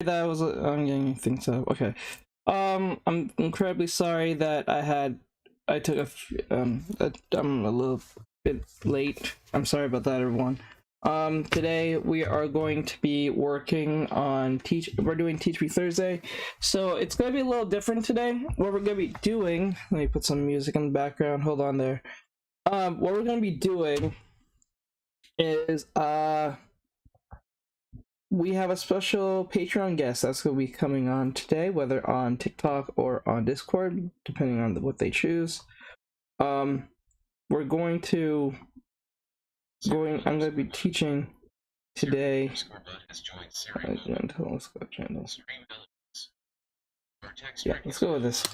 That was I'm getting things up. Okay. I'm incredibly sorry that I took I'm a little bit late. I'm sorry about that, everyone. Today we are going to be working on we're doing Teach Me Thursday, so it's going to be a little different today. What we're going to be doing, let me put some music in the background, hold on there. What we're going to be doing is we have a special Patreon guest that's going to be coming on today, whether on TikTok or on Discord, depending on what they choose. We're going to I'm going to be teaching today. Yeah, let's go with this.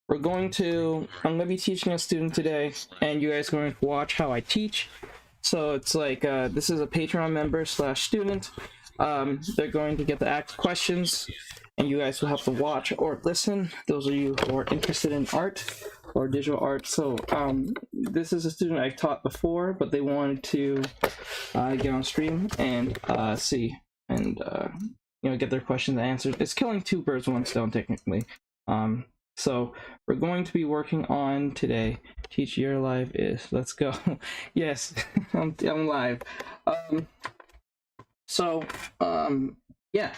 I'm going to be teaching a student today, and you guys are going to watch how I teach. So it's like this is a Patreon member / student. They're going to get to ask questions, and you guys will have to watch or listen. Those of you who are interested in art or digital art. So this is a student I taught before, but they wanted to get on stream and see and get their questions answered. It's killing two birds with one stone technically. So we're going to be working on today. Teach Your Live is. Let's go. Yes, I'm live. Yeah.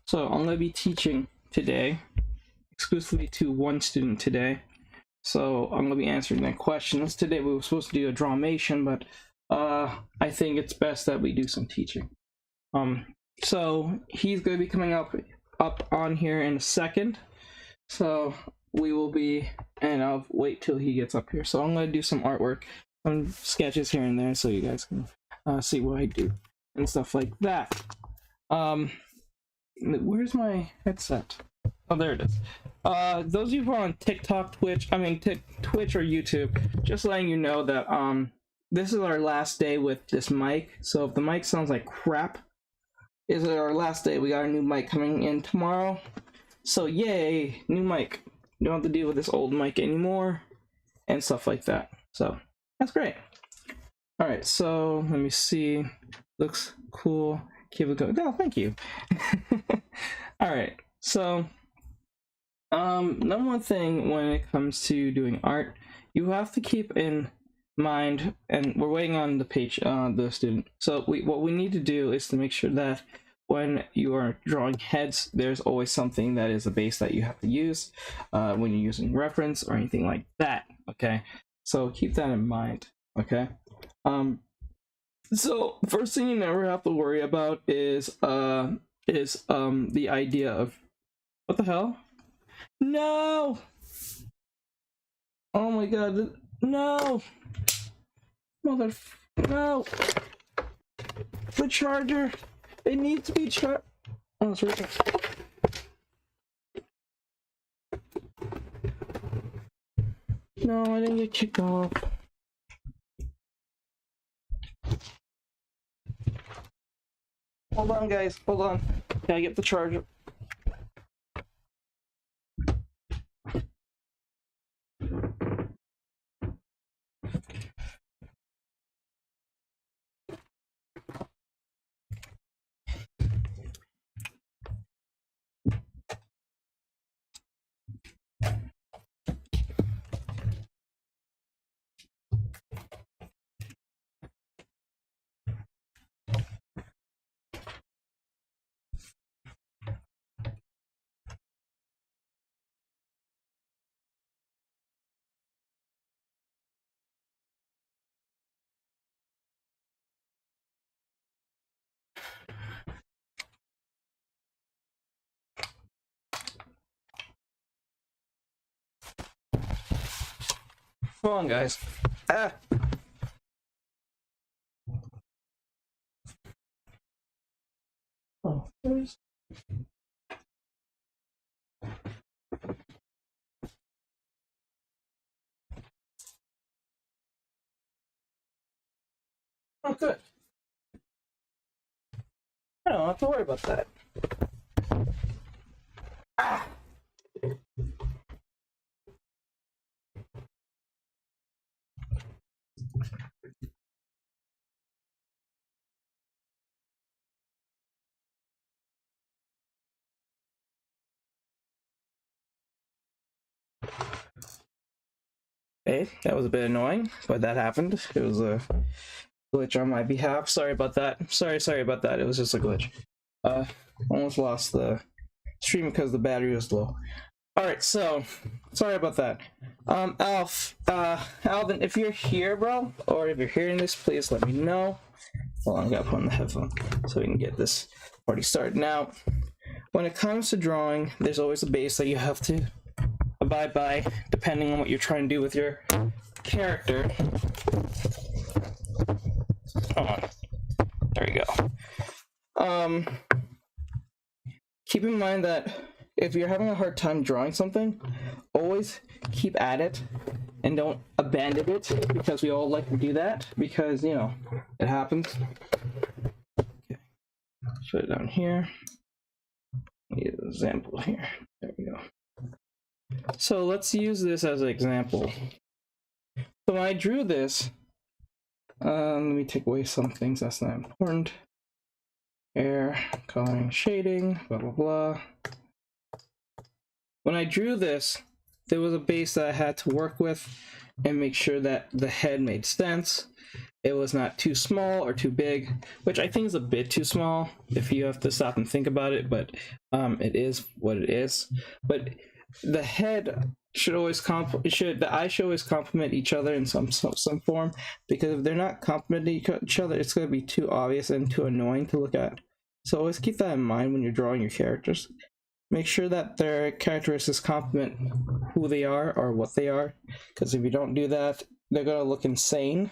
So I'm gonna be teaching today exclusively to one student today. So I'm gonna be answering their questions. Today we were supposed to do a drawmation, but I think it's best that we do some teaching. So he's gonna be coming up on here in a second. So we will be, and I'll wait till he gets up here. So I'm gonna do some artwork, some sketches here and there, so you guys can see what I do and stuff like that. Where's my headset? Oh, there it is. Those of you who are on TikTok, Twitch or YouTube, just letting you know that this is our last day with this mic. So if the mic sounds like crap, is our last day. We got a new mic coming in tomorrow. So yay, new mic. Don't have to deal with this old mic anymore and stuff like that. So that's great. All right, so let me see. Looks cool. Keep it going. Oh, thank you. All right, so number one thing when it comes to doing art, you have to keep in mind, and we're waiting on the page, the student. So what we need to do is to make sure that when you are drawing heads, there's always something that is a base that you have to use when you're using reference or anything like that. Okay, so keep that in mind. Okay. So first thing you never have to worry about is the idea of what the hell? No! Oh my god, no! No! The charger! It needs to be charged. Oh, it's right there. No, I didn't get kicked off. Hold on, guys. Hold on. Can I get the charger? Hold on, guys. Ah! Oh, where's... Oh, good. I don't have to worry about that. Ah! Hey, that was a bit annoying, but that happened. It was a glitch on my behalf. Sorry about that. Sorry about that. It was just a glitch. Almost lost the stream because the battery was low. Alright, so sorry about that. Alvin, if you're here, bro, or if you're hearing this, please let me know. Hold on, I gotta put on the headphone so we can get this party started. Now, when it comes to drawing, there's always a base that you have to abide by, depending on what you're trying to do with your character. Oh, there you go. Keep in mind that if you're having a hard time drawing something, always keep at it and don't abandon it, because we all like to do that, because, you know, it happens. Okay. Put it down here. Need an example here. There we go. So let's use this as an example. So when I drew this, let me take away some things that's not important. Air, coloring, shading, blah blah blah. When I drew this, there was a base that I had to work with and make sure that the head made sense. It was not too small or too big, which I think is a bit too small if you have to stop and think about it, but it is what it is. But the head should always the eyes should always complement each other in some form, because if they're not complementing each other, it's going to be too obvious and too annoying to look at. So always keep that in mind when you're drawing your characters. Make sure that their characteristics complement who they are or what they are, because if you don't do that, they're going to look insane.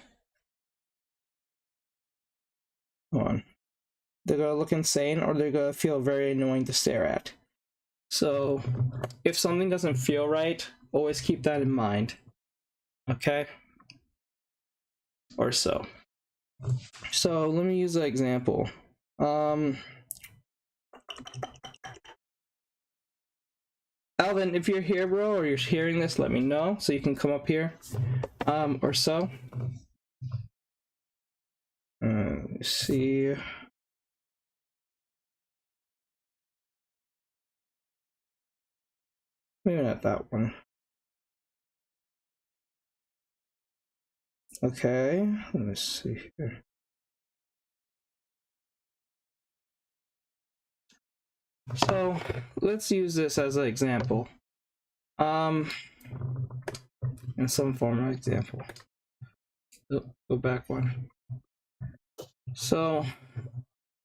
Hold on. They're going to look insane, or they're going to feel very annoying to stare at. So if something doesn't feel right, always keep that in mind. Okay? Or so. So let me use an example. Alvin, if you're here, bro, or you're hearing this, let me know so you can come up here. Or so. Let me see. Maybe not that one. Okay, let me see here. So let's use this as an example. In some form of example. Oh, go back one. So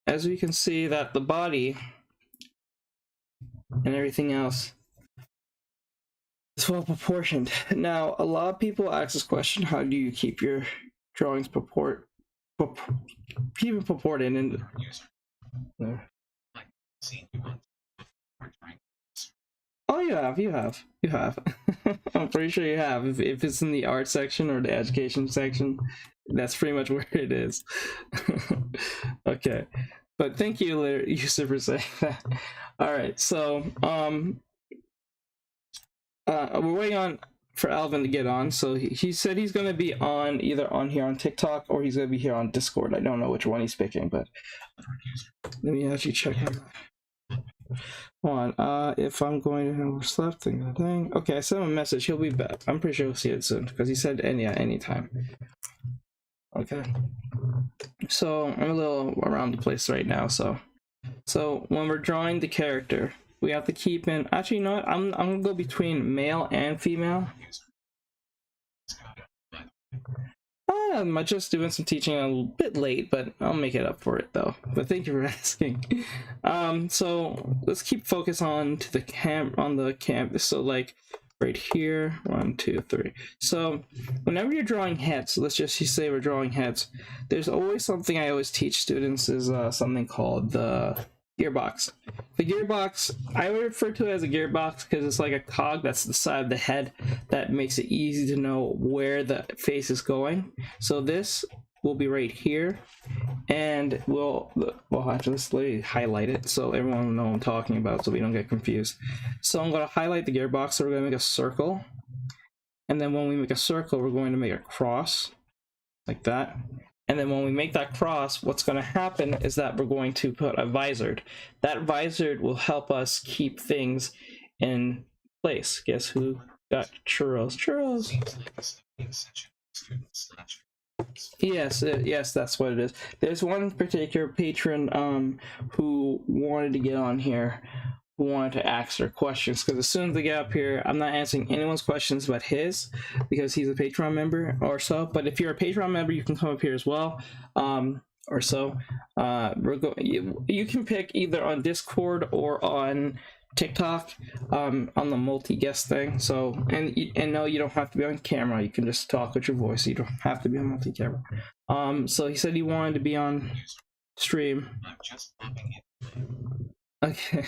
as we can see that the body and everything else is well proportioned. Now, a lot of people ask this question: how do you keep your drawings proported? And oh, you have. I'm pretty sure you have. If it's in the art section or the education section, that's pretty much where it is. Okay, but thank you, Yusuf, for saying that. All right, so we're waiting on for Alvin to get on. So he said he's going to be on either on here on TikTok or he's going to be here on Discord. I don't know which one he's picking, but let me actually check him. Hold on, if I'm going to have slept thing. Okay, I sent him a message. He'll be back. I'm pretty sure we'll see it soon because he said anytime. Okay, so I'm a little around the place right now. So when we're drawing the character, we have to keep in. Actually, you know what? I'm gonna go between male and female. I'm just doing some teaching a little bit late, but I'll make it up for it though. But thank you for asking. So let's keep focus on to the canvas. So like right here, 1, 2, 3. So whenever you're drawing heads, let's just say we're drawing heads, there's always something I always teach students is something called the gearbox. The gearbox, I would refer to it as a gearbox because it's like a cog that's the side of the head that makes it easy to know where the face is going. So this will be right here, and we'll have to just highlight it so everyone will know what I'm talking about so we don't get confused. So I'm going to highlight the gearbox. So we're going to make a circle, and then when we make a circle, we're going to make a cross like that. And then when we make that cross, what's going to happen is that we're going to put a visor. That visor will help us keep things in place. Guess who Got churros. Yes, that's what it is. There's one particular patron who wanted to get on here, who wanted to ask their questions, because as soon as they get up here, I'm not answering anyone's questions but his, because he's a Patreon member or so. But if you're a Patreon member, you can come up here as well, or so. You can pick either on Discord or on TikTok, on the multi-guest thing. So and no, you don't have to be on camera. You can just talk with your voice. You don't have to be on multi-camera. So he said he wanted to be on stream. I'm just popping it. Okay,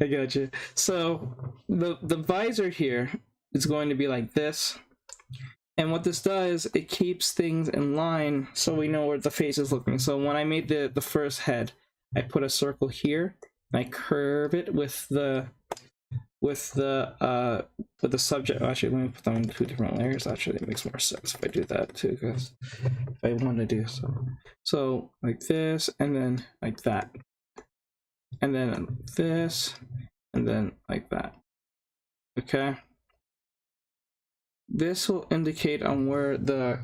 I got you. So the visor here is going to be like this, and what this does, it keeps things in line so we know where the face is looking. So when I made the first head, I put a circle here. I curve it with the subject. Actually, let me put them in 2 different layers. Actually, it makes more sense if I do that too, because if I want to do so like this, and then like that, and then this, and then like that. Okay, this will indicate on where the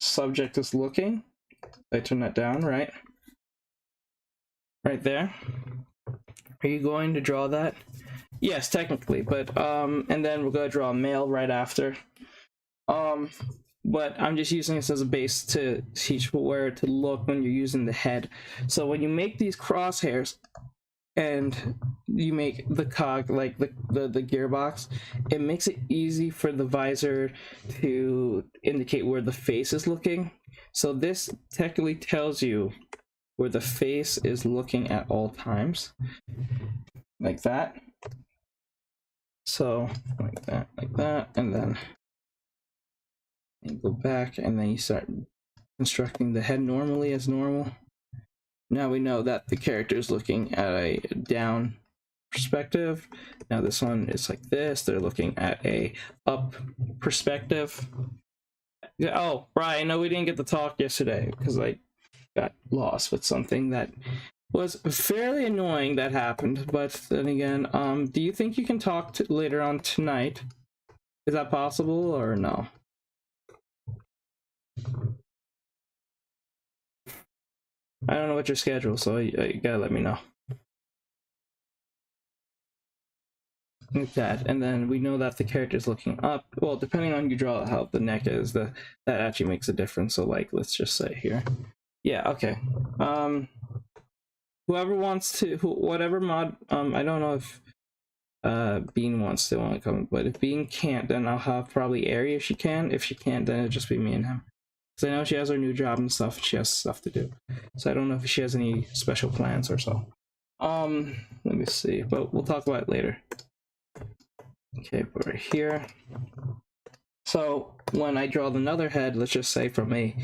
subject is looking. I turn that down, right there. Are you going to draw that? Yes, technically, but and then we're going to draw a male right after. But I'm just using this as a base to teach where to look when you're using the head. So when you make these crosshairs and you make the cog, like the gearbox, it makes it easy for the visor to indicate where the face is looking. So this technically tells you where the face is looking at all times, like that. So like that, and then you go back, and then you start constructing the head normally as normal. Now we know that the character is looking at a down perspective. Now this one is like this. They're looking at a up perspective. Oh, right. I know we didn't get to talk yesterday because I got lost with something that was fairly annoying that happened. But then again, do you think you can talk later on tonight? Is that possible or no? I don't know what your schedule, so you gotta let me know. Like that, and then we know that the character is looking up. Well, depending on you draw how the neck is, that actually makes a difference. So like, let's just say here. Yeah, okay. Whoever wants to, whatever mod, I don't know if Bean wants to come, but if Bean can't, then I'll have probably Ari if she can. If she can't, then it'll just be me and him. Because I know she has her new job and stuff, she has stuff to do. So I don't know if she has any special plans or so. Let me see, but we'll talk about it later. Okay, put right here. So when I draw another head, let's just say from a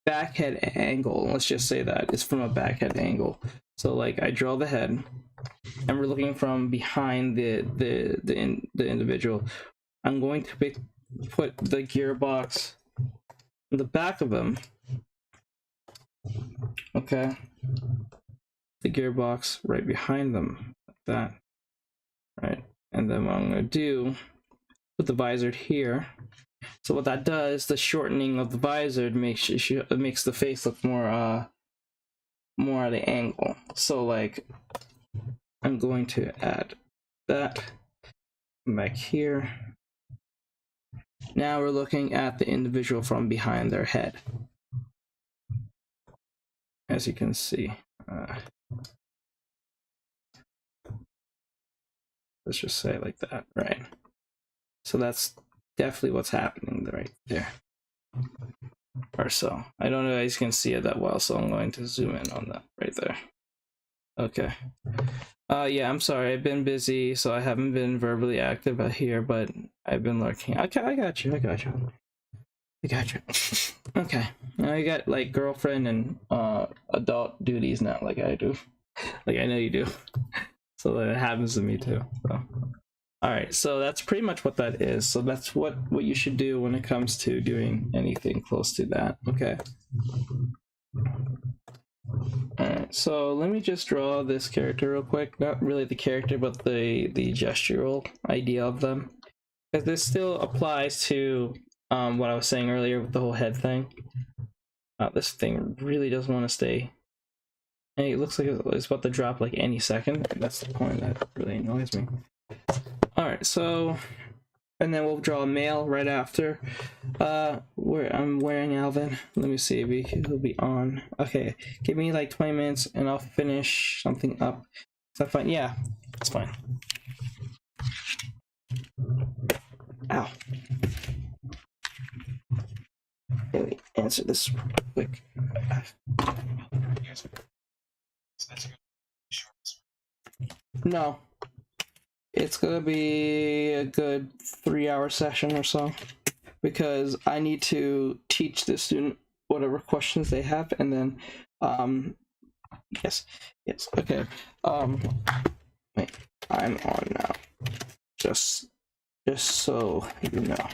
back head angle, let's just say that it's from a back head angle. So like I draw the head, and we're looking from behind the individual. I'm going to put the gearbox in the back of him. Okay, the gearbox right behind them, like that, right? And then what I'm going to do, put the visor here. So what that does, the shortening of the visor makes the face look more at an angle. So like, I'm going to add that back here. Now we're looking at the individual from behind their head, as you can see. Let's just say like that, right? So that's definitely what's happening right there. Or so. I don't know if you guys can see it that well, so I'm going to zoom in on that right there. Okay. Yeah, I'm sorry. I've been busy, so I haven't been verbally active out here, but I've been lurking. Okay, I got you. Okay. Now you got like girlfriend and adult duties now, like I do. Like I know you do. So that happens to me too. So. All right, so that's pretty much what that is. So that's what you should do when it comes to doing anything close to that. Okay. All right, so let me just draw this character real quick. Not really the character, but the gestural idea of them. because this still applies to what I was saying earlier with the whole head thing. This thing really doesn't want to stay. And it looks like it's about to drop like any second. That's the point that really annoys me. Alright, so, and then we'll draw a male right after. Where I'm wearing Alvin. Let me see if he'll be on. Okay, give me like 20 minutes and I'll finish something up. Is that fine? Yeah, it's fine. Ow. Let me answer this real quick. No. It's gonna be a good 3-hour session or so, because I need to teach the student whatever questions they have, and then yes, okay. Wait, I'm on now. Just so you know.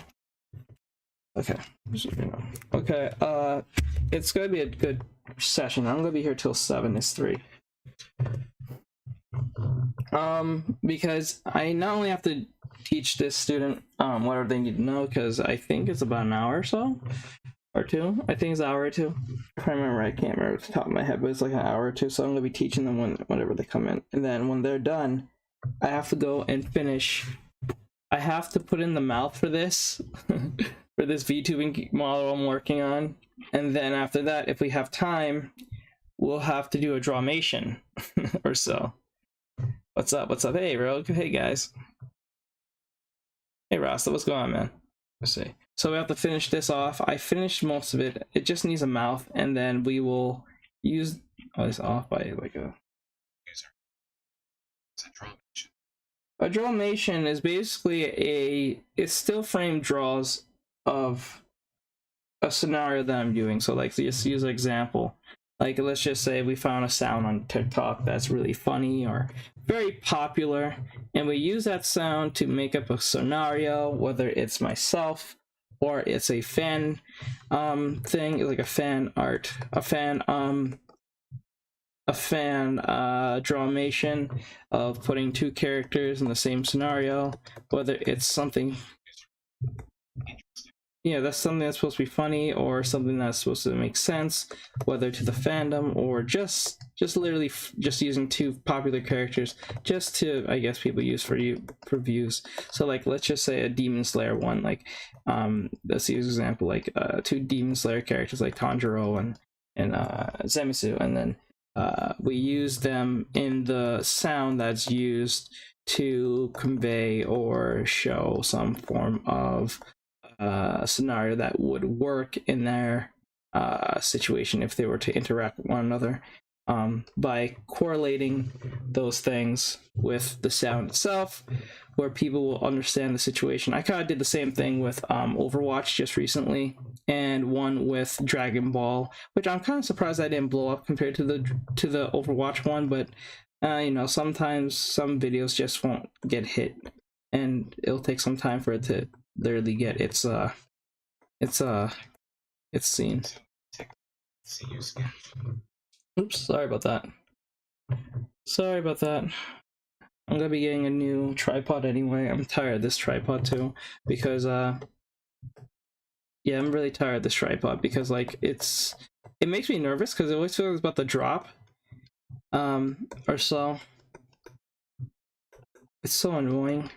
Okay, so you know. Okay, it's gonna be a good session. I'm gonna be here till 7. It's 3. Because I not only have to teach this student whatever they need to know, because I think it's about an hour or so, or 2. I think it's an hour or 2. If I remember, I can't remember off the top of my head, but it's like an hour or 2. So I'm gonna be teaching them whenever they come in, and then when they're done, I have to go and finish. I have to put in the mouth for this for this VTubing model I'm working on, and then after that, if we have time, we'll have to do a drawmation or so. What's up? What's up? Hey, bro. Hey, guys. Hey, Rasta. What's going on, man? Let's see. So we have to finish this off. I finished most of it. It just needs a mouth, and then we will use. Oh, it's off by like a. A drawmation is basically it's still frame draws of a scenario that I'm doing. So like, just use an example. Like, let's just say we found a sound on TikTok that's really funny or very popular, and we use that sound to make up a scenario, whether it's myself or it's a fan thing, like a fan art, a fan drawmation of putting 2 characters in the same scenario, whether it's something, yeah, that's something that's supposed to be funny or something that's supposed to make sense, whether to the fandom or just literally just using 2 popular characters just to, I guess, people use for views. So like, let's just say a Demon Slayer one, like let's use an example, like 2 Demon Slayer characters like Tanjiro and Zenitsu, and then we use them in the sound that's used to convey or show some form of scenario that would work in their situation if they were to interact with one another, by correlating those things with the sound itself, where people will understand the situation. I kind of did the same thing with Overwatch just recently, and one with Dragon Ball, which I'm kind of surprised I didn't blow up compared to the Overwatch one, but you know, sometimes some videos just won't get hit, and it'll take some time for it to literally get its scene. Oops, sorry about that. Sorry about that. I'm gonna be getting a new tripod anyway. I'm tired of this tripod too, because yeah, I'm really tired of this tripod because like it makes me nervous because it always feels it's about to drop or so. It's so annoying.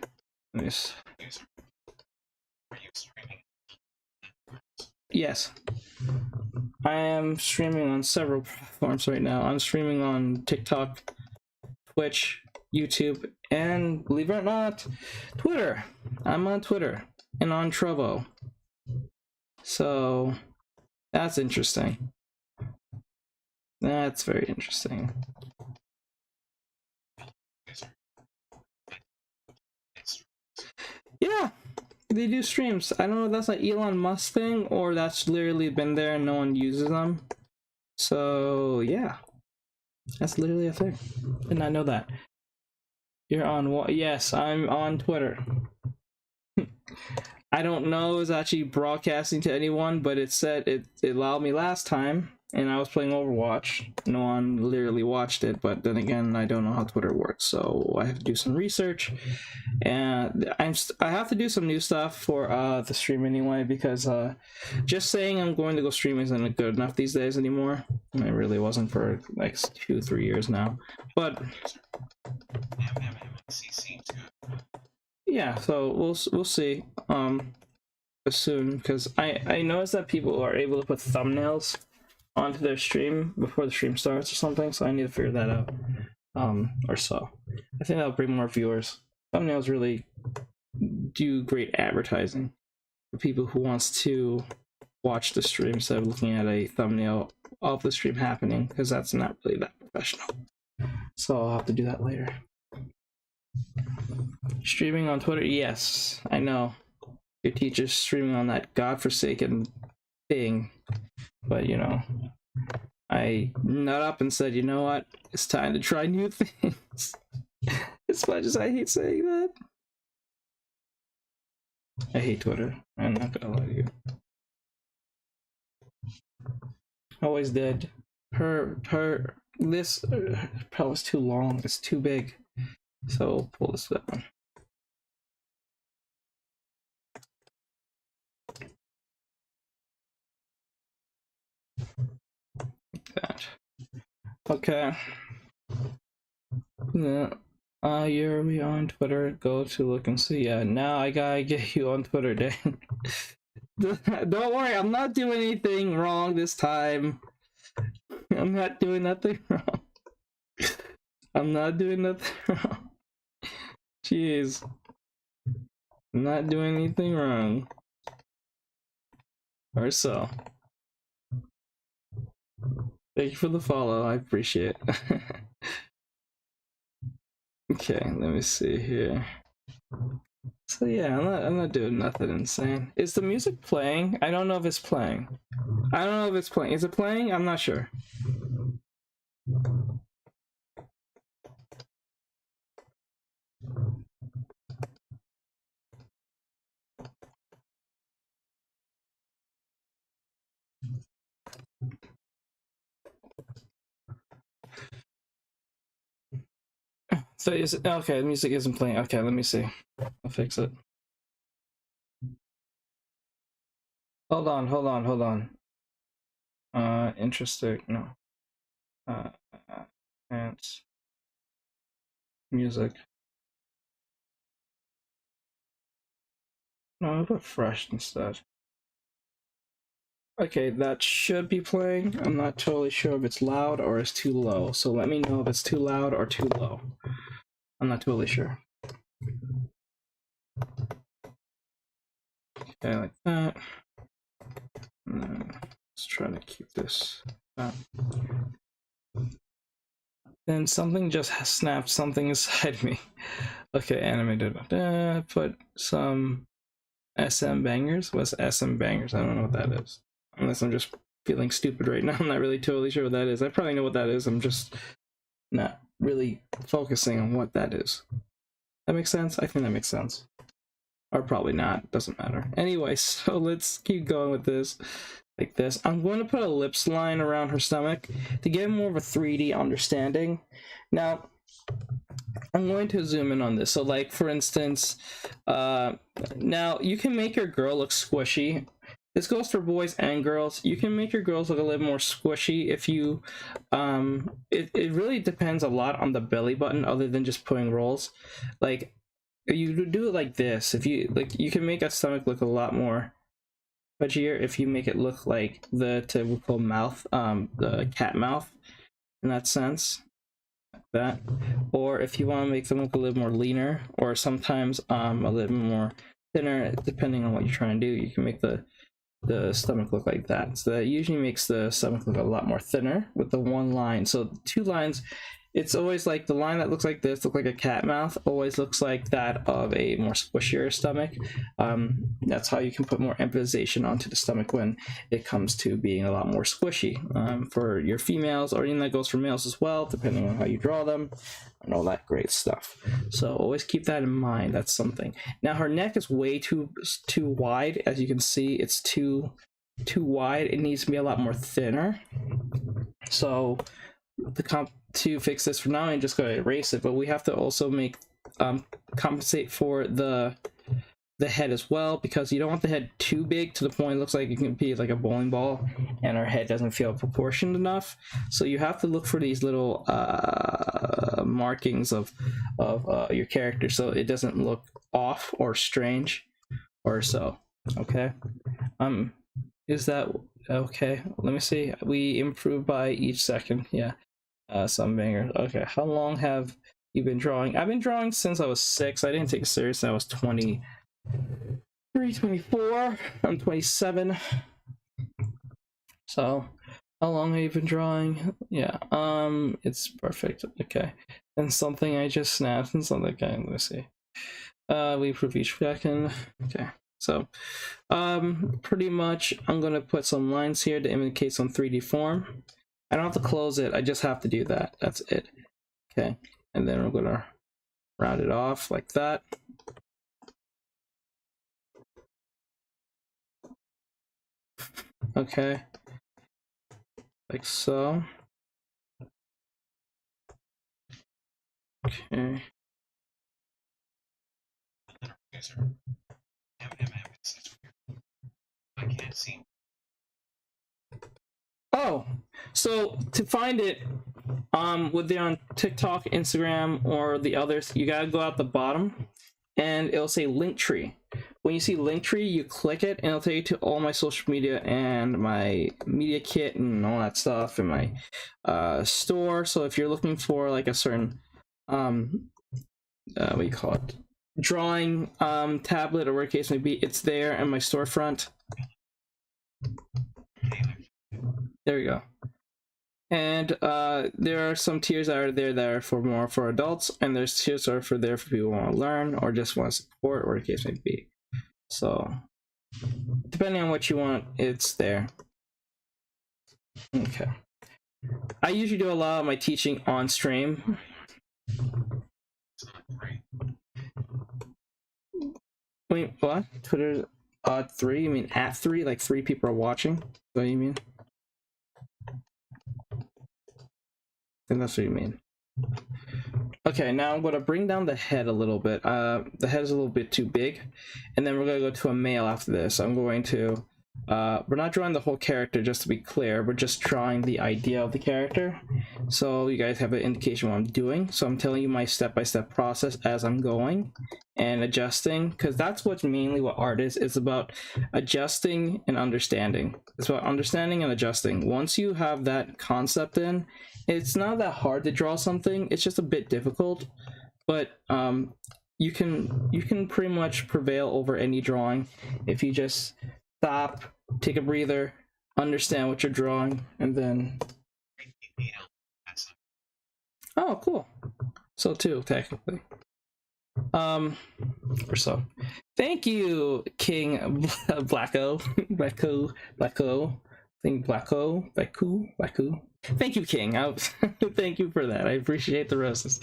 Yes, I am streaming on several platforms right now. I'm streaming on TikTok, Twitch, YouTube, and believe it or not, Twitter. I'm on Twitter and on Trovo. So that's interesting. That's very interesting. Yeah, they do streams. I don't know if that's an Elon Musk thing or that's literally been there and no one uses them. So yeah, that's literally a thing. Did not know that. You're on what? Yes, I'm on Twitter. I don't know if it's actually broadcasting to anyone, but it said it allowed me last time. and I was playing Overwatch. No one literally watched it, but then again, I don't know how Twitter works, so I have to do some research, and I have to do some new stuff for the stream anyway, because just saying I'm going to go stream isn't good enough these days anymore. It really wasn't for like 2-3 years now, but yeah, so we'll see soon, because I noticed that people are able to put thumbnails onto their stream before the stream starts or something, so I need to figure that out. Or so I think that'll bring more viewers. Thumbnails really do great advertising for people who wants to watch the stream instead of looking at a thumbnail of the stream happening, because that's not really that professional. So I'll have to do that later. Streaming on Twitter, yes, I know your teacher's streaming on that godforsaken thing, but you know, I nut up and said, you know what, it's time to try new things. As much as I hate saying that, I hate Twitter. I'm not gonna lie to you. Always did. This probably was too long. It's too big. So pull this down. That. Okay. Yeah. You're me on Twitter. Go to look and see. Yeah, now I gotta get you on Twitter, Dan. Don't worry, I'm not doing anything wrong this time. I'm not doing nothing wrong. I'm not doing nothing wrong. Jeez. I'm not doing anything wrong. Or so. Thank you for the follow, I appreciate it. Okay, let me see here. So yeah, I'm not doing nothing insane. Is the music playing? I don't know if it's playing. I don't know if it's playing. Is it playing? I'm not sure. So is it okay? The music isn't playing. Okay, let me see. I'll fix it. Hold on. Interesting. No. And music. No, I'll put fresh instead. Okay, that should be playing. I'm not totally sure if it's loud or it's too low. So let me know if it's too loud or too low. I'm not totally sure. Okay, like that. Let's try to keep this up. Then something just snapped something inside me. Okay, animated. Put some SM bangers. What's SM bangers? I don't know what that is. Unless I'm just feeling stupid right now. I'm not really totally sure what that is. I probably know what that is. I'm just not really focusing on what that is. That makes sense? I think that makes sense. Or probably not. Doesn't matter. Anyway, so let's keep going with this. Like this. I'm going to put a lips line around her stomach to get more of a 3D understanding. Now, I'm going to zoom in on this. So like, for instance, now you can make your girl look squishy. This goes for boys and girls. You can make your girls look a little more squishy if you, it really depends a lot on the belly button other than just putting rolls. Like, you do it like this. If you, like, you can make a stomach look a lot more pudgier if you make it look like the typical mouth, the cat mouth in that sense. That, or if you want to make them look a little more leaner, or sometimes a little more thinner, depending on what you're trying to do, you can make the stomach look like that. So that usually makes the stomach look a lot more thinner with the one line. So 2 lines, it's always like the line that looks like this, look like a cat mouth, always looks like that of a more squishier stomach. That's how you can put more emphasization onto the stomach when it comes to being a lot more squishy. For your females, or even that goes for males as well, depending on how you draw them and all that great stuff. So always keep that in mind. That's something. Now her neck is way too wide. As you can see, it's too too wide. It needs to be a lot more thinner. So to fix this for now, I'm just going to erase it, but we have to also make compensate for the head as well, because you don't want the head too big to the point it looks like it can be like a bowling ball and our head doesn't feel proportioned enough. So you have to look for these little markings of your character so it doesn't look off or strange or so. Okay, is that okay? Let me see. We improve by each second. Yeah. Some bangers. Okay, how long have you been drawing? I've been drawing since I was 6. I didn't take it seriously. I was 23, 24. I'm 27. So, how long have you been drawing? Yeah, it's perfect. Okay, and something I just snapped and something. Okay, let me see. We improve each second. Okay, so, pretty much I'm gonna put some lines here to indicate some 3D form. I don't have to close it, I just have to do that. That's it. Okay, and then we're gonna round it off like that. Okay, like so. Okay. I can't see. Oh, so to find it, whether they're on TikTok, Instagram, or the others, you gotta go out the bottom, and it'll say Linktree. When you see Linktree, you click it, and it'll take you to all my social media and my media kit and all that stuff, and my store. So if you're looking for like a certain what do you call it, drawing tablet or whatever case may be, it's there in my storefront. There we go. And there are some tiers that are there that are for more for adults, and there's tiers that are for there for people who want to learn or just want to support, or the case may be. So depending on what you want, it's there. Okay. I usually do a lot of my teaching on stream. Wait, what? Twitter 3? You mean at 3? Like 3 people are watching? Is that what you mean? I think that's what you mean. Okay, now I'm going to bring down the head a little bit. The head is a little bit too big, and then we're going to go to a male after this. I'm going to we're not drawing the whole character, just to be clear. We're just drawing the idea of the character, so you guys have an indication what I'm doing. So I'm telling you my step-by-step process as I'm going and adjusting, because that's what's mainly what art is. It's about adjusting and understanding. It's about understanding and adjusting. Once you have that concept in, it's not that hard to draw something. It's just a bit difficult, but you can pretty much prevail over any drawing if you just stop, take a breather, understand what you're drawing, and then oh cool, so 2 technically, or so. Thank you, King Blacko. Thank you, King. Thank you for that. I appreciate the roses.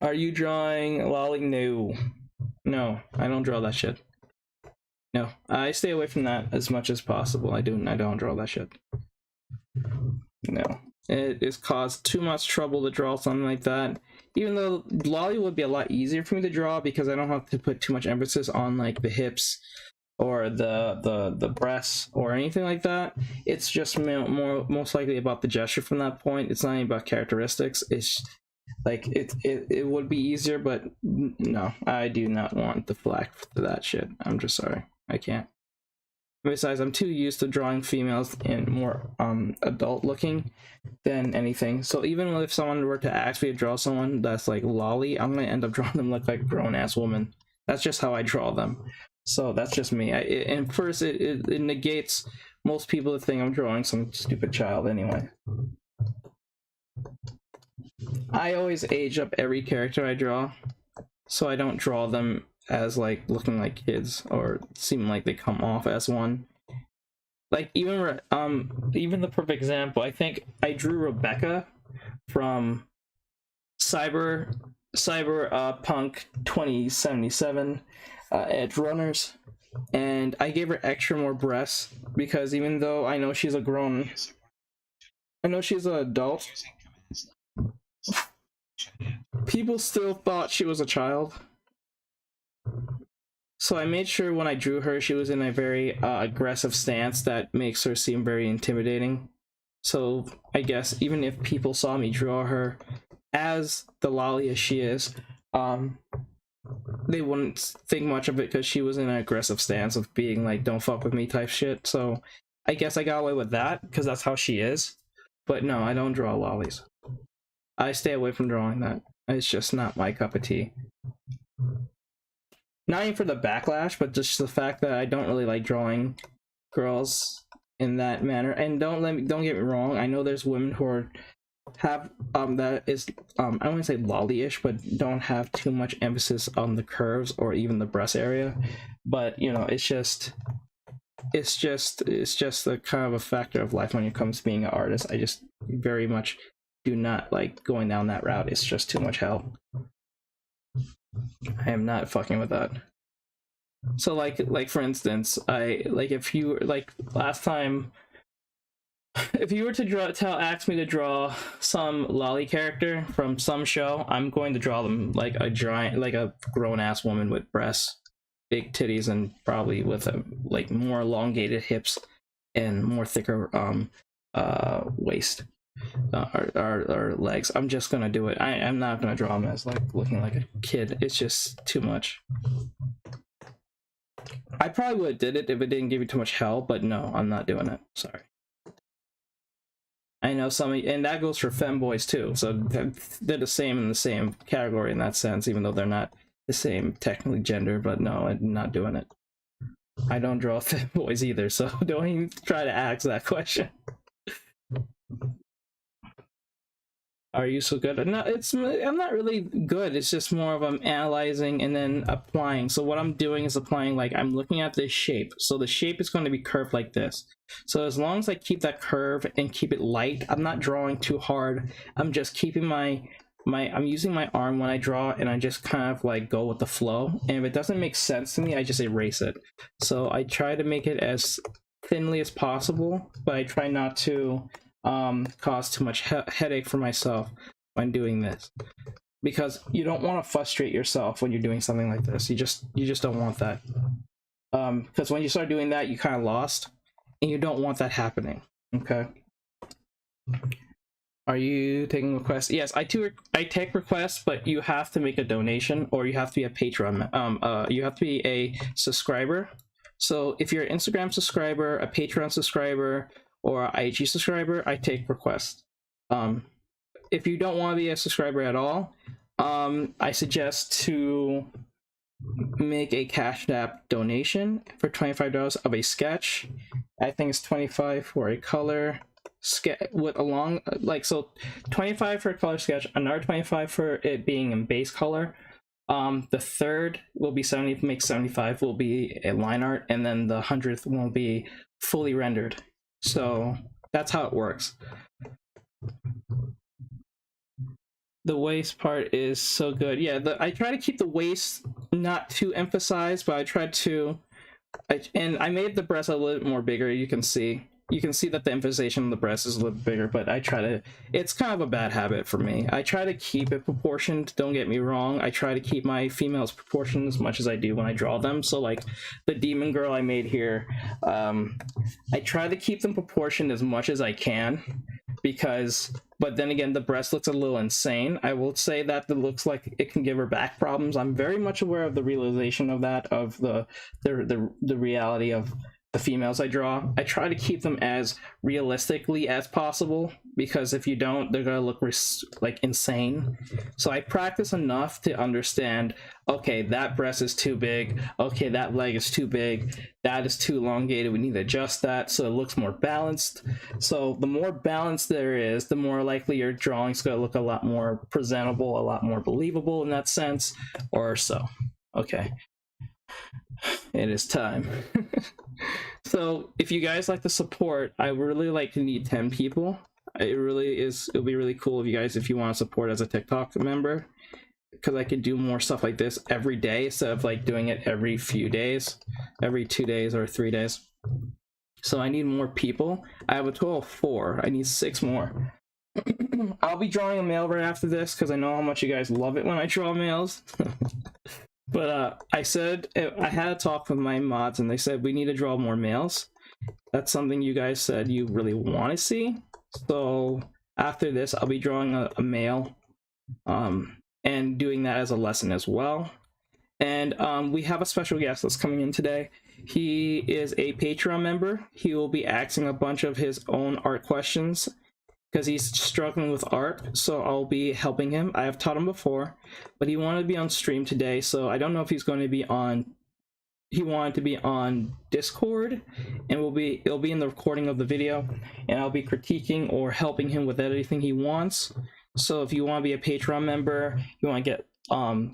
Are you drawing lolly? No, I don't draw that shit. No, I stay away from that as much as possible. I don't draw that shit. No, it has caused too much trouble to draw something like that. Even though lolly would be a lot easier for me to draw because I don't have to put too much emphasis on like the hips or the breasts or anything like that. It's just most likely about the gesture from that point. It's not even about characteristics. It's like it would be easier, but no, I do not want the flack for that shit. I'm just sorry, I can't. Besides, I'm too used to drawing females and more adult looking than anything. So even if someone were to ask me to draw someone that's like lolly, I'm gonna end up drawing them look like a grown-ass woman. That's just how I draw them. So that's just me. And first, it negates most people to think I'm drawing some stupid child anyway. I always age up every character I draw, so I don't draw them as like looking like kids or seem like they come off as one. Like even the perfect example, I think I drew Rebecca from Cyberpunk 2077 Edge Runners. and I gave her extra more breasts because even though I know she's an adult, people still thought she was a child. So I made sure when I drew her, she was in a very aggressive stance that makes her seem very intimidating. So I guess even if people saw me draw her as the lolly as she is, they wouldn't think much of it because she was in an aggressive stance of being like, don't fuck with me type shit. So I guess I got away with that because that's how she is. But no, I don't draw lollies. I stay away from drawing that. It's just not my cup of tea. Not even for the backlash, but just the fact that I don't really like drawing girls in that manner. And don't get me wrong, I know there's women who have that is I don't want to say lolly-ish, but don't have too much emphasis on the curves or even the breast area. But you know, it's just a kind of a factor of life when it comes to being an artist. I just very much do not like going down that route. It's just too much help. I am not fucking with that. So like for instance, if you like last time, if you were to ask me to draw some lolly character from some show, I'm going to draw them like a grown-ass woman with breasts, big titties, and probably with a like more elongated hips and more thicker waist or legs. I'm just gonna do it. I'm not gonna draw them as like looking like a kid. It's just too much. I probably would have did it if it didn't give you too much hell, but no, I'm not doing it. Sorry. I know some, and that goes for femboys too. So they're the same in the same category in that sense, even though they're not the same technically gender. But no, I'm not doing it. I don't draw femboys either, so don't even try to ask that question. Are you so good? No, I'm not really good. It's just more of I'm analyzing and then applying. So what I'm doing is applying, like I'm looking at this shape. So the shape is going to be curved like this. So as long as I keep that curve and keep it light, I'm not drawing too hard. I'm just keeping I'm using my arm when I draw, and I just kind of like go with the flow. And if it doesn't make sense to me, I just erase it. So I try to make it as thinly as possible, but I try not to cause too much headache for myself when doing this, because you don't want to frustrate yourself when you're doing something like this. You just don't want that, because when you start doing that, you kind of lost, and you don't want that happening. Okay, are you taking requests? Yes, I take requests, but you have to make a donation, or you have to be a patron. You have to be a subscriber. So if you're an Instagram subscriber, a Patreon subscriber, or IG subscriber, I take requests. If you don't want to be a subscriber at all, I suggest to make a Cash App donation for $25 of a sketch. I think it's $25 for a color sketch with along like, so $25 for a color sketch, another $25 for it being in base color. The third will be 70, make 75 will be a line art, and then the 100th will be fully rendered. So that's how it works. The waist part is so good. Yeah, I try to keep the waist not too emphasized, but I tried to, and I made the breast a little bit more bigger. You can see that the emphasization of the breast is a little bigger, but I try to, it's kind of a bad habit for me. I try to keep it proportioned, don't get me wrong. I try to keep my females proportioned as much as I do when I draw them. So like the demon girl I made here, I try to keep them proportioned as much as I can, because, but then again, the breast looks a little insane. I will say that it looks like it can give her back problems. I'm very much aware of the realization of that, of the reality of the females I draw. I try to keep them as realistically as possible, because if you don't, they're gonna look like insane. So I practice enough to understand, okay, that breast is too big, okay, that leg is too big, that is too elongated, we need to adjust that so it looks more balanced. So the more balanced there is, the more likely your drawing's gonna look a lot more presentable, a lot more believable in that sense, or so. Okay, it is time. So if you guys like the support, I really like to need 10 people. It'll be really cool if you want to support as a TikTok member, because I could do more stuff like this every day instead of like doing it every few days. every 2 days or 3 days. So I need more people. I have a total of 4. I need 6 more. I'll be drawing a mail right after this because I know how much you guys love it when I draw mails. But I had a talk with my mods and they said we need to draw more mails. That's something you guys said you really want to see. So after this, I'll be drawing a mail and doing that as a lesson as well. And we have a special guest that's coming in today. He is a Patreon member. He will be asking a bunch of his own art questions because he's struggling with art, so I'll be helping him. I have taught him before, but he wanted to be on stream today, so I don't know if he's going to be on. He wanted to be on Discord, and it'll be in the recording of the video, and I'll be critiquing or helping him with anything he wants. So if you want to be a Patreon member, you want to get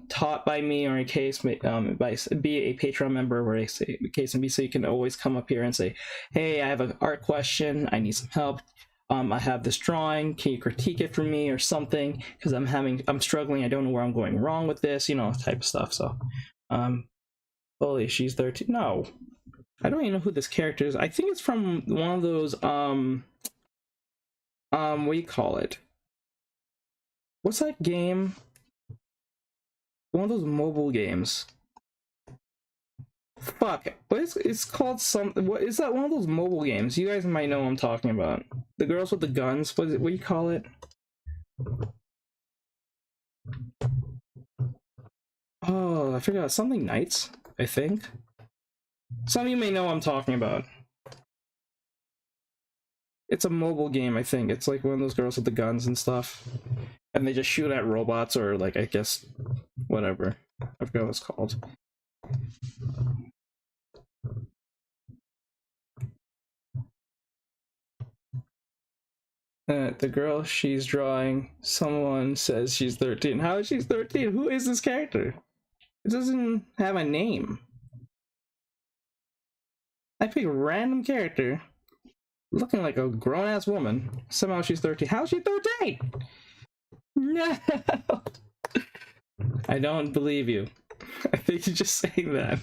taught by me, or in case be a Patreon member, or in case and be, so you can always come up here and say, hey, I have an art question, I need some help, I have this drawing, can you critique it for me or something, because I'm struggling, I don't know where I'm going wrong with this, you know, type of stuff. So holy, she's 13. No, I don't even know who this character is. I think it's from one of those what do you call it, what's that game, one of those mobile games. Fuck, what is it's called? What is that? One of those mobile games. You guys might know what I'm talking about. The girls with the guns. What do you call it? Oh, I forgot. Something Knights, I think. Some of you may know what I'm talking about. It's a mobile game, I think. It's like one of those girls with the guns and stuff. And they just shoot at robots, or like, I guess, whatever. I forgot what it's called. The girl she's drawing, someone says she's 13. How is she 13? Who is this character? It doesn't have a name. I pick a random character looking like a grown-ass woman. Somehow she's 13. How is she 13? No! I don't believe you. I think you're just saying that.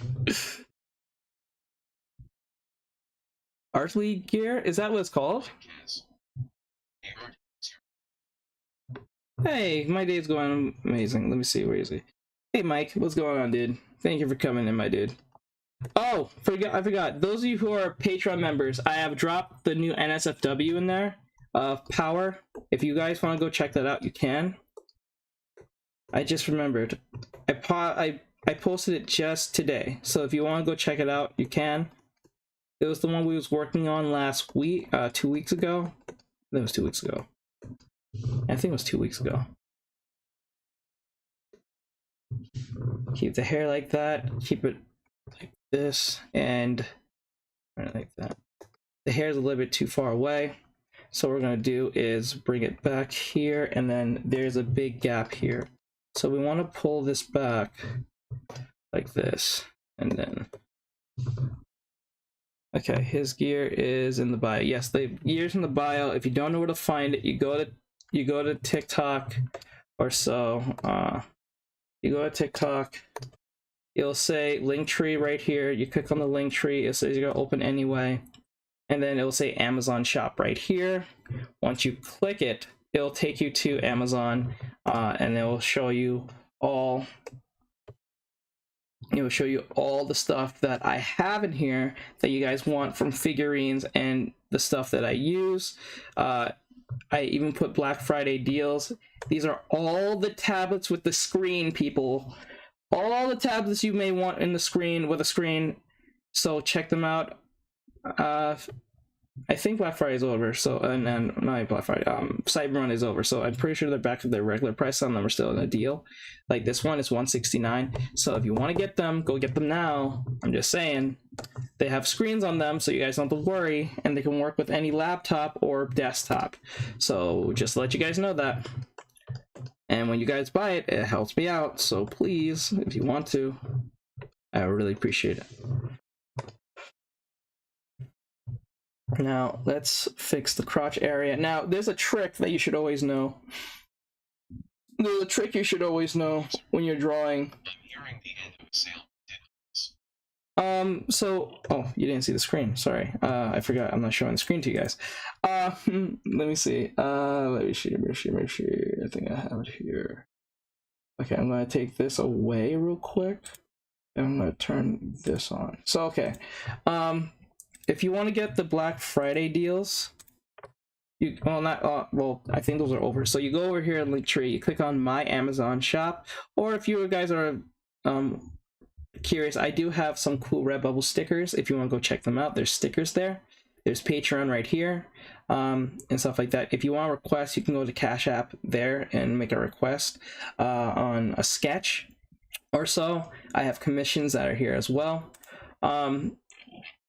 Art League gear? Is that what it's called? Hey, my day's going amazing. Let me see, where is he? Hey Mike, what's going on, dude? Thank you for coming in, my dude. Oh, I forgot. Those of you who are Patreon members, I have dropped the new NSFW in there of Power. If you guys want to go check that out, you can. I just remembered. I posted it just today, so if you want to go check it out, you can. It was the one we was working on last week, 2 weeks ago. That was 2 weeks ago. I think it was 2 weeks ago. Keep the hair like that. Keep it like this, and like that. The hair is a little bit too far away, so what we're gonna do is bring it back here, and then there's a big gap here. So we want to pull this back like this, and then okay, his gear is in the bio. Yes, the gear's in the bio. If you don't know where to find it, you go to TikTok or so. You go to TikTok, it'll say Linktree right here. You click on the Linktree, it says you're gonna open anyway, and then it'll say Amazon shop right here. Once you click it, it'll take you to Amazon, and it will show you all. It will show you all the stuff that I have in here that you guys want, from figurines and the stuff that I use. I even put Black Friday deals. These are all the tablets with the screen, people. All the tablets you may want in the screen with a screen. So check them out. I think Black Friday is over. So and not Black Friday. Cyber Run is over. So I'm pretty sure they're back to their regular price. Some of them are still in a deal. Like this one is $169. So if you want to get them, go get them now. I'm just saying. They have screens on them, so you guys don't have to worry, and they can work with any laptop or desktop. So just to let you guys know that. And when you guys buy it, it helps me out. So please, if you want to, I really appreciate it. Now let's fix the crotch area. Now there's a trick that you should always know. There's a trick you should always know when you're drawing. I'm hearing the end of a sale. So, oh, you didn't see the screen. Sorry. I forgot. I'm not showing the screen to you guys. Let me see. Let me see. I think I have it here. Okay, I'm gonna take this away real quick. And I'm gonna turn this on. So, okay. If you want to get the Black Friday deals, you well, I think those are over. So you go over here in Linktree, you click on My Amazon Shop, or if you guys are curious, I do have some cool Redbubble stickers. If you want to go check them out, there's stickers there. There's Patreon right here, and stuff like that. If you want to request, you can go to Cash App there and make a request on a sketch or so. I have commissions that are here as well.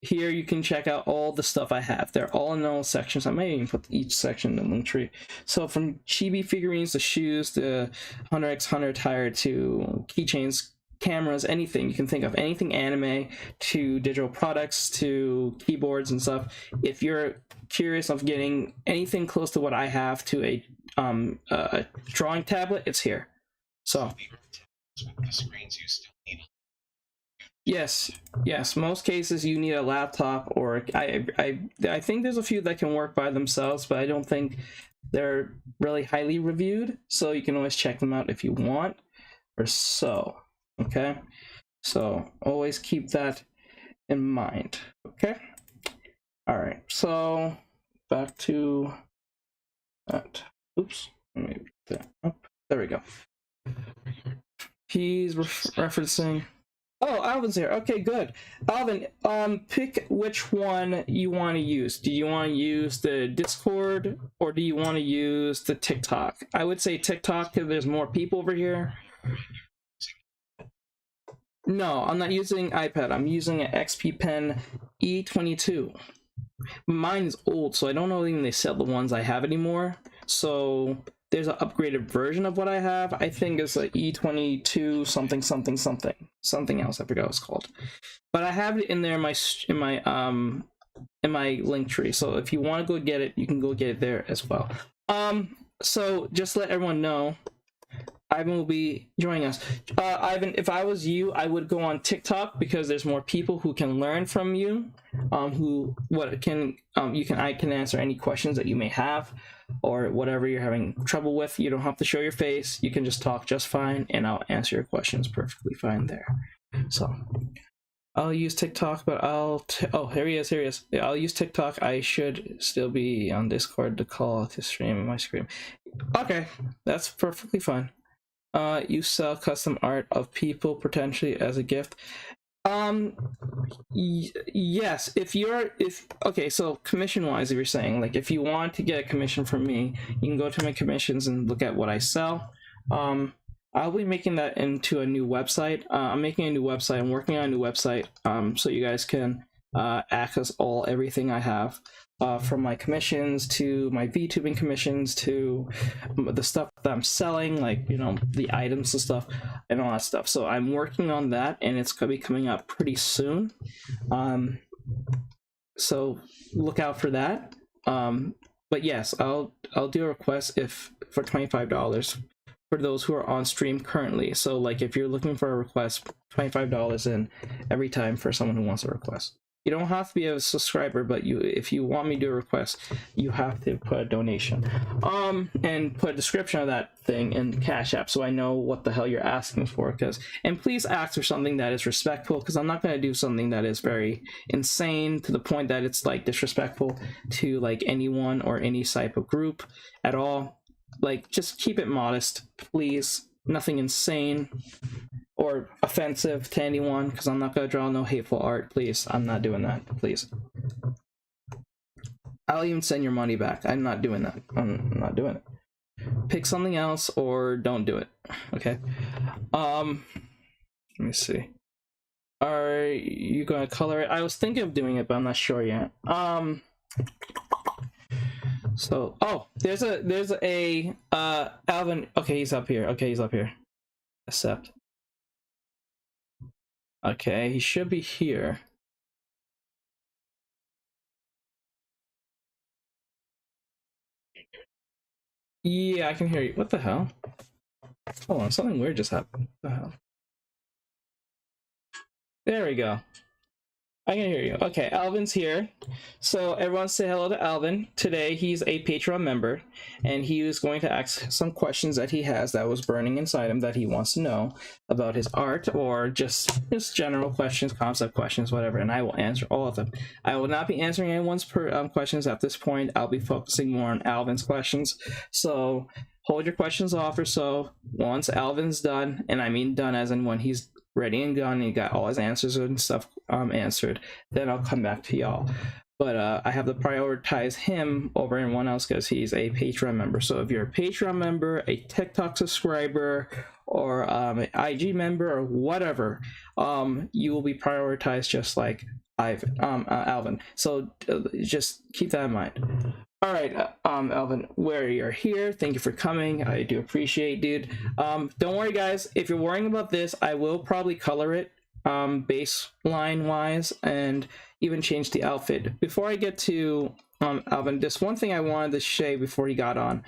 Here you can check out all the stuff I have. They're all in all sections. I might even put each section in the Linktree. So from chibi figurines, the shoes, the Hunter x Hunter attire, to keychains, cameras, anything you can think of, anything anime, to digital products, to keyboards and stuff. If you're curious of getting anything close to what I have, to a drawing tablet, it's here. So the screens you still need. Yes, most cases you need a laptop, or I think there's a few that can work by themselves, but I don't think they're really highly reviewed, so you can always check them out if you want or so. Okay, so always keep that in mind. Okay, all right, so back to that. Oops, let me put that up. There we go. He's referencing. Oh, Alvin's here. Okay, good. Alvin, pick which one you want to use. Do you want to use the Discord, or do you want to use the TikTok? I would say TikTok because there's more people over here. No, I'm not using iPad. I'm using an XP Pen E22. Mine is old, so I don't know if they sell the ones I have anymore. So there's an upgraded version of what I have. I think it's an E22 something else. I forgot what it's called. But I have it in there in my link tree. So if you want to go get it, you can go get it there as well. So just let everyone know, Ivan will be joining us. Ivan, if I was you, I would go on TikTok because there's more people who can learn from you. I can answer any questions that you may have, or whatever you're having trouble with. You don't have to show your face. You can just talk just fine, and I'll answer your questions perfectly fine there. So I'll use TikTok, but oh, here he is. Yeah, I'll use TikTok. I should still be on Discord to call to stream my screen. Okay, that's perfectly fine. You sell custom art of people potentially as a gift. Yes, okay, so commission wise, if you're saying, like, if you want to get a commission from me, you can go to my commissions and look at what I sell. I'll be making that into a new website. I'm making a new website. I'm working on a new website, so you guys can access everything I have, from my commissions to my VTubing commissions to the stuff that I'm selling, like, the items and stuff and all that stuff. So I'm working on that, and it's gonna be coming up pretty soon. So look out for that. But yes, I'll do a request for $25 for those who are on stream currently. So like, if you're looking for a request, $25 in every time for someone who wants a request. You don't have to be a subscriber, but if you want me to do a request, you have to put a donation, and put a description of that thing in Cash App, so I know what the hell you're asking for. And please ask for something that is respectful, because I'm not going to do something that is very insane to the point that it's like disrespectful to like anyone or any type of group at all. Like, just keep it modest, please. Nothing insane or offensive to anyone, because I'm not going to draw no hateful art. Please, I'm not doing that. Please. I'll even send your money back. I'm not doing that. I'm not doing it. Pick something else or don't do it. Okay. Let me see. Are you going to color it? I was thinking of doing it, but I'm not sure yet. So, there's a Alvin. Okay, he's up here. Accept. Okay, he should be here. Yeah, I can hear you. What the hell? Hold on, something weird just happened. What the hell? There we go. I can hear you. Okay, Alvin's here. So everyone say hello to Alvin. Today he's a Patreon member, and he is going to ask some questions that he has that was burning inside him that he wants to know about his art, or just general questions, concept questions, whatever, and I will answer all of them. I will not be answering anyone's questions at this point. I'll be focusing more on Alvin's questions. So hold your questions off or so. Once Alvin's done, and I mean done as in when he's ready and gone and he got all his answers and stuff answered, then I'll come back to y'all. But I have to prioritize him over anyone else because he's a Patreon member. So if you're a Patreon member, a TikTok subscriber, or an IG member, or whatever, you will be prioritized just like Alvin. So just keep that in mind. All right, Alvin, where you're here, thank you for coming. I do appreciate, dude. Don't worry, guys. If you're worrying about this, I will probably color it baseline wise and even change the outfit. Before I get to Alvin, just one thing I wanted to say before he got on.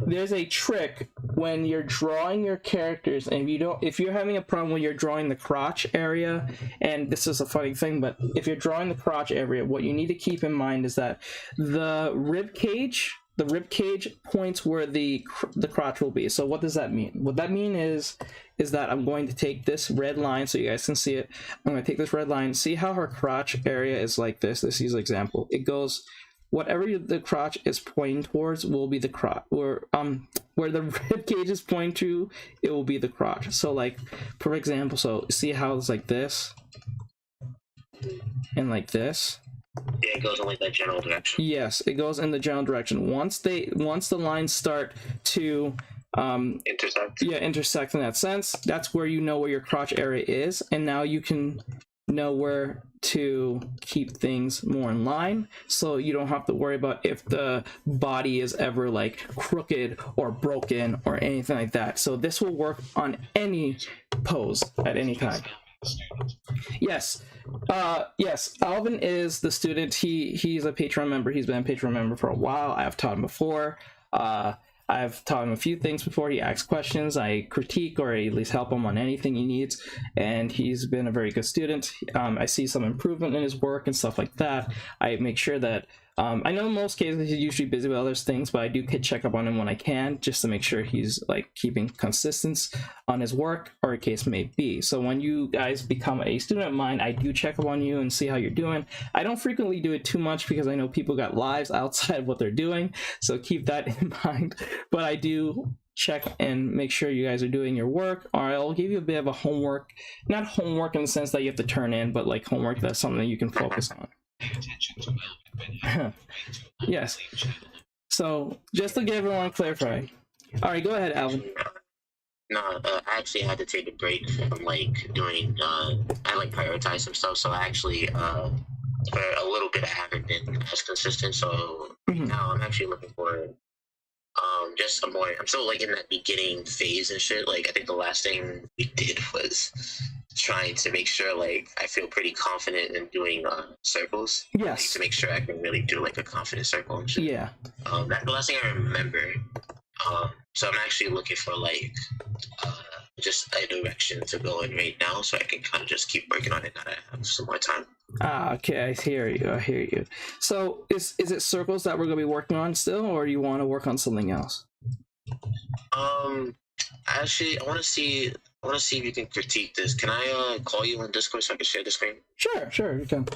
There's a trick when you're drawing your characters, and if you're having a problem when you're drawing the crotch area, and this is a funny thing, but if you're drawing the crotch area, what you need to keep in mind is that the rib cage points where the crotch will be. So what does that mean? What that mean is that I'm going to take this red line so you guys can see it. I'm going to take this red line, see how her crotch area is like this. This is an example. It goes, whatever the crotch is pointing towards will be the crotch, or where the rib cage is pointing to, it will be the crotch. So like, for example, so see how it's like this and like this. Yeah, it goes in like that general direction. Yes, it goes in the general direction. Once the lines start to intersect. Yeah, intersect in that sense, that's where you know where your crotch area is, and now you can know where to keep things more in line, so you don't have to worry about if the body is ever like crooked or broken or anything like that. So this will work on any pose at any time. Yes, Alvin is the student. He's a Patreon member. He's been a Patreon member for a while. I've taught him before. I've taught him a few things before. He asks questions, I critique or at least help him on anything he needs, and he's been a very good student. I see some improvement in his work and stuff like that. I make sure that I know in most cases he's usually busy with other things, but I do check up on him when I can, just to make sure he's like keeping consistency on his work, or a case may be. So when you guys become a student of mine, I do check up on you and see how you're doing. I don't frequently do it too much because I know people got lives outside of what they're doing, so keep that in mind. But I do check and make sure you guys are doing your work, or I'll give you a bit of a homework, not homework in the sense that you have to turn in, but like homework that's something that you can focus on. Pay attention to Melvin. Yes. So just to get everyone clarified. All right, go ahead, Alvin. No, I actually had to take a break from like doing. I like prioritize some stuff, so I actually for a little bit I haven't been as consistent. So now I'm actually looking for just a more. I'm still like in that beginning phase and shit. Like I think the last thing we did was trying to make sure like I feel pretty confident in doing circles. Yes. Like, to make sure I can really do like a confident circle and shit. Yeah. That's the last thing I remember. So I'm actually looking for like just a direction to go in right now, so I can kind of just keep working on it now that I have some more time. Okay, I hear you. So is it circles that we're gonna be working on still, or do you want to work on something else? Actually, I want to see if you can critique this. Can I call you on Discord so I can share the screen? Sure, you can.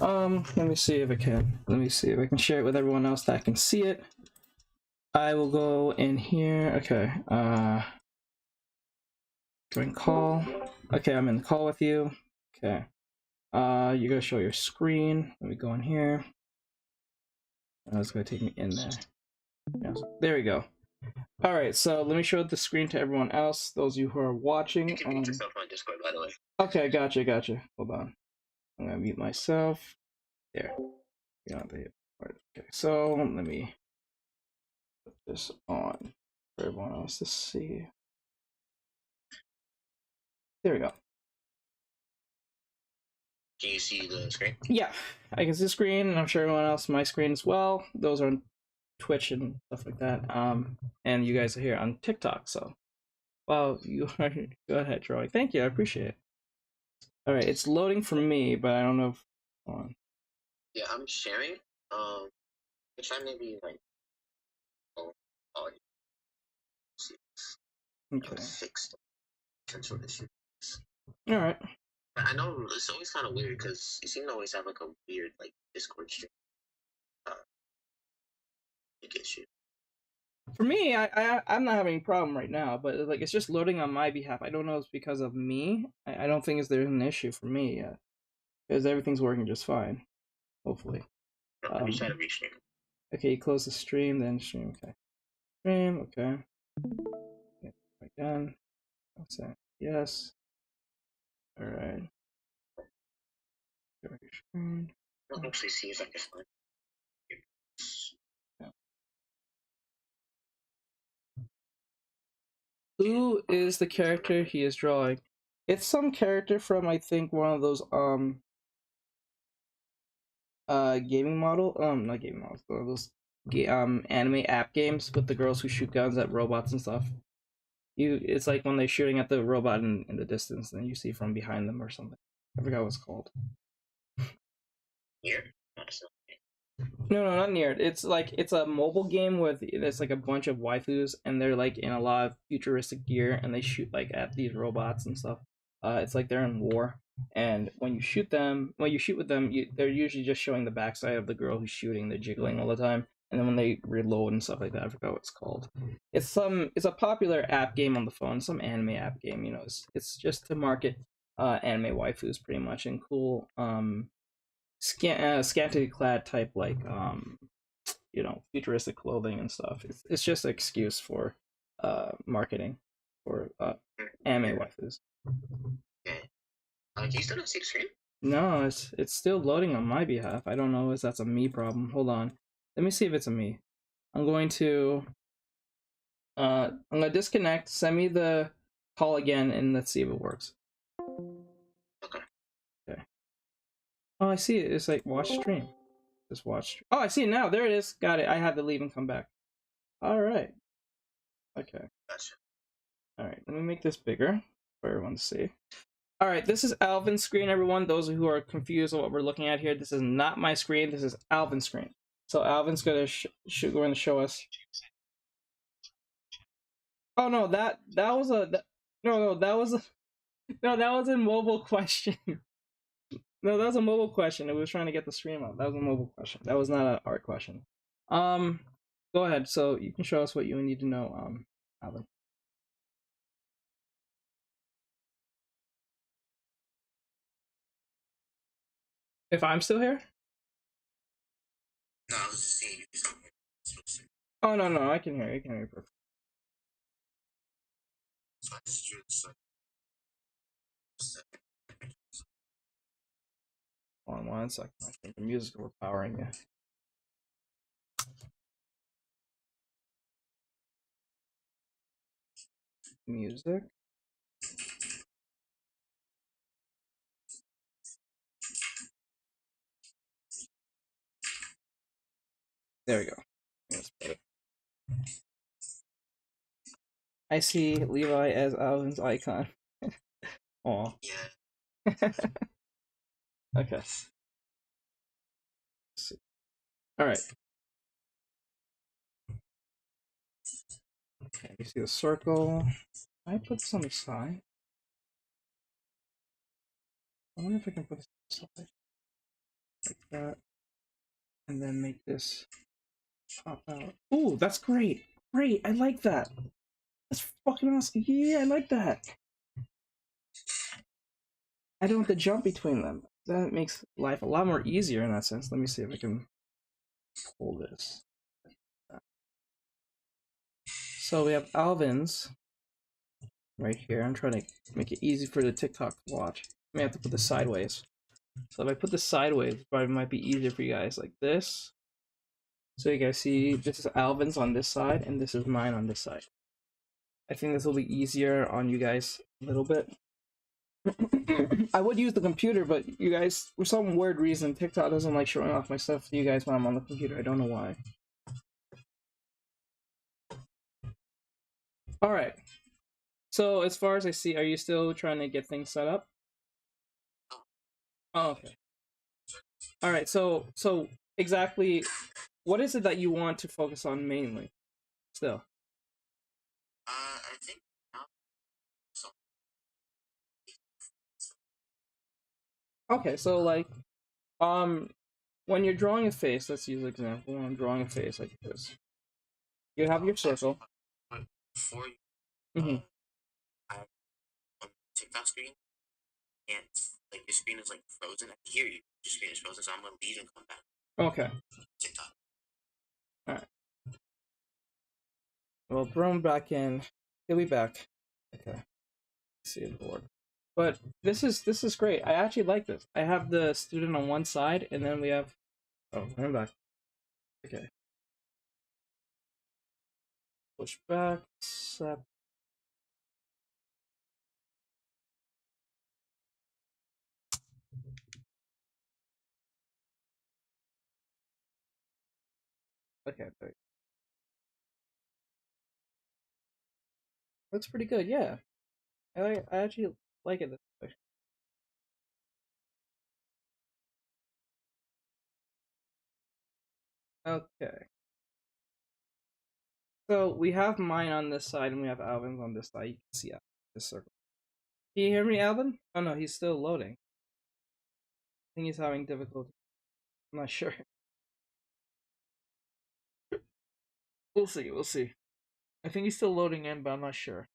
Let me see if I can. Let me see if I can share it with everyone else that can see it. I will go in here. Okay. Join call. Okay, I'm in the call with you. Okay. You gotta show your screen. Let me go in here. It's gonna take me in there. Yes. There we go. All right, so let me show the screen to everyone else. Those of you who are watching. You can mute yourself on Discord, by the way. Okay, gotcha. Hold on. I'm gonna mute myself. There. Okay, so let me put this on for everyone else to see. There we go. Can you see the screen? Yeah, I can see the screen, and I'm sure everyone else my screen as well. Those are on Twitch and stuff like that. And you guys are here on TikTok, so well, you are. Go ahead, Troy. Thank you, I appreciate it. All right, it's loading for me, but I don't know if. Hold on. Yeah, I'm sharing. Try maybe like oh, see, Okay. fix the potential issue. All right. I know it's always kind of weird because you seem to always have like a weird like Discord stream issue. For me, I'm not having a problem right now, but like it's just loading on my behalf. I don't know if it's because of me. I don't think there's an issue for me yet, because everything's working just fine. Hopefully. Let me try to restream. Okay, you close the stream, then stream. Okay. Stream. Okay. Yeah, again. What's that? Yes. All right. Go to your screen. I'll actually see if I can find. Yeah. Who is the character he is drawing? It's some character from, I think, one of those gaming model not gaming models, one of those anime app games with the girls who shoot guns at robots and stuff. It's like when they're shooting at the robot in the distance, and you see from behind them or something. I forgot what it's called. Here? No, not near it. It's a mobile game with it's like a bunch of waifus, and they're like in a lot of futuristic gear, and they shoot like at these robots and stuff. It's like they're in war, and when you shoot with them, they're usually just showing the backside of the girl who's shooting. They're jiggling all the time, and then when they reload and stuff like that, I forgot what it's called. It's a popular app game on the phone, some anime app game. You know, it's just to market anime waifus pretty much, and cool scantily clad type, like futuristic clothing and stuff. It's just an excuse for marketing for anime waifus. Okay. Can you still not see the screen? No, it's still loading on my behalf. I don't know if that's a me problem. Hold on, let me see if it's a me. I'm going to disconnect, send me the call again, and let's see if it works. Okay. Oh, I see it. It's like watch stream. Just watch. Oh, I see it now. There it is. Got it. I had to leave and come back. All right. Okay. Gotcha. All right. Let me make this bigger for everyone to see. All right. This is Alvin's screen, everyone. Those who are confused on what we're looking at here, this is not my screen. This is Alvin's screen. So Alvin's going to show us. Oh no, that was no, that was that was a mobile question. No, that was a mobile question. It was trying to get the stream up. That was a mobile question. That was not an art question. Go ahead. So you can show us what you need to know, Alvin. If I'm still here? No, I was just seeing you. Oh no, I can hear you. I can hear you perfect. Hold on 1 second. I think the music is overpowering you. Music. There we go. That's better. I see Levi as Alvin's icon. Aw. Yeah. Okay. All right. Okay, you see the circle. I put this on the side. I wonder if I can put this on the side like that, and then make this pop out. Ooh, that's great. Great, I like that. That's fucking awesome. Yeah, I like that. I don't have to jump between them. That makes life a lot more easier in that sense. Let me see if I can pull this. So we have Alvin's right here. I'm trying to make it easy for the TikTok to watch. I may have to put this sideways. So if I put this sideways, it probably might be easier for you guys, like this. So you guys see, this is Alvin's on this side, and this is mine on this side. I think this will be easier on you guys a little bit. I would use the computer, but you guys, for some weird reason, TikTok doesn't like showing off my stuff to you guys when I'm on the computer. I don't know why. Alright. So as far as I see, are you still trying to get things set up? Oh, okay. All right. So exactly, what is it that you want to focus on mainly? Still. I think now, so Okay. So like, um, when you're drawing a face, let's use an example. When I'm drawing a face like this, you have your circle. but before you, Mm-hmm. I on TikTok screen, and like your screen is like frozen. I can hear you. Your screen is frozen, so I'm gonna leave and come back. Okay. TikTok. All right. Well, throw back in. He'll be back. Okay. Let's see the board. But this is great. I actually like this. I have the student on one side, and then we have. Oh, I'm back. Okay. Push back. Set. Okay. There. Looks pretty good. Yeah. I actually like it this way. Okay. So we have mine on this side, and we have Alvin's on this side. You can see this circle. Can you hear me, Alvin? Oh no, he's still loading. I think he's having difficulty. I'm not sure. We'll see. We'll see. I think he's still loading in, but I'm not sure.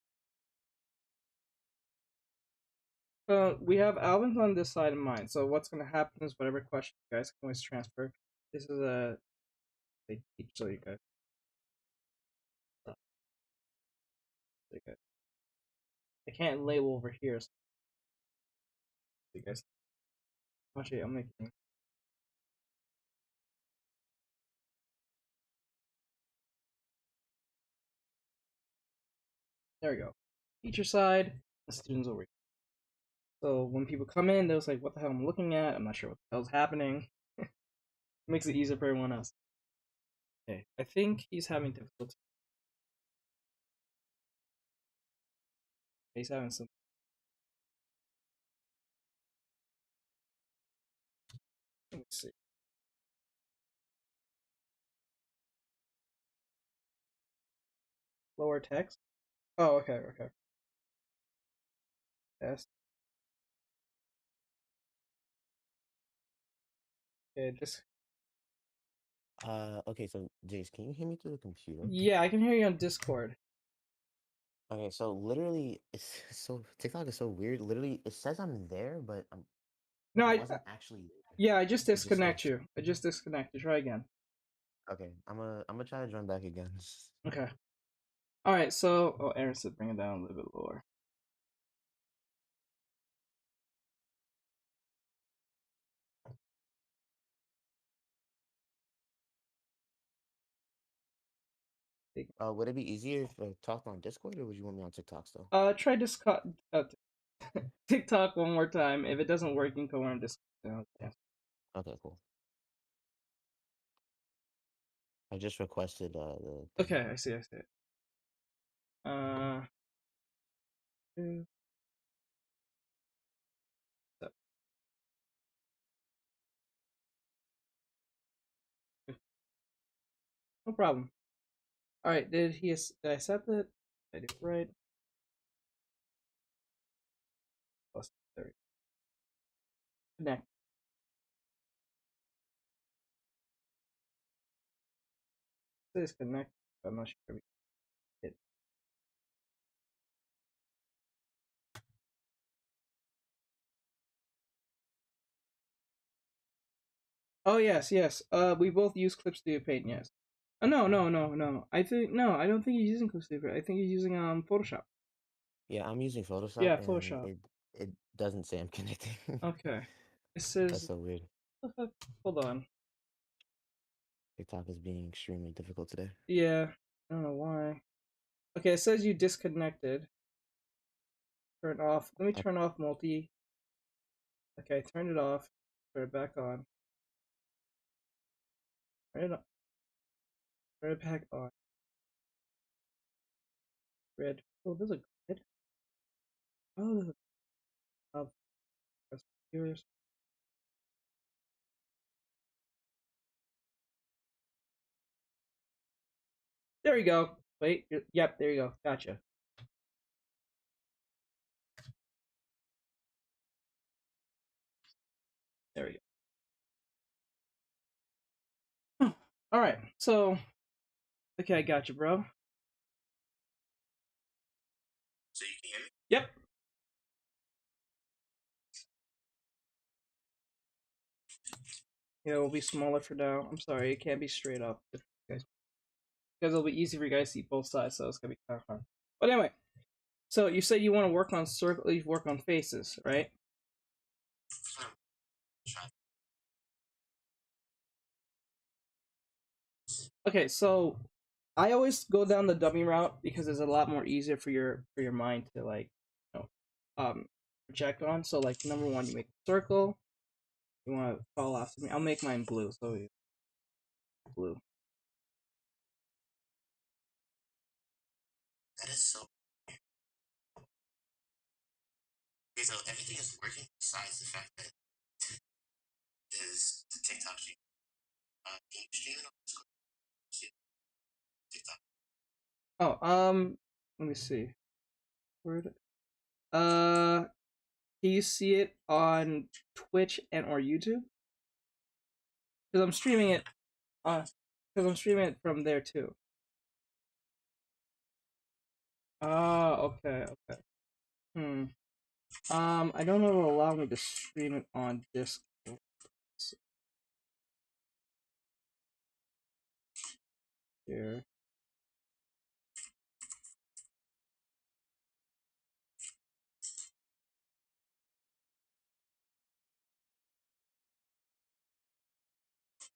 We have Alvin's on this side and mine. So what's gonna happen is whatever question you guys can always transfer. This is a they teach so you guys. I can't label over here. So you guys. Actually, I'm making. There we go. Teacher side, the students over here. So when people come in, they're like, "What the hell am I looking at? I'm not sure what the hell's happening." Makes it easier for everyone else. Okay, I think he's having difficulty. He's having some. Let me see. Lower text. Oh, okay, okay. Yes. Okay, just Okay, so Jace, can you hear me through the computer? yeah, I can hear you on Discord. Okay, so literally, it's so TikTok is so weird. Literally, it says I'm there, but No, I I wasn't actually there. yeah, I just It just disconnect says you. I just disconnect you. Try again. okay. I'm gonna try to join back again. Okay. All right. So, oh, Aaron said bring it down a little bit lower. Would it be easier if I talked on Discord, or would you want me on TikTok still? Try Discord, TikTok one more time. If it doesn't work, you can go on Discord. Yeah. Okay, cool. I just requested the thing. Okay, I see. I see it. Uh, two, seven. No problem. All right. Did I set it? I did it right. Plus 30. Connect. It says connect. But I'm not sure. It. Oh yes, yes. We both use Clip Studio Paint. Yes. Oh no, no, no, no. I think no. I don't think he's using Clip Studio Paint. I think he's using Photoshop. Yeah, I'm using Photoshop, Yeah, and Photoshop. it doesn't say I'm connecting. Okay. It That's says. so weird. What the fuck? Hold on. TikTok is being extremely difficult today. Yeah. I don't know why. Okay, it says you disconnected. Turn off. Let me I, turn off multi. Okay, turn it off. Turn it back on. Turn it on. Turn it back on. Grid. Oh, there's a grid. Oh, there's a of viewers. There we go. Wait. Yep. There you go. Gotcha. There we go. All right. So, okay, I got you, bro. So you can hear me? Yep. Yeah, it will be smaller for now. I'm sorry, it can't be straight up. Because it'll be easy for you guys to see both sides, so it's gonna be kind of hard. But anyway, so you said you want to work on you work on faces, right? Okay, so I always go down the dummy route because it's a lot more easier for your mind to like, you know, project on. So like number one, you make a circle. You want to fall off to me. I'll make mine blue. So blue. That is so weird. Okay, so everything is working besides the fact that is the TikTok stream. Can you stream it on Discord? TikTok. Oh, let me see. Where did can you see it on Twitch and or YouTube? Because I'm streaming it because I'm streaming it from there too. Ah, okay, okay. Hmm. I don't know if it'll allow me to stream it on Discord. Here.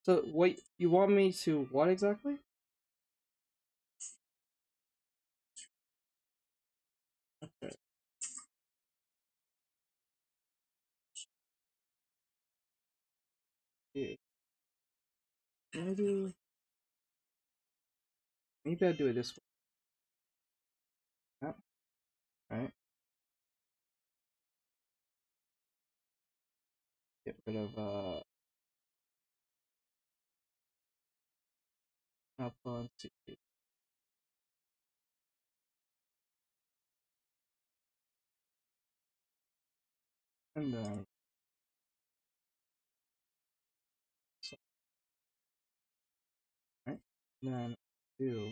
So, wait, you want me to what exactly? Okay. Yeah. Maybe I'll do it this way. Yep. Alright. Get rid of upload. And then so, right? And then do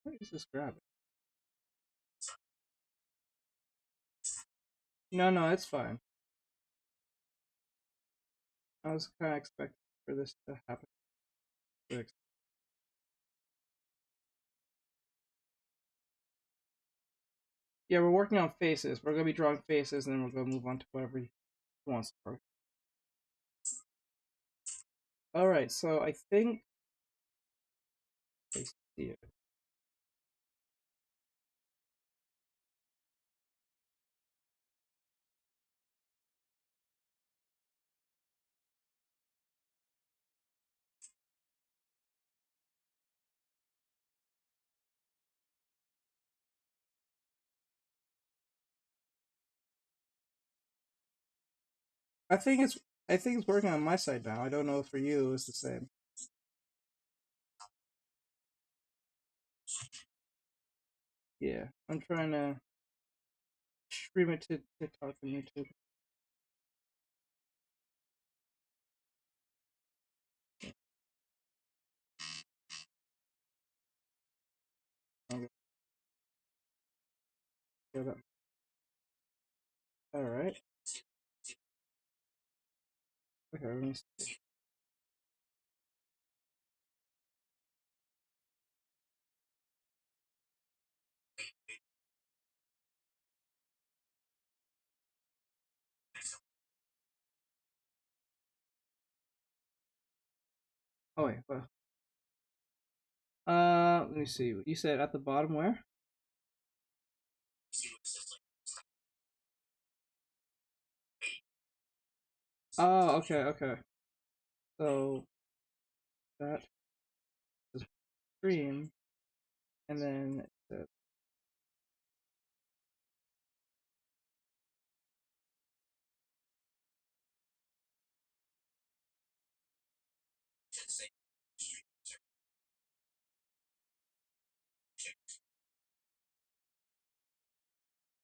what is this grab? No, no, it's fine. I was kind of expecting for this to happen. Yeah, we're working on faces. We're gonna be drawing faces, and then we're gonna move on to whatever he wants to draw. All right, so I think I see it. I think it's working on my side now. I don't know if for you it's the same. Yeah, I'm trying to stream it to TikTok and YouTube. Okay. All right. Okay, let me see. Oh wait, well. Let me see. You said at the bottom where? Oh, okay. So that is stream, and then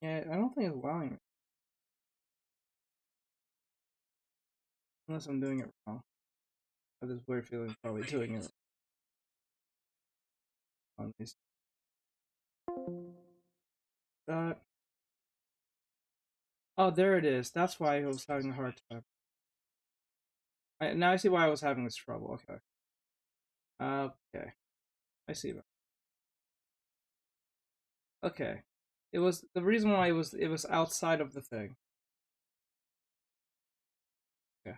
yeah, I don't think it's allowing me unless I'm doing it wrong. I have this weird feeling of probably doing it on these. Oh, there it is. That's why I was having a hard time. Now I see why I was having this trouble. Okay. Okay. I see. Okay. It was the reason why it was outside of the thing. Okay.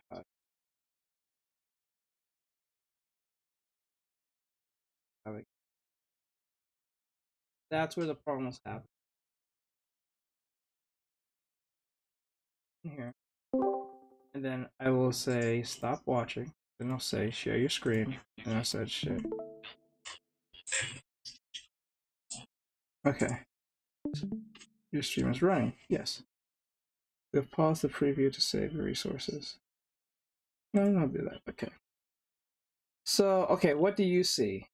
That's where the problem was happening. Here. And then I will say stop watching. Then I'll say share your screen. And I said share. Okay. Your stream is running. Yes. We'll pause the preview to save your resources. No, I'll do that. Okay. So, okay, what do you see?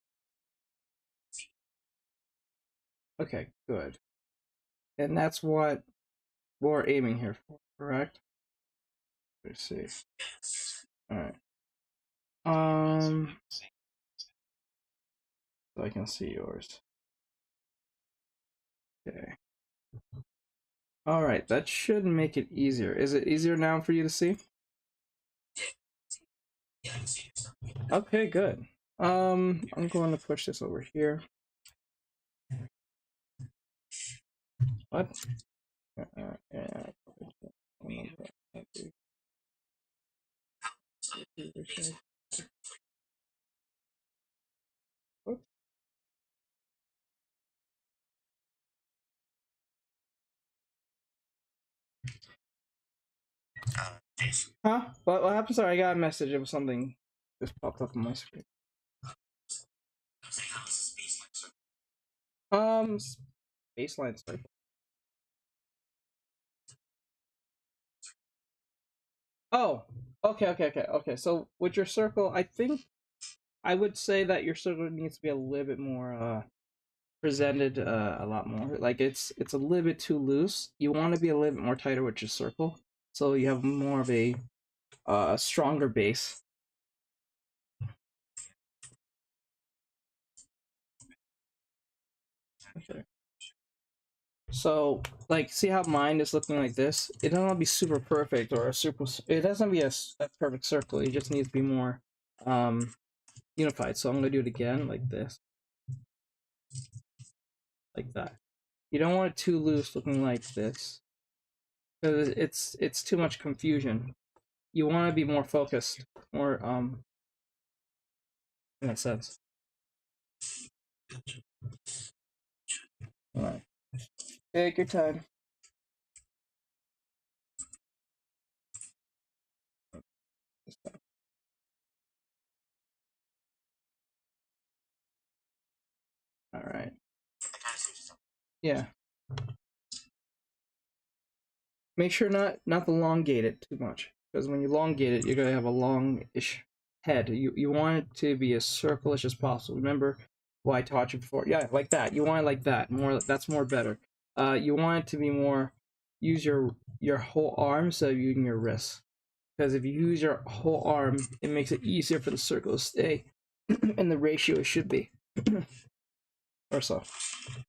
Okay, good. And that's what we're aiming here for, correct? Let's see. Alright. So I can see yours. Okay. Alright, that should make it easier. Is it easier now for you to see? Okay, good. I'm going to push this over here. What? Yeah. What? Huh? What happened? Sorry, I got a message. It was something just popped up on my screen. Baseline circle. Oh, okay. So with your circle, I think I would say that your circle needs to be a little bit more presented a lot more. Like it's a little bit too loose. You want to be a little bit more tighter with your circle, so you have more of a stronger base. Okay. So, like, see how mine is looking like this? It doesn't have to be super perfect or a super. It doesn't be a perfect circle. It just needs to be more unified. So I'm gonna do it again like this, like that. You don't want it too loose, looking like this, because it's too much confusion. You want to be more focused, more in that sense. All right. Take your time. All right. Yeah. Make sure not to elongate it too much, because when you elongate it, you're gonna have a long-ish head. You want it to be as circle-ish as possible. Remember what I taught you before? Yeah, like that. You want it like that. More. That's more better. You want it to be more. Use your whole arm instead of using your wrist. Because if you use your whole arm, it makes it easier for the circle to stay in the ratio it should be. Or so.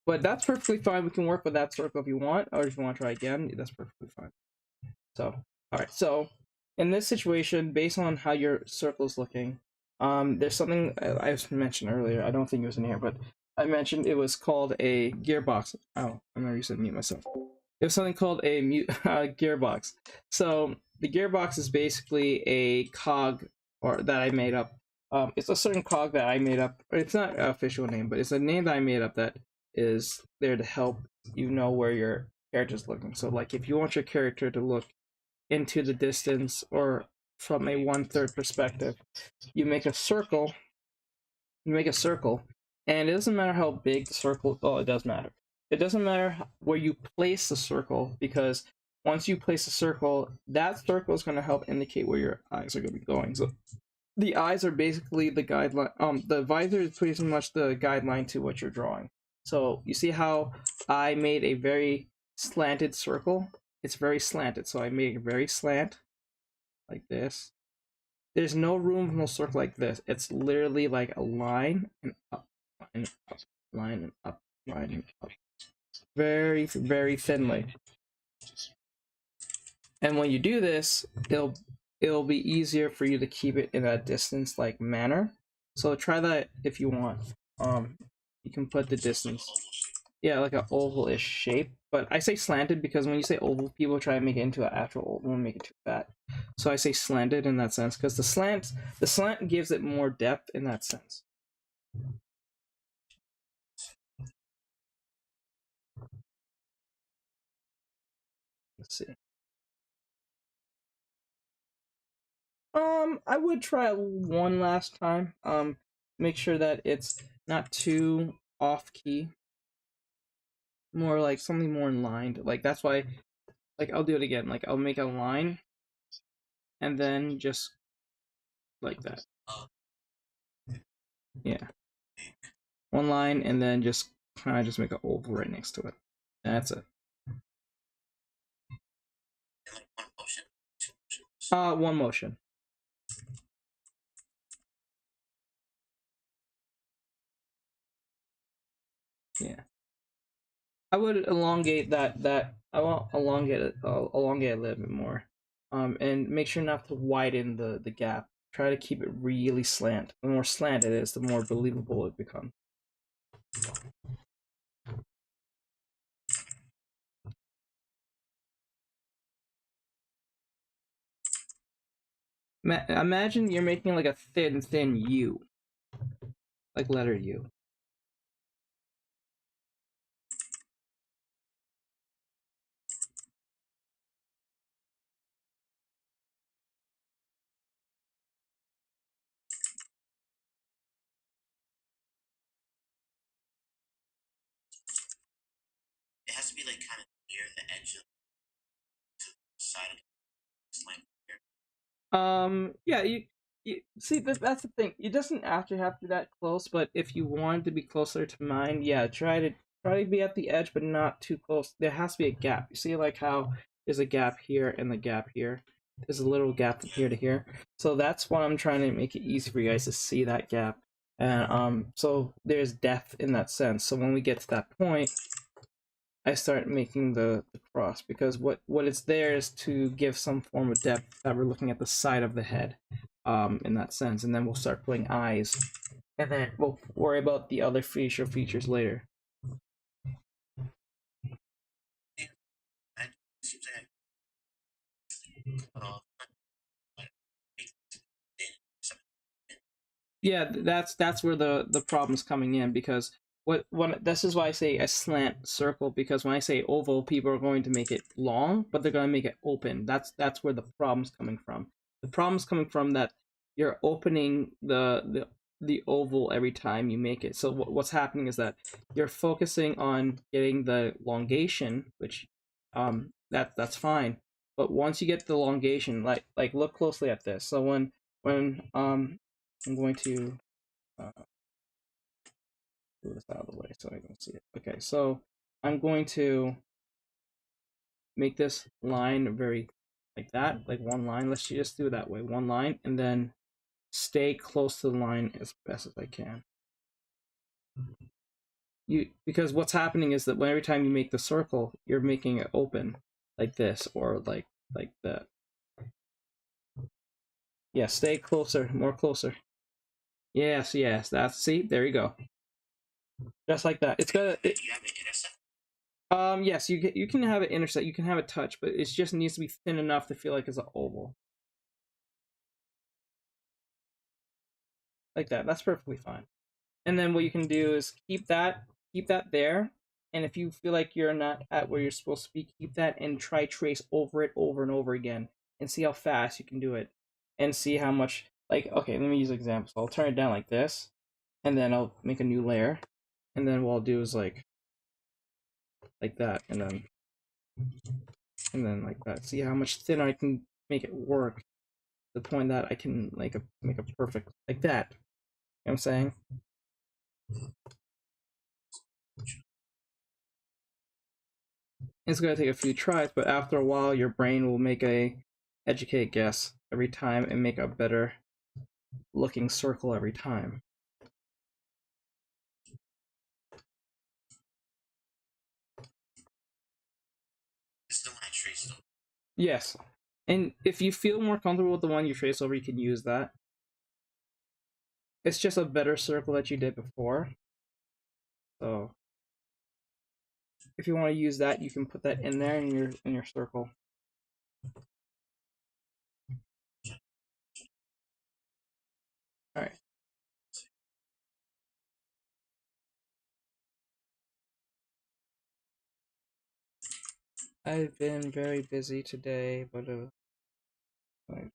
But that's perfectly fine. We can work with that circle if you want, or if you want to try again, that's perfectly fine. So, alright, so in this situation, based on how your circle is looking, there's something I mentioned earlier. I don't think it was in here, but I mentioned it was called a gearbox. Oh, I remember you said mute myself. It was something called a gearbox. So the gearbox is basically a cog or that I made up. It's a certain cog that I made up. It's not an official name, but it's a name that I made up that is there to help you know where your character's looking. So like if you want your character to look into the distance or from a 1/3 perspective. You make a circle. You make a circle, and it doesn't matter how big the circle. Oh, it does matter. It doesn't matter where you place the circle, because once you place a circle, that circle is going to help indicate where your eyes are going to be going. So the eyes are basically the guideline. The visor is pretty much the guideline to what you're drawing. So you see how I made a very slanted circle? It's very slanted, so I made a very slant, like this. There's no room for no circle like this. It's literally like a line and up, line and up, line and up, line and up. Very, very thinly. And when you do this, it'll be easier for you to keep it in a distance like manner. So try that if you want. You can put the distance, yeah, like an oval-ish shape. But I say slanted because when you say oval, people try to make it into an actual oval and make it too fat. So I say slanted in that sense because the slant gives it more depth in that sense. Let's see. I would try one last time. Make sure that it's not too off key. More like something more in line. Like that's why, like I'll do it again. Like I'll make a line, and then just like that. Yeah. One line, and then just kind of just make an oval right next to it. That's it. One motion. Yeah. I would elongate that. I want elongate it. Elongate a little bit more. And make sure not to widen the gap. Try to keep it really slant. The more slant it is, the more believable it becomes. Imagine you're making like a thin U, like letter U. It has to be like kind of near the edge of the side of the slant here. Yeah, you see that's the thing. It doesn't actually have to be that close, but if you want to be closer to mine, yeah, try to be at the edge, but not too close. There has to be a gap. You see, like how there's a gap here and the gap here. There's a little gap from here to here. So that's why I'm trying to make it easy for you guys to see that gap. And so there's depth in that sense. So when we get to that point, I start making the cross, because what it's there is to give some form of depth that we're looking at the side of the head, in that sense, and then we'll start putting eyes, and then we'll worry about the other facial features later. Yeah, that's where the problem's coming in, because this is why I say a slant circle, because when I say oval, people are going to make it long, but they're going to make it open. That's where the problem's coming from. The problem's coming from that you're opening the oval every time you make it. So what's happening is that you're focusing on getting the elongation, which that's fine. But once you get the elongation, like look closely at this. So when I'm going to move this out of the way so I can see it. Okay, so I'm going to make this line very like that, like one line. Let's just do it that way, one line, and then stay close to the line as best as I can. Because what's happening is that when every time you make the circle, you're making it open like this, or like that. Yeah, stay closer, more closer. Yes, that's, see, there you go. Just like that. It's gonna. Do you have an intercept? Yes, you can have it intersect. You can have it touch, but it just needs to be thin enough to feel like it's an oval. Like that. That's perfectly fine. And then what you can do is keep that there. And if you feel like you're not at where you're supposed to be, keep that and try trace over it over and over again, and see how fast you can do it. and see how much, like, okay, let me use an example. So I'll turn it down like this, and then I'll make a new layer, and then what I'll do is like that, and then like that. See how much thinner I can make it work to the point that I can like make a perfect like that. You know what I'm saying? It's gonna take a few tries, but after a while, your brain will make a educated guess every time and make a better looking circle every time. This is the one I traced over. Yes, and if you feel more comfortable with the one you trace over, you can use that. It's just a better circle that you did before. So if you want to use that, you can put that in there in your circle. All right. I've been very busy today, but like,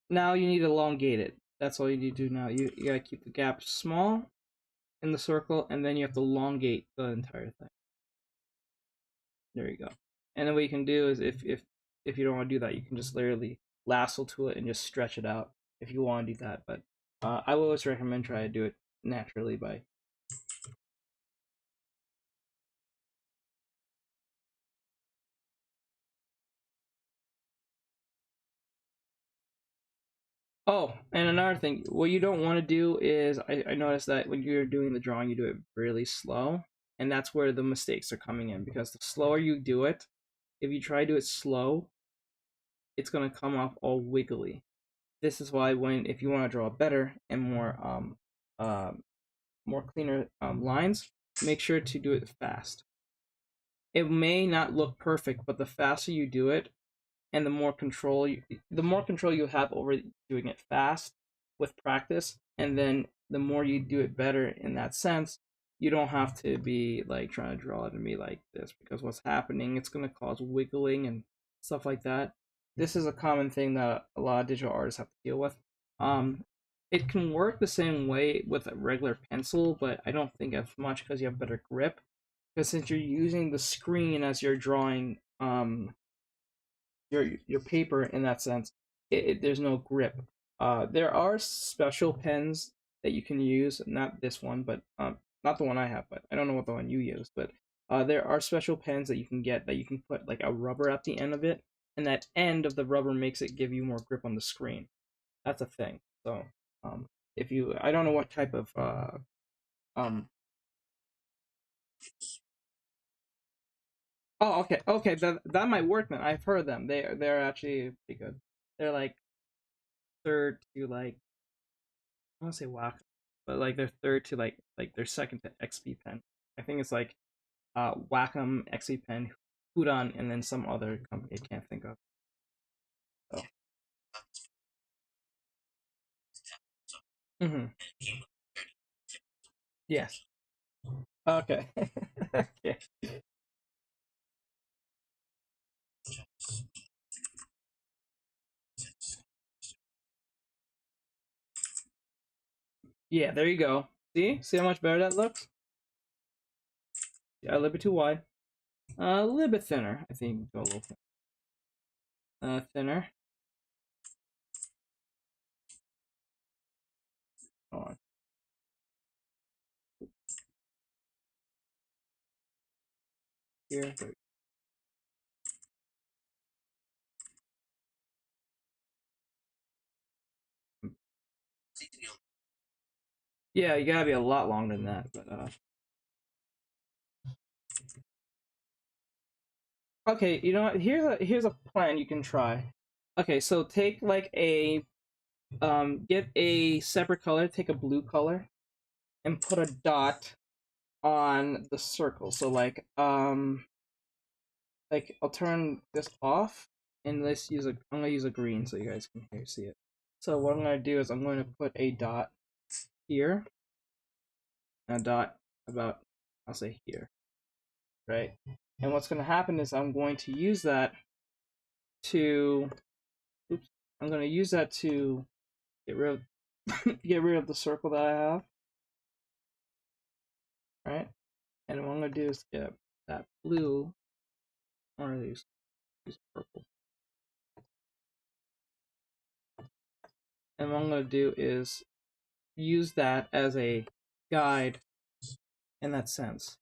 now you need to elongate it. That's all you need to do now. You gotta keep the gap small in the circle, and then you have to elongate the entire thing. There you go. And then what you can do is if you don't want to do that, you can just literally lasso to it and just stretch it out if you want to do that. But I would always recommend try to do it naturally by. Oh, and another thing, what you don't want to do is I noticed that when you're doing the drawing, you do it really slow, and that's where the mistakes are coming in, because the slower you do it, if you try to do it slow, it's gonna come off all wiggly. This is why if you want to draw better and more cleaner lines, make sure to do it fast. It may not look perfect, but the faster you do it, and the more control you have over doing it fast with practice, and then the more you do it better in that sense, you don't have to be like trying to draw it to me like this, because what's happening, it's going to cause wiggling and stuff like that. This is a common thing that a lot of digital artists have to deal with. It can work the same way with a regular pencil, but I don't think as much, because you have better grip, because since you're using the screen as you're drawing your paper in that sense, there's no grip. There are special pens that you can use, not this one, but not the one I have, but I don't know what the one you use, but there are special pens that you can get that you can put like a rubber at the end of it, and that end of the rubber makes it give you more grip on the screen. That's a thing. So if you, I don't know what type of um oh, okay, that might work then. I've heard them. They're actually pretty good. They're like third to like, I don't want to say Wacom, but like they're third to like they're second to XP Pen. I think it's like Wacom, XP Pen, Hudan, and then some other company I can't think of. So. Mm-hmm. Yes. Okay. Okay. Yeah, there you go. See how much better that looks? Yeah, a little bit too wide. A little bit thinner. I think go a little thinner. Hold on. Here. Yeah, you gotta be a lot longer than that, but okay, you know what? Here's a plan you can try. Okay, so take like a get a separate color, take a blue color, and put a dot on the circle. So like I'll turn this off, and I'm gonna use a green so you guys can see it. So what I'm gonna do is I'm going to put a dot here, and a dot about, I'll say here. right? And what's going to happen is I'm going to use that to, oops, I'm going to use that to get rid of, get rid of the circle that I have, right? And what I'm going to do is get that blue, or these purple. And what I'm going to do is use that as a guide in that sense.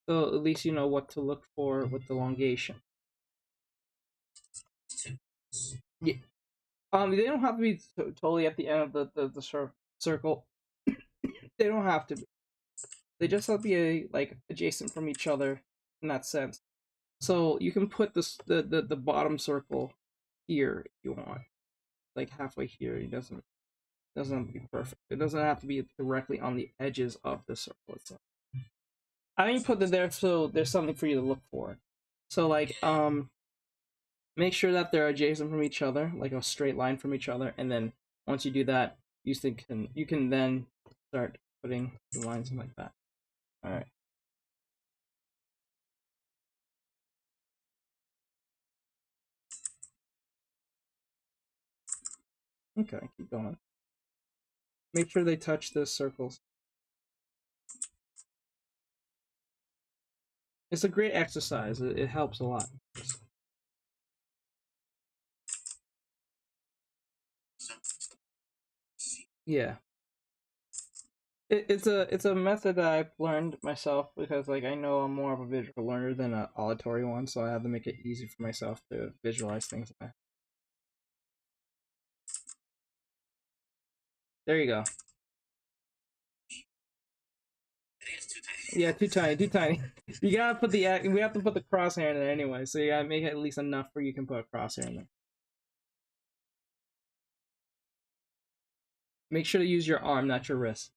So at least you know what to look for with the elongation. Yeah. They don't have to be totally at the end of the circle. They don't have to be. They just have to be like adjacent from each other in that sense. So you can put the bottom circle here if you want, like halfway here. It doesn't have to be perfect. It doesn't have to be directly on the edges of the circle itself. I mean, put it there so there's something for you to look for. So like make sure that they're adjacent from each other, like a straight line from each other, and then once you do that, you can then start putting the lines in like that. All right. Okay, keep going. Make sure they touch the circles. It's a great exercise. It helps a lot. Yeah. It's a method that I've learned myself because like I know I'm more of a visual learner than an auditory one, so I have to make it easy for myself to visualize things. There you go. Yeah, too tiny, too tiny. You gotta put we have to put the crosshair in there anyway, so you gotta make it at least enough where you can put a crosshair in there. Make sure to use your arm, not your wrist.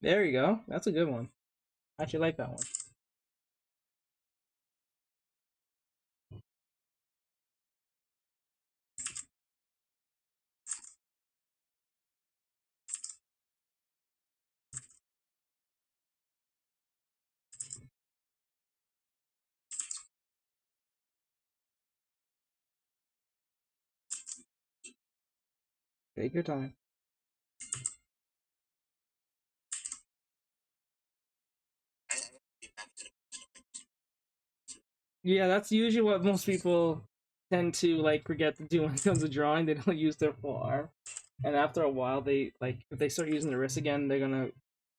There you go. That's a good one. I actually like that one. Take your time. Yeah, that's usually what most people tend to like forget to do when it comes to drawing. They don't use their full arm, and after a while, they like if they start using their wrist again, they're gonna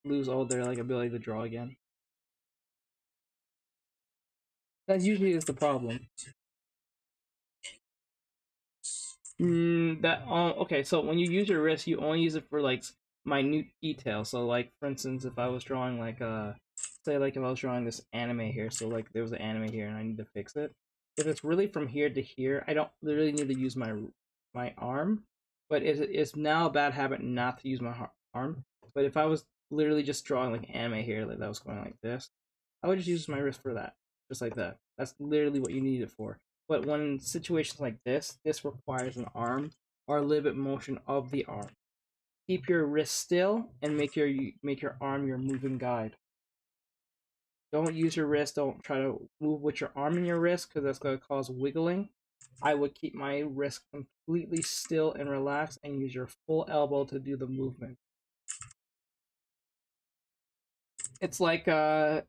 lose all their like ability to draw again. That usually is the problem. Okay, so when you use your wrist, you only use it for like minute detail. So like for instance, if I was drawing like say like if I was drawing this anime here, so like there was an anime here and I need to fix it. If it's really from here to here, I don't really need to use my arm, but it's now a bad habit not to use my arm. But if I was literally just drawing like anime here, like that was going like this, I would just use my wrist for that, just like that. That's literally what you need it for. But when situations like this requires an arm or a little bit motion of the arm. Keep your wrist still and make your arm your moving guide. Don't use your wrist. Don't try to move with your arm and your wrist because that's going to cause wiggling. I would keep my wrist completely still and relaxed and use your full elbow to do the movement. It's like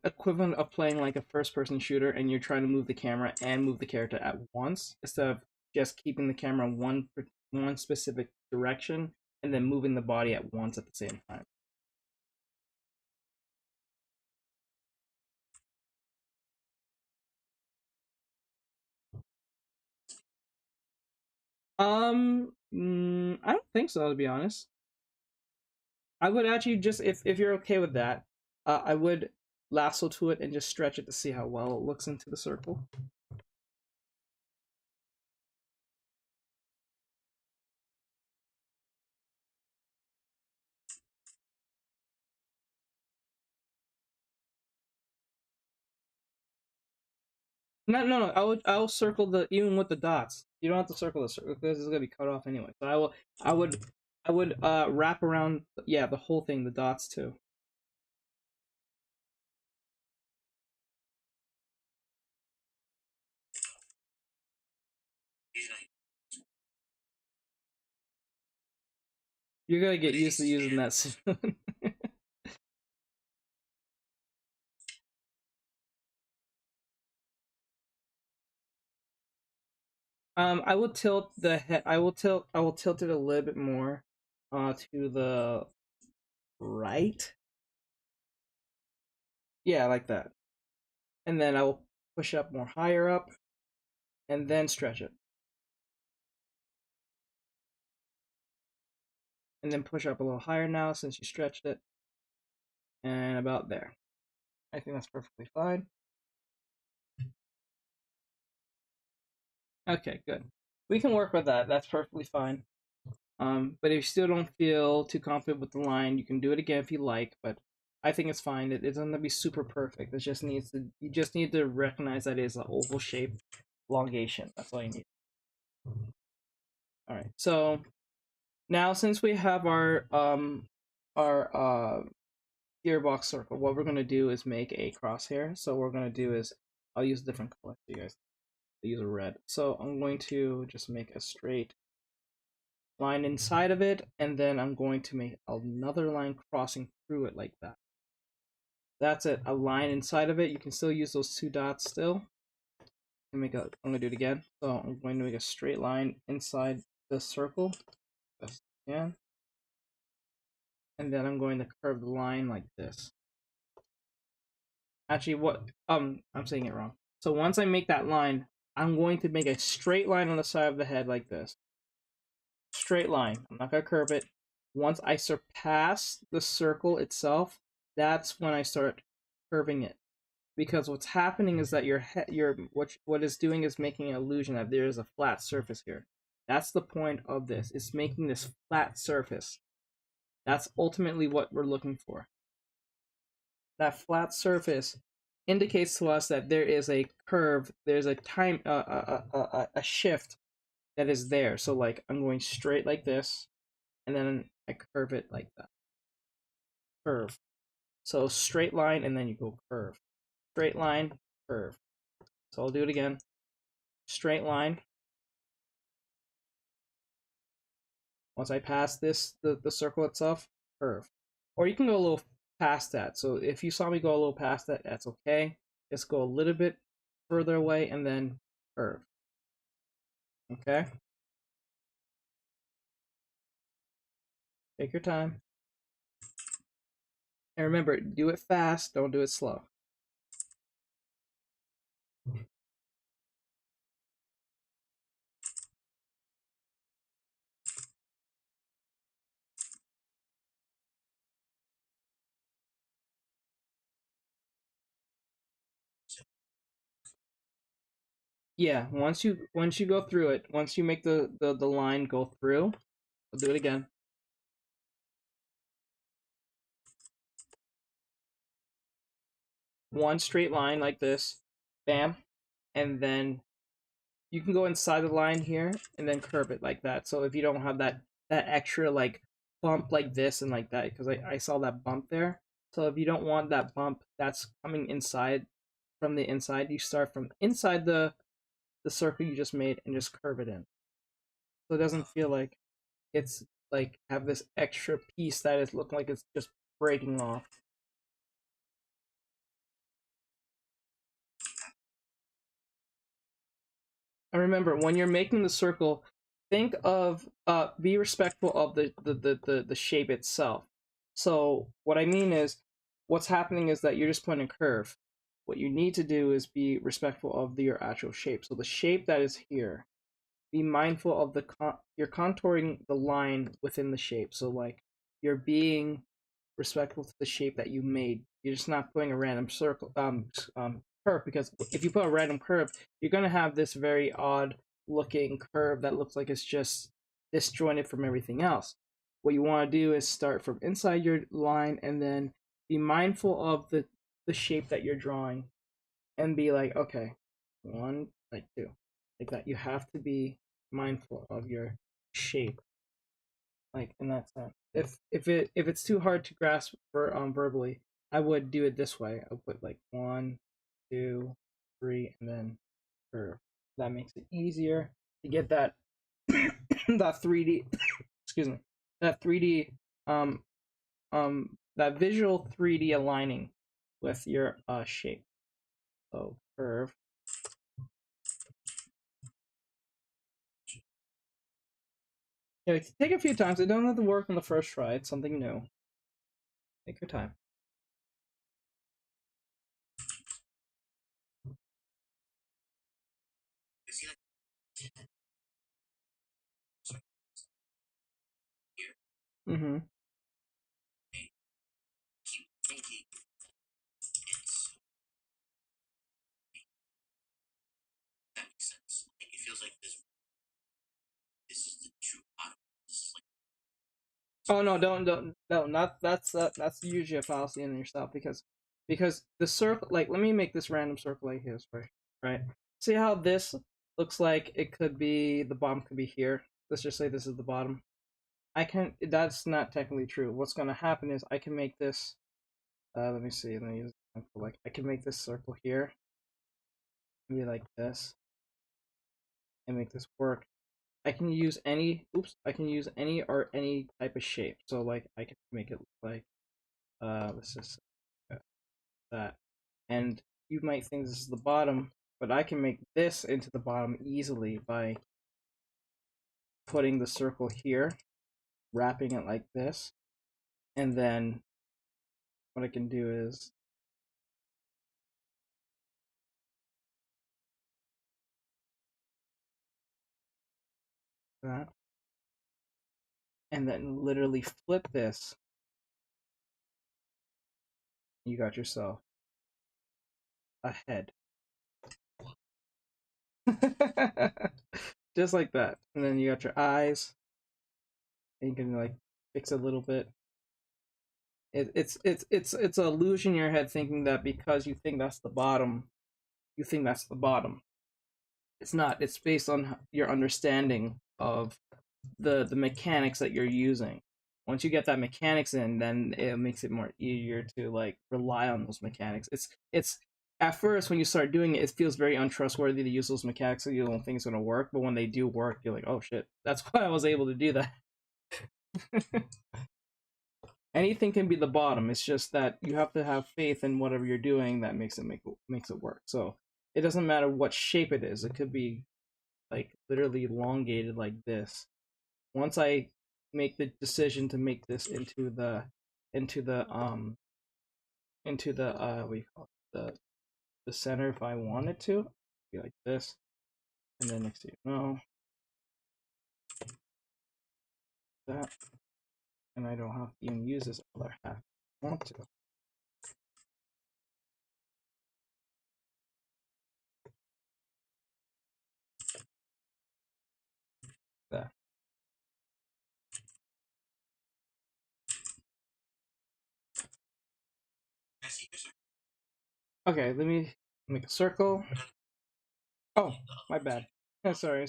equivalent of playing like a first-person shooter and you're trying to move the camera and move the character at once instead of just keeping the camera in one specific direction and then moving the body at once at the same time. I don't think so, to be honest. I would actually just if you're okay with that, I would lasso to it and just stretch it to see how well it looks into the circle. No. I'll circle the even with the dots. You don't have to circle the circle because it's gonna be cut off anyway. So I would wrap around the whole thing, the dots too. You're gonna get used to using that soon. I will tilt the head. I will tilt it a little bit more, to the right. Yeah, like that. And then I will push up more higher up, and then stretch it. And then push up a little higher now since you stretched it. And about there. I think that's perfectly fine. Okay, good. We can work with that. That's perfectly fine. But if you still don't feel too confident with the line, you can do it again if you like. But I think it's fine. It doesn't have to be super perfect. It just needs to. You just need to recognize that it is an oval shape elongation. That's all you need. All right. So now, since we have our gearbox circle, what we're gonna do is make a crosshair. So what we're gonna do is I'll use a different color for you guys. I'll use a red. So I'm going to just make a straight line inside of it, and then I'm going to make another line crossing through it like that. That's it, a line inside of it. You can still use those two dots still. I'm gonna do it again. So I'm going to make a straight line inside the circle. Best I can. And then I'm going to curve the line like this. Actually, I'm saying it wrong. So once I make that line, I'm going to make a straight line on the side of the head like this. Straight line. I'm not gonna curve it. Once I surpass the circle itself, that's when I start curving it. Because what's happening is that what it's doing is making an illusion that there is a flat surface here. That's the point of this. It's making this flat surface. That's ultimately what we're looking for. That flat surface indicates to us that there is a curve. There's a a shift that is there. So like I'm going straight like this, and then I curve it like that. Curve. So straight line, and then you go curve. Straight line, curve. So I'll do it again. Straight line. Once I pass this, the circle itself, curve. Or you can go a little past that. So if you saw me go a little past that, that's okay. Just go a little bit further away and then curve. Okay? Take your time. And remember, do it fast, don't do it slow. Yeah, once you go through it, once you make the line go through, I'll do it again. One straight line like this, bam, and then you can go inside the line here and then curve it like that. So if you don't have that extra like bump like this and like that, because I saw that bump there. So if you don't want that bump that's coming inside from the inside, you start from inside the circle you just made and just curve it in. So it doesn't feel like it's like have this extra piece that is looking like it's just breaking off. And remember, when you're making the circle, think of be respectful of the shape itself. So what I mean is, what's happening is that you're just putting a curve. What you need to do is be respectful of your actual shape. So the shape that is here, be mindful of you're contouring the line within the shape. So like you're being respectful to the shape that you made. You're just not putting a random circle curve, because if you put a random curve, you're gonna have this very odd looking curve that looks like it's just disjointed from everything else. What you want to do is start from inside your line and then be mindful of the shape that you're drawing and be like, okay, 1, like 2, like that. You have to be mindful of your shape, like in that sense. If it's too hard to grasp for verbally, I would do it this way. I'll put like 1, 2, 3, and then curve. That makes it easier to get that that 3D excuse me, that 3D that visual 3D aligning with your shape. So curve. Yeah, take a few times. It doesn't have to work on the first try. It's something new. Take your time. Mm-hmm. That makes sense. Like, it feels like this is the true bottom. Oh no, don't no, not that's usually a fallacy in yourself because the circle, like, let me make this random circle like this, right? See how this looks like it could be the bottom could be here. Let's just say this is the bottom. That's not technically true. What's gonna happen is I can make this let me see, let me use like I can make this circle here be like this and make this work. I can use any any type of shape. So like I can make it look like let's just that. And you might think this is the bottom, but I can make this into the bottom easily by putting the circle here, wrapping it like this, and then what I can do is that, and then literally flip this. You got yourself a head. Just like that. And then you got your eyes. And you can like fix it a little bit. It's an illusion in your head thinking that because you think that's the bottom, you think that's the bottom. It's not. It's based on your understanding of the mechanics that you're using. Once you get that mechanics in, then it makes it more easier to like rely on those mechanics. It's at first when you start doing it, it feels very untrustworthy to use those mechanics, so you don't think it's gonna work. But when they do work, you're like, oh shit, that's why I was able to do that. Anything can be the bottom. It's just that you have to have faith in whatever you're doing that makes it work. So it doesn't matter what shape it is. It could be like literally elongated like this. Once I make the decision to make this into the what do you call it? The center if I wanted to, be like this, and then next to you know that, and I don't have to even use this other half if I want to. That. Okay, let me make a circle. Oh, my bad. Sorry.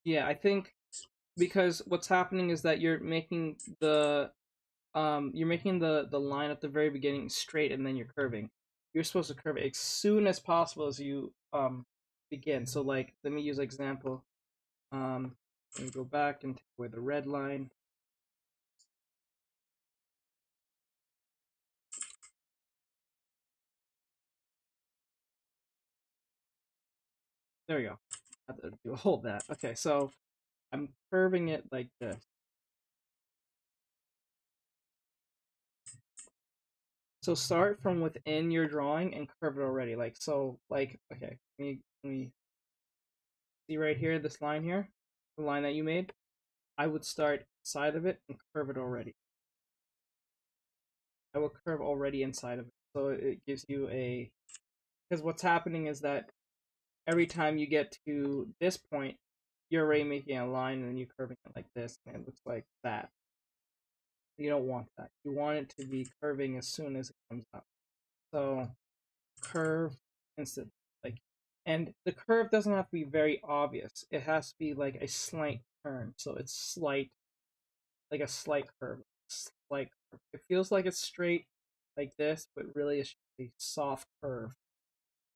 Yeah, I think because what's happening is that you're making the line at the very beginning straight and then you're curving. You're supposed to curve it as soon as possible as you begin. So like let me use an example. Let me go back and take away the red line. There we go. I have to do hold that. Okay, so I'm curving it like this. So start from within your drawing and curve it already. Like so, like okay. Let me see right here, this line here, the line that you made. I would start inside of it and curve it already. I will curve already inside of it, so it gives you a. Because what's happening is that every time you get to this point, you're already making a line and you're curving it like this, and it looks like that. You don't want that. You want it to be curving as soon as it comes up. So curve instant, like, and the curve doesn't have to be very obvious. It has to be like a slight turn, so it's slight, like a slight curve. Slight curve. It feels like it's straight like this, but really it's a soft curve.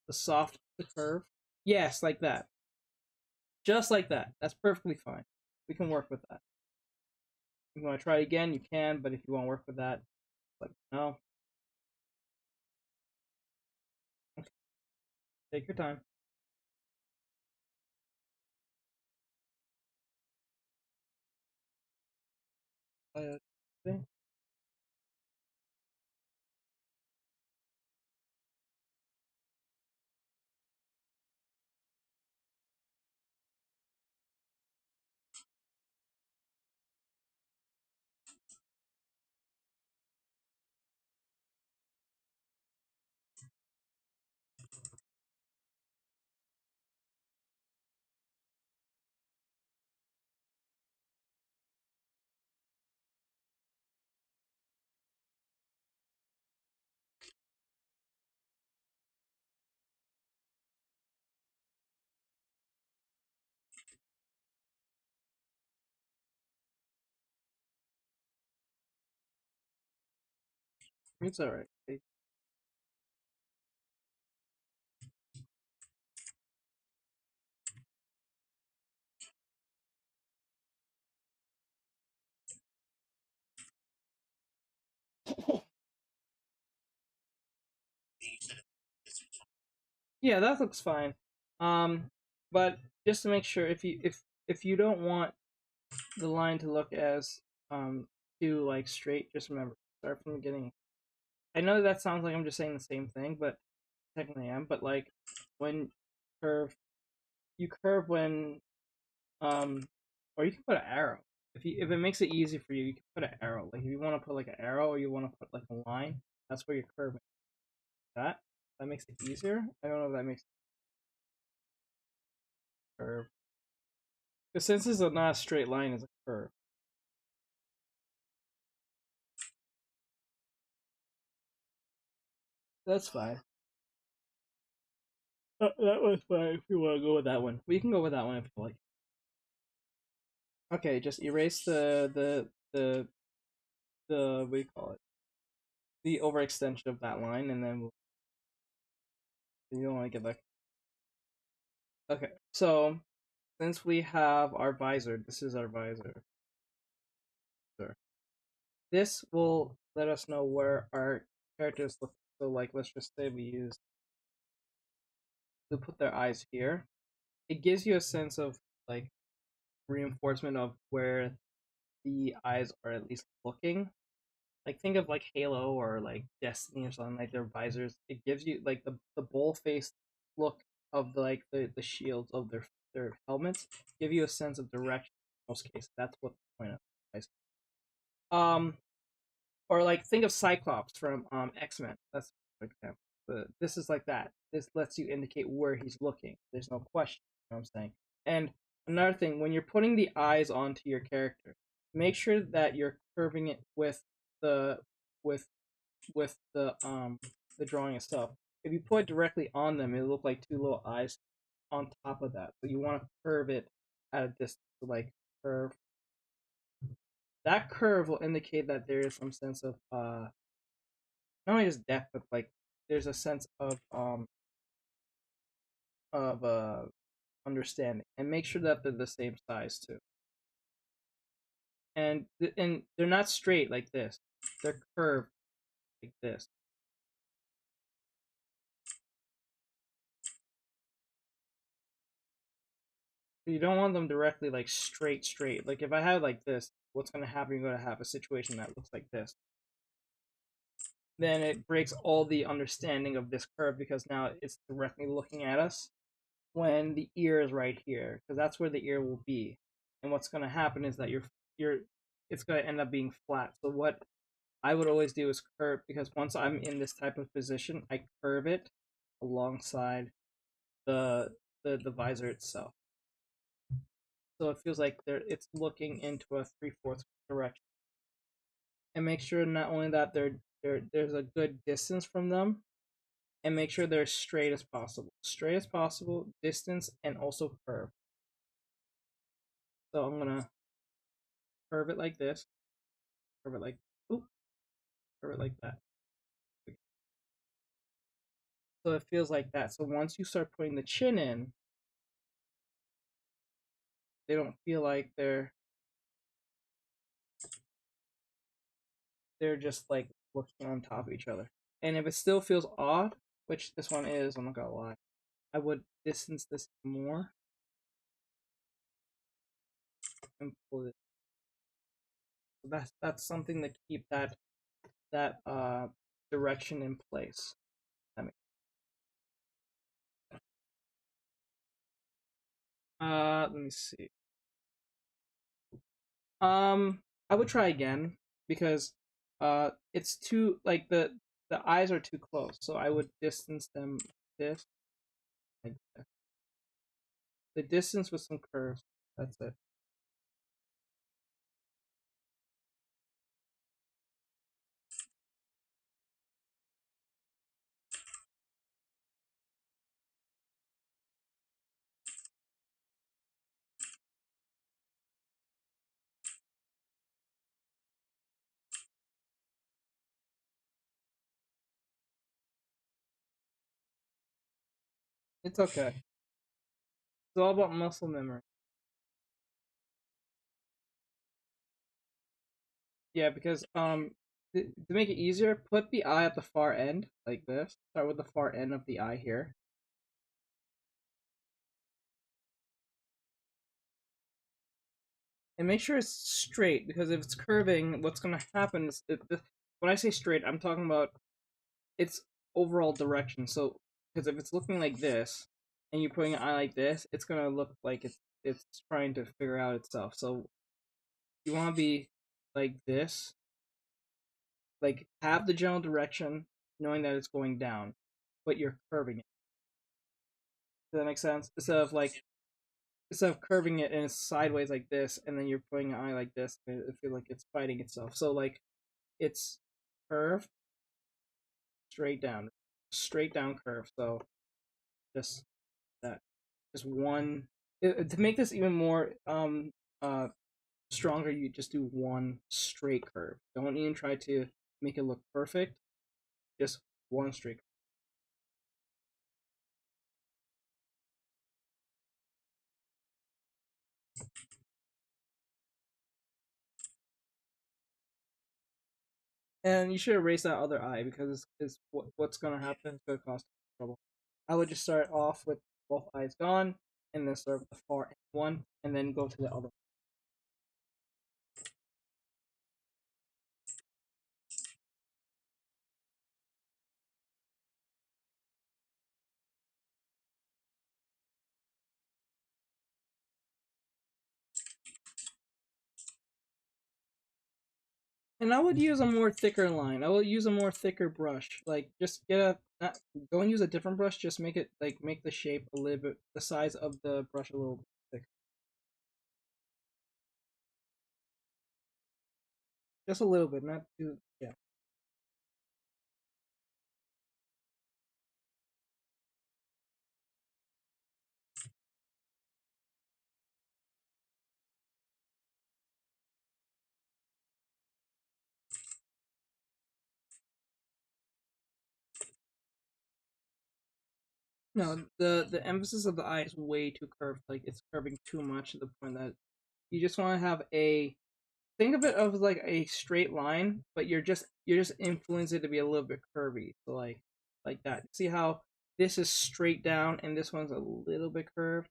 The soft the curve. Yes, like that. Just like that. That's perfectly fine. We can work with that. If you want to try it again, you can, but if you want to work with that, let me know. Okay. Take your time. Okay. It's alright. Yeah, that looks fine. But just to make sure, if you don't want the line to look as too like straight, just remember, start from the beginning. I know that sounds like I'm just saying the same thing, but technically I am. But like when curve, you curve when or you can put an arrow. If it makes it easy for you, you can put an arrow. Like if you want to put like an arrow or you want to put like a line, that's where you're curving. That makes it easier. I don't know if that makes it curve. Because since it's not a straight line, it's a curve. That's fine. That was fine if you want to go with that one. We can go with that one if you like. Okay, just erase the what do you call it? The overextension of that line, and then you don't want to get that. Okay, so since we have our visor, this is our visor. This will let us know where our characters look. So, like, let's just say we put their eyes here. It gives you a sense of like reinforcement of where the eyes are at least looking. Like think of like Halo or like Destiny or something, like their visors. It gives you like the bowl faced look of the shields of their helmets give you a sense of direction in most cases. That's what the point of the visor. Or like think of Cyclops from X-Men. That's an example. But this is like that. This lets you indicate where he's looking. There's no question. You know what I'm saying? And another thing, when you're putting the eyes onto your character, make sure that you're curving it the with the drawing itself. If you put it directly on them, it'll look like two little eyes on top of that. So you want to curve it at a distance, like curve. That curve will indicate that there is some sense of not only just depth, but like there's a sense of understanding, and make sure that they're the same size too. And they're not straight like this; they're curved like this. So you don't want them directly like straight. Like if I have like this, what's going to happen? You're going to have a situation that looks like this. Then it breaks all the understanding of this curve because now it's directly looking at us when the ear is right here, because that's where the ear will be. And what's going to happen is that it's going to end up being flat. So what I would always do is curve, because once I'm in this type of position, I curve it alongside the visor itself. so it feels like it's looking into a 3/4 direction. And make sure not only that there's a good distance from them, and make sure they're straight as possible, distance, and also curve. So I'm gonna curve it like this, curve it like, ooh, curve it like that. So it feels like that. So once you start putting the chin in, they don't feel like they're just like looking on top of each other. And if it still feels odd, which this one is, I'm not gonna lie, I would distance this more and pull it. So that's something to keep that direction in place. Let me see. I would try again because it's too like the eyes are too close, so I would distance them this like this. The distance with some curves. That's it. It's okay. It's all about muscle memory. Yeah, because to make it easier, put the eye at the far end like this. Start with the far end of the eye here. And make sure it's straight, because if it's curving, what's going to happen is when I say straight, I'm talking about its overall direction. So, because if it's looking like this, and you're putting an eye like this, it's going to look like it's trying to figure out itself. So you want to be like this, like have the general direction, knowing that it's going down, but you're curving it. Does that make sense? Instead of curving it and it's sideways like this, and then you're putting an eye like this, and it feels like it's fighting itself. So like it's curved, straight down curve. So just that, just one. To make this even more stronger, you just do one straight curve. Don't even try to make it look perfect. Just one straight curve. And you should erase that other eye, because what's gonna happen. It's gonna cause trouble. I would just start off with both eyes gone, and then start with the far one, and then go to the other. And I would use a more thicker line. I would use a more thicker brush. Like just get a don't use a different brush. Just make it like make the shape a little bit, the size of the brush a little bit thicker. Just a little bit, not too. Yeah. No, the emphasis of the eye is way too curved. Like it's curving too much to the point that you just want to have a think of it of like a straight line, but you're just influencing it to be a little bit curvy. So like that. See how this is straight down and this one's a little bit curved,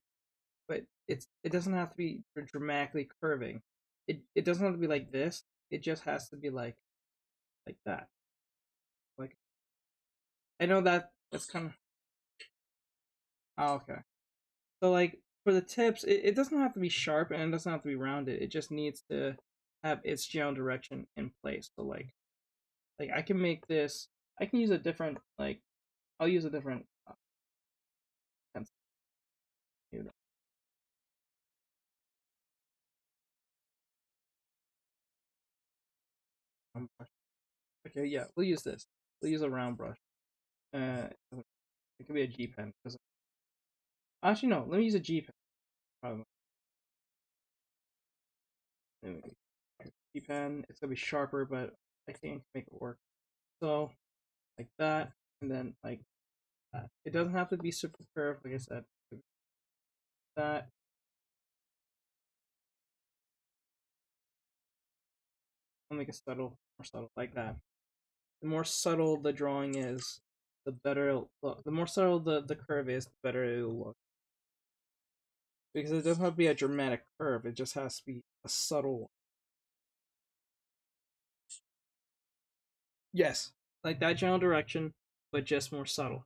but it doesn't have to be dramatically curving. It doesn't have to be like this. It just has to be like that. Like I know that's kind of okay. So like for the tips, it doesn't have to be sharp and it doesn't have to be rounded. It just needs to have its general direction in place. So like I can make this. I can use a different like I'll use a different pencil. round brush. Okay, yeah, we'll use this. We'll use a round brush. It could be a G pen. Actually, no. Let me use a G pen. G pen. It's gonna be sharper, but I think I can make it work. So, like that, and then like that. It doesn't have to be super curved, like I said. That. I'll make it more subtle, like that. The more subtle the drawing is, the better it'll look. The more subtle the curve is, the better it'll look. Because it doesn't have to be a dramatic curve, it just has to be a subtle one. Yes, like that general direction, but just more subtle.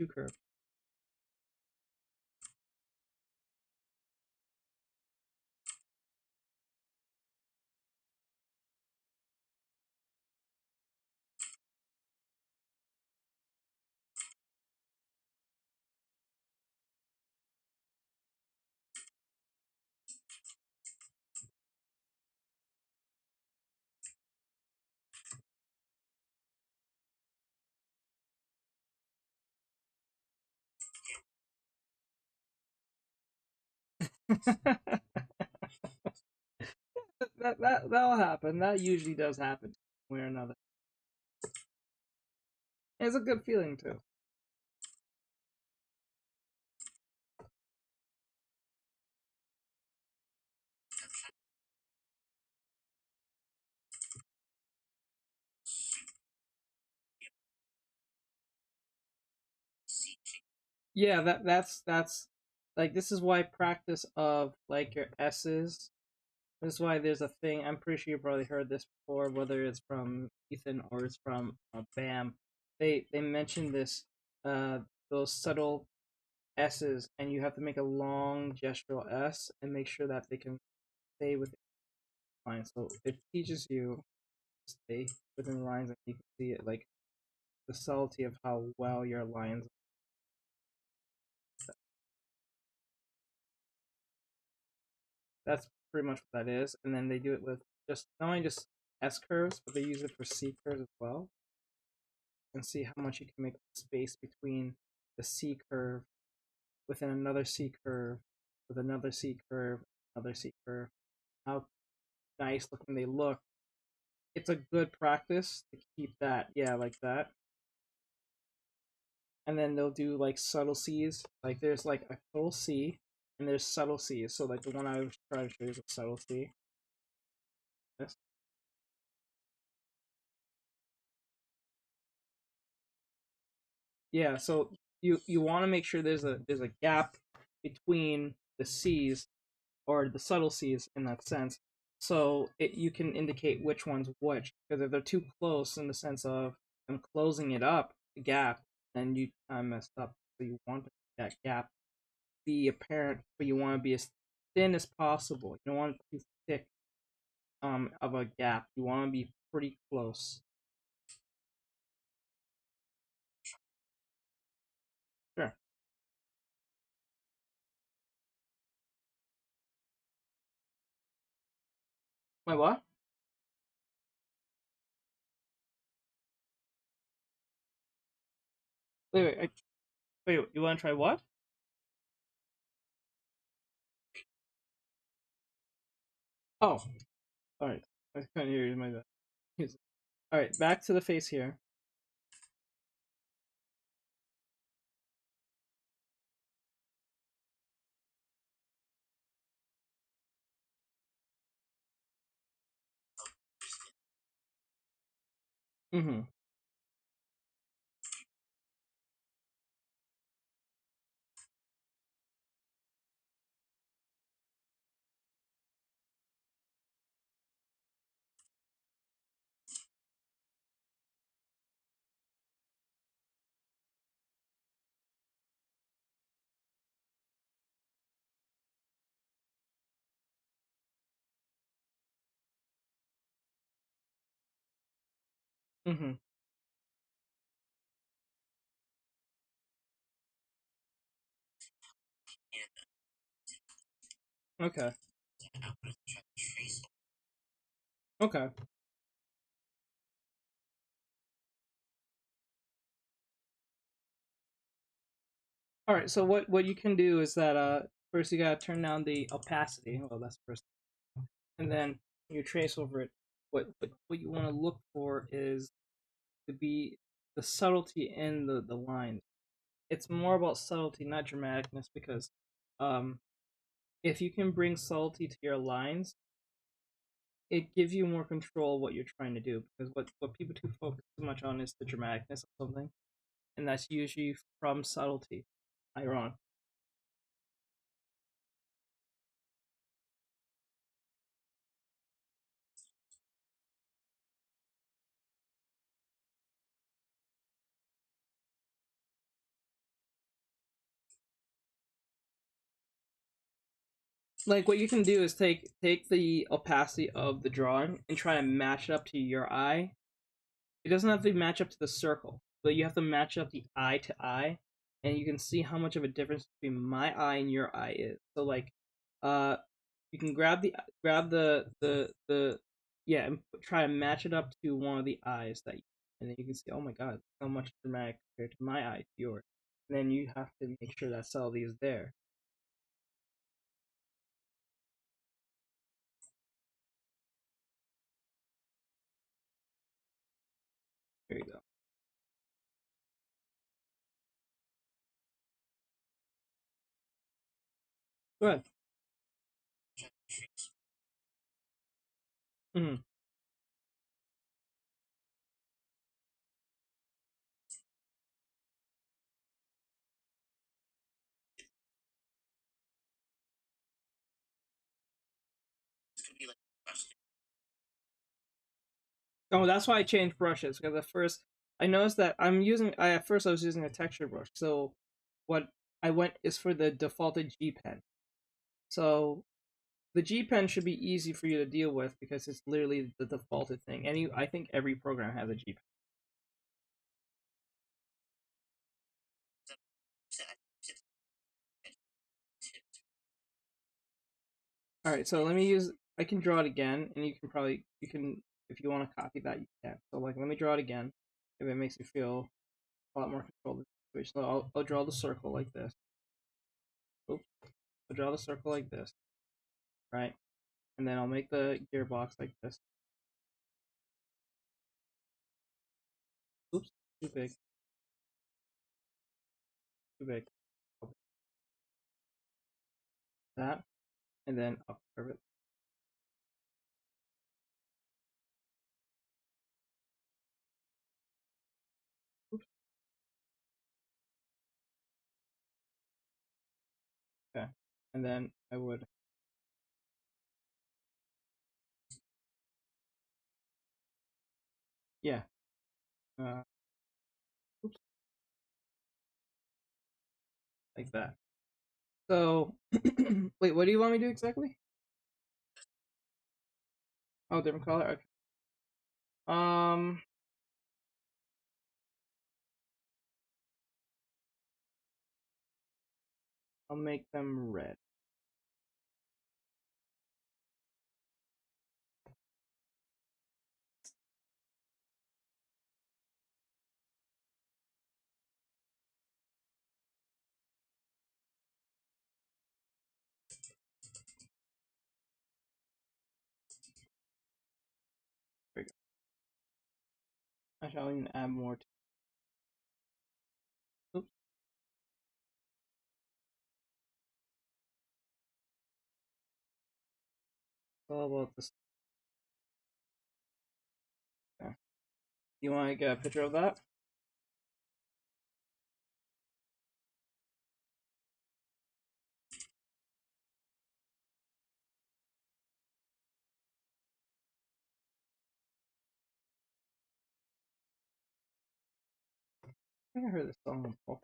Too curved. That'll happen. That usually does happen, one way or another. It's a good feeling too. Yeah, that's like this is why practice of like your S's. This is why there's a thing. I'm pretty sure you probably heard this before, whether it's from Ethan or it's from Bam. They mentioned this, uh, those subtle S's, and you have to make a long gestural S and make sure that they can stay within the line. So it teaches you to stay within the lines, and you can see it like the subtlety of how well your lines. That's pretty much what that is. And then they do it with just not only just S curves, but they use it for C curves as well. And see how much you can make space between the C curve within another C curve with another C curve, another C curve. How nice looking they look. It's a good practice to keep that, yeah, like that. And then they'll do like subtle C's. Like there's like a full C and there's subtle C's. So like the one I was trying to show you is a subtle C. Yes. Yeah, so you want to make sure there's a gap between the C's or the subtle C's in that sense. So you can indicate which one's which. Because if they're too close in the sense of them closing it up, the gap, then you messed up. So you want that gap be apparent, but you want to be as thin as possible. You don't want it too thick of a gap. You want to be pretty close. Sure. My what? Wait. You want to try what? Oh, all right. I couldn't hear you. My bad. All right, back to the face here. Mm-hmm. Mm-hmm. Okay. Okay. All right. So what you can do is that first you gotta turn down the opacity. Well, that's first, and then you trace over it. What you want to look for is to be the subtlety in the lines. It's more about subtlety, not dramaticness, because um, if you can bring subtlety to your lines, it gives you more control of what you're trying to do. Because what people too focus too much on is the dramaticness of something, and that's usually from subtlety. Ironic. Like what you can do is take the opacity of the drawing and try to match it up to your eye. It doesn't have to match up to the circle, but you have to match up the eye to eye, and you can see how much of a difference between my eye and your eye is. So like, uh, you can grab the yeah, and try to match it up to one of the eyes and then you can see, oh my god, how much dramatic compared to my eye to yours. And then you have to make sure that subtlety is there. There you go. Go ahead. Mm-hmm. Oh, that's why I changed brushes because at first I noticed that at first I was using a texture brush. So what I went is for the defaulted G pen. So the G pen should be easy for you to deal with because it's literally the defaulted thing. I think every program has a G pen. All right, so let me use. I can draw it again, and you can if you want to copy that you can. So like let me draw it again. If it makes you feel a lot more control of the situation, so I'll draw the circle like this. Oops, I'll draw the circle like this, right? And then I'll make the gearbox like this. Oops, too big, too big. That, and then I'll curve it. Oops, okay. And then I would, yeah. Uh, oops, like that. So, wait, what do you want me to do exactly? Oh, different color. Okay. Um, I'll make them red. There we go. I shall even add more. Oops. All about this. Okay. You want to get a picture of that? I think I heard this song before.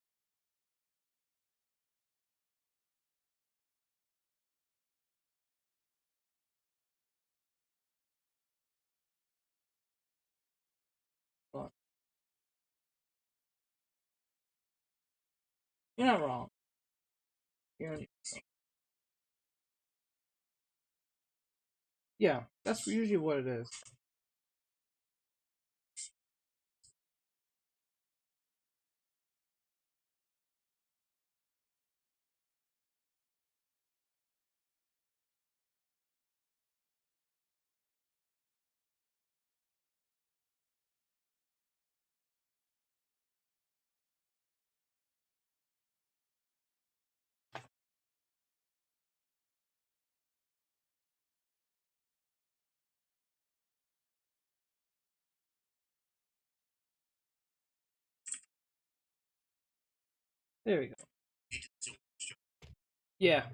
You're not wrong. You're Yeah, that's usually what it is. There we go. Yeah.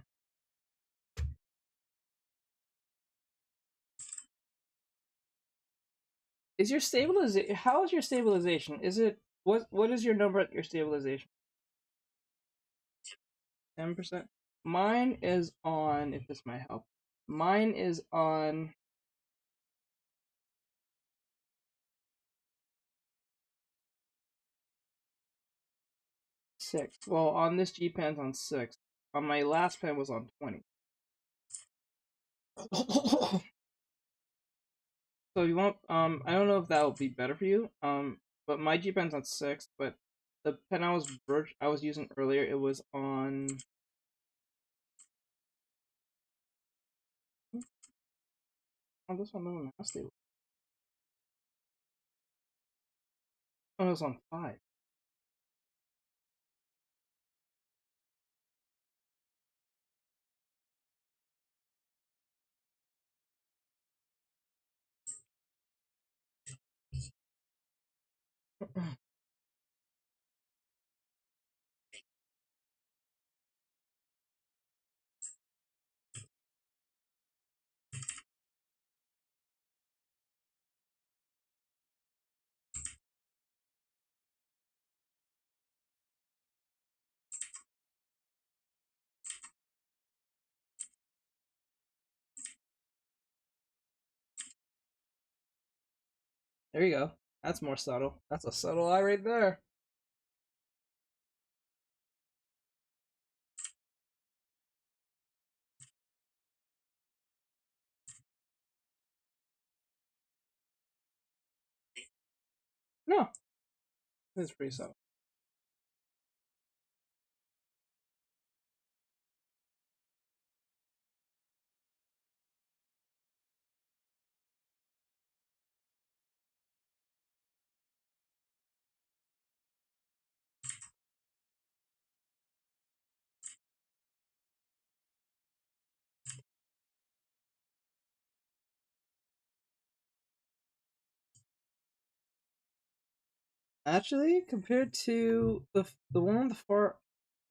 Is your stabilization? How is your stabilization? Is it what is your number at your stabilization? 10%. Mine is on. If this might help, mine is on 6. Well, on this G pen's on 6. On my last pen was on 20. So you want I don't know if that will be better for you. But my G pen's on 6, but the pen I was using earlier, it was on oh, this one doesn't have stable. Oh, it was on 5. There you go. That's more subtle. That's a subtle eye right there. No, it's pretty subtle. Actually, compared to the one on the far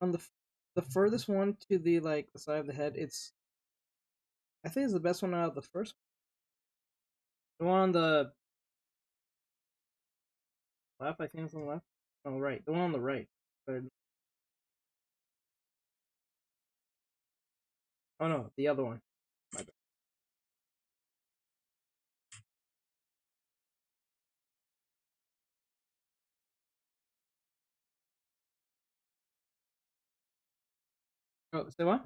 on the furthest one to the like the side of the head, I think it's the best one out of the first. The one on the left, I think it's on the left. On the right. The one on the right. Oh no, the other one. My bad. Oh, say what?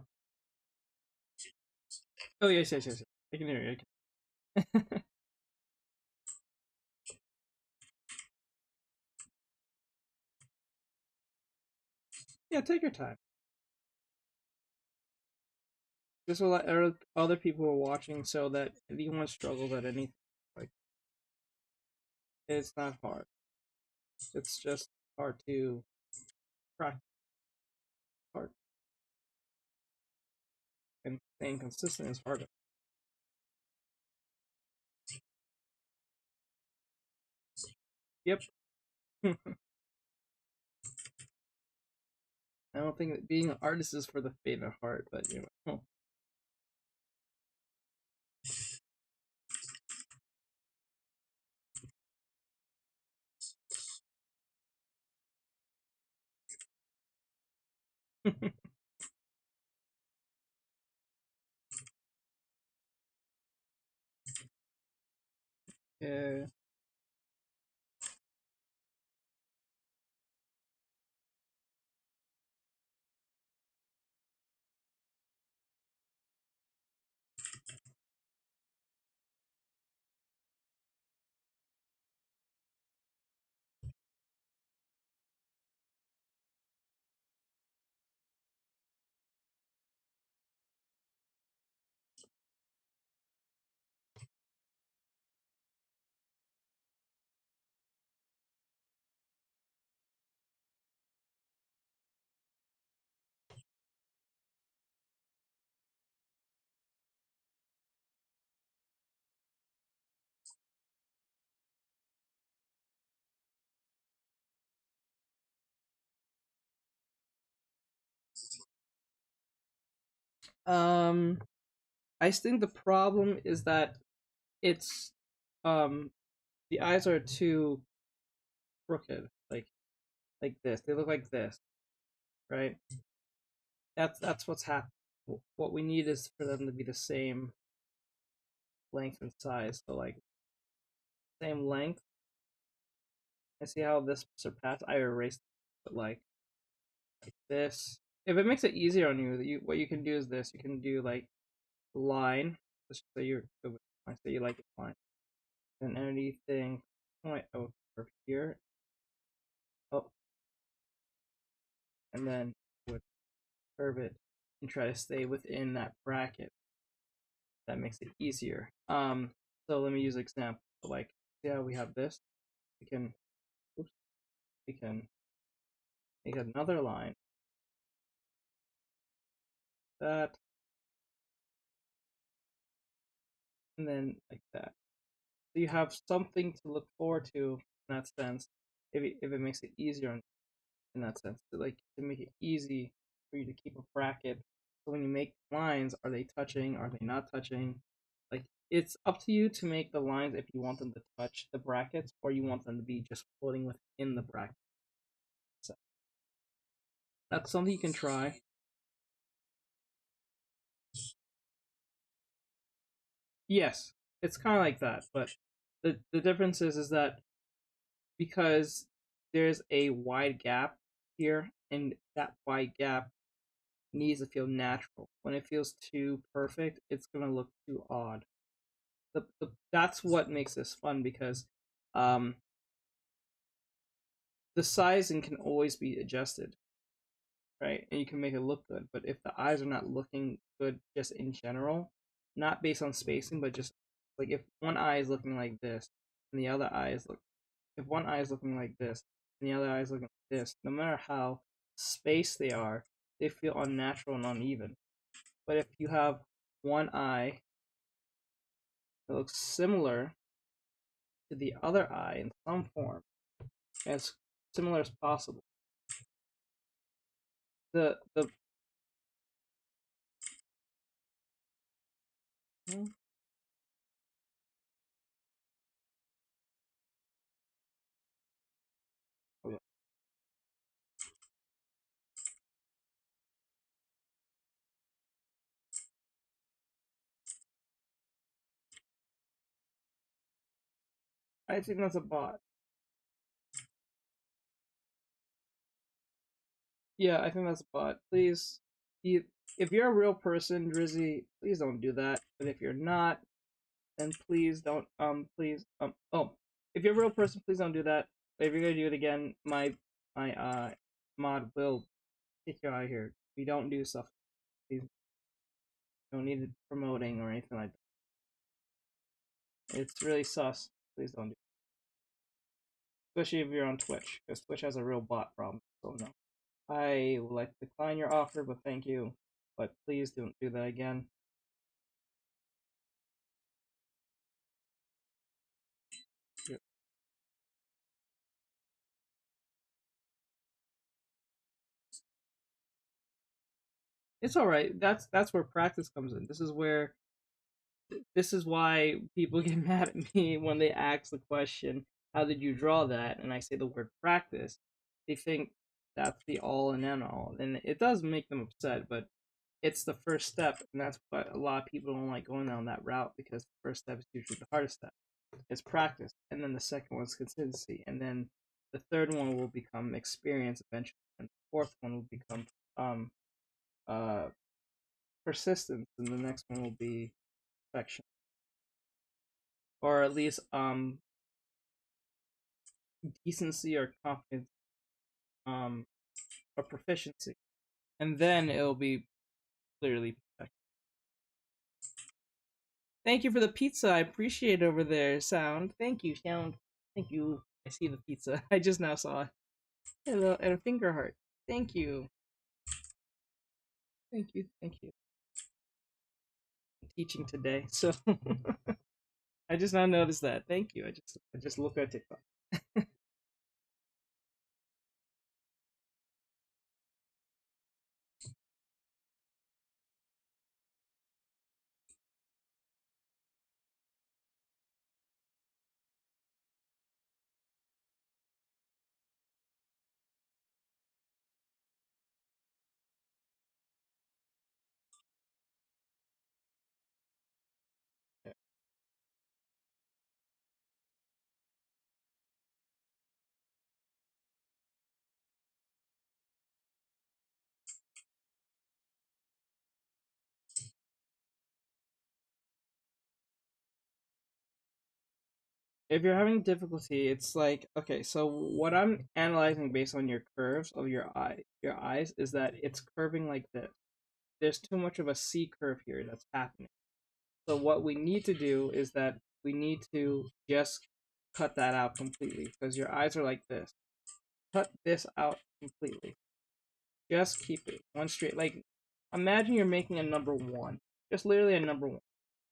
Oh yes, yes, yes. I can hear you. I can... yeah, take your time. This will let other people who are watching so that if anyone struggles at anything, like it's not hard. It's just hard to practice hard. And staying consistent is harder. Yep. I don't think that being an artist is for the faint of heart, but you know. Yeah. I think the problem is that it's the eyes are too crooked, like this. They look like this, right? That's what's happening. What we need is for them to be the same length and size. So like same length. I see how this surpassed. I erased, but like this. If it makes it easier on you, what you can do is this. You can do like line. Let's say you're good with line. Say you like it line. And anything point over here. Oh, and then would curve it and try to stay within that bracket. That makes it easier. So let me use an example. So like, yeah, we have this. We can, oops, we can make another line. That, and then like that. So you have something to look forward to in that sense. If it makes it easier in that sense, to make it easy for you to keep a bracket. So when you make lines, are they touching? Are they not touching? Like it's up to you to make the lines if you want them to touch the brackets or you want them to be just floating within the bracket. So that's something you can try. Yes, it's kind of like that, but the difference is that because there's a wide gap here, and that wide gap needs to feel natural. When it feels too perfect, it's gonna look too odd. That's what makes this fun because um, the sizing can always be adjusted, right? And you can make it look good. But if the eyes are not looking good just in general, not based on spacing, but just like if one eye is looking like this and the other eye is if one eye is looking like this and the other eye is looking like this, no matter how spaced they feel unnatural and uneven. But if you have one eye that looks similar to the other eye in some form, as similar as possible, the I think that's a bot. Yeah, I think that's a bot. Please, if you're a real person, Drizzy, please don't do that. But if you're not, then please don't. Please. Oh, if you're a real person, please don't do that. But if you're gonna do it again, my mod will kick you out of here. We don't do stuff. Please, don't need it promoting or anything like that. It's really sus. Please don't do it. Especially if you're on Twitch, because Twitch has a real bot problem. So no. I would like to decline your offer, but thank you. But please don't do that again. Yep. It's all right. That's where practice comes in. This is why people get mad at me when they ask the question, "How did you draw that?" and I say the word practice. They think that's the all and end all, and it does make them upset. But it's the first step, and that's why a lot of people don't like going down that route because the first step is usually the hardest step. It's practice, and then the second one is consistency, and then the third one will become experience eventually, and the fourth one will become uh persistence, and the next one will be perfection, or at least decency or confidence, um or proficiency, and then it'll be clearly perfect. Thank you for the pizza. I appreciate it over there, Sound. Thank you, Sound. Thank you. I see the pizza. I just now saw it. And a finger heart. Thank you. Thank you. Thank you. I'm teaching today, so I just now noticed that. Thank you. I just looked at TikTok. if you're having difficulty, it's like, okay, so what I'm analyzing based on your curves of your eyes is that it's curving like this. There's too much of a C curve here that's happening. So what we need to do is that we need to just cut that out completely because your eyes are like this. Cut this out completely. Just keep it one straight. Like, imagine you're making a number one, just literally a number one,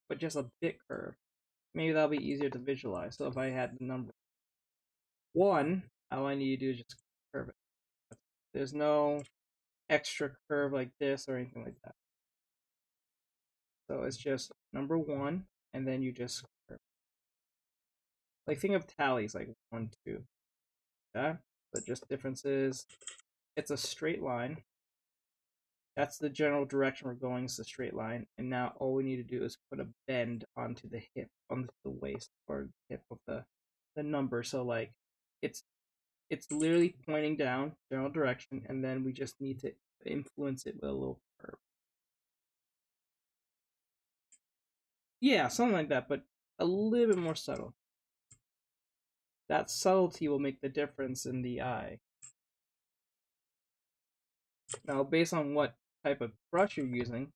but just a bit curved. Maybe that'll be easier to visualize. So if I had the number one, all I need to do is just curve it. There's no extra curve like this or anything like that. So it's just number one, and then you just curve. Like, think of tallies, like 1, 2. That, but just differences. It's a straight line. That's the general direction we're going. It's a straight line, and now all we need to do is put a bend onto the hip, onto the waist or hip of the number. So like, it's literally pointing down general direction, and then we just need to influence it with a little curve. Yeah, something like that, but a little bit more subtle. That subtlety will make the difference in the eye. Now, based on what type of brush you're using,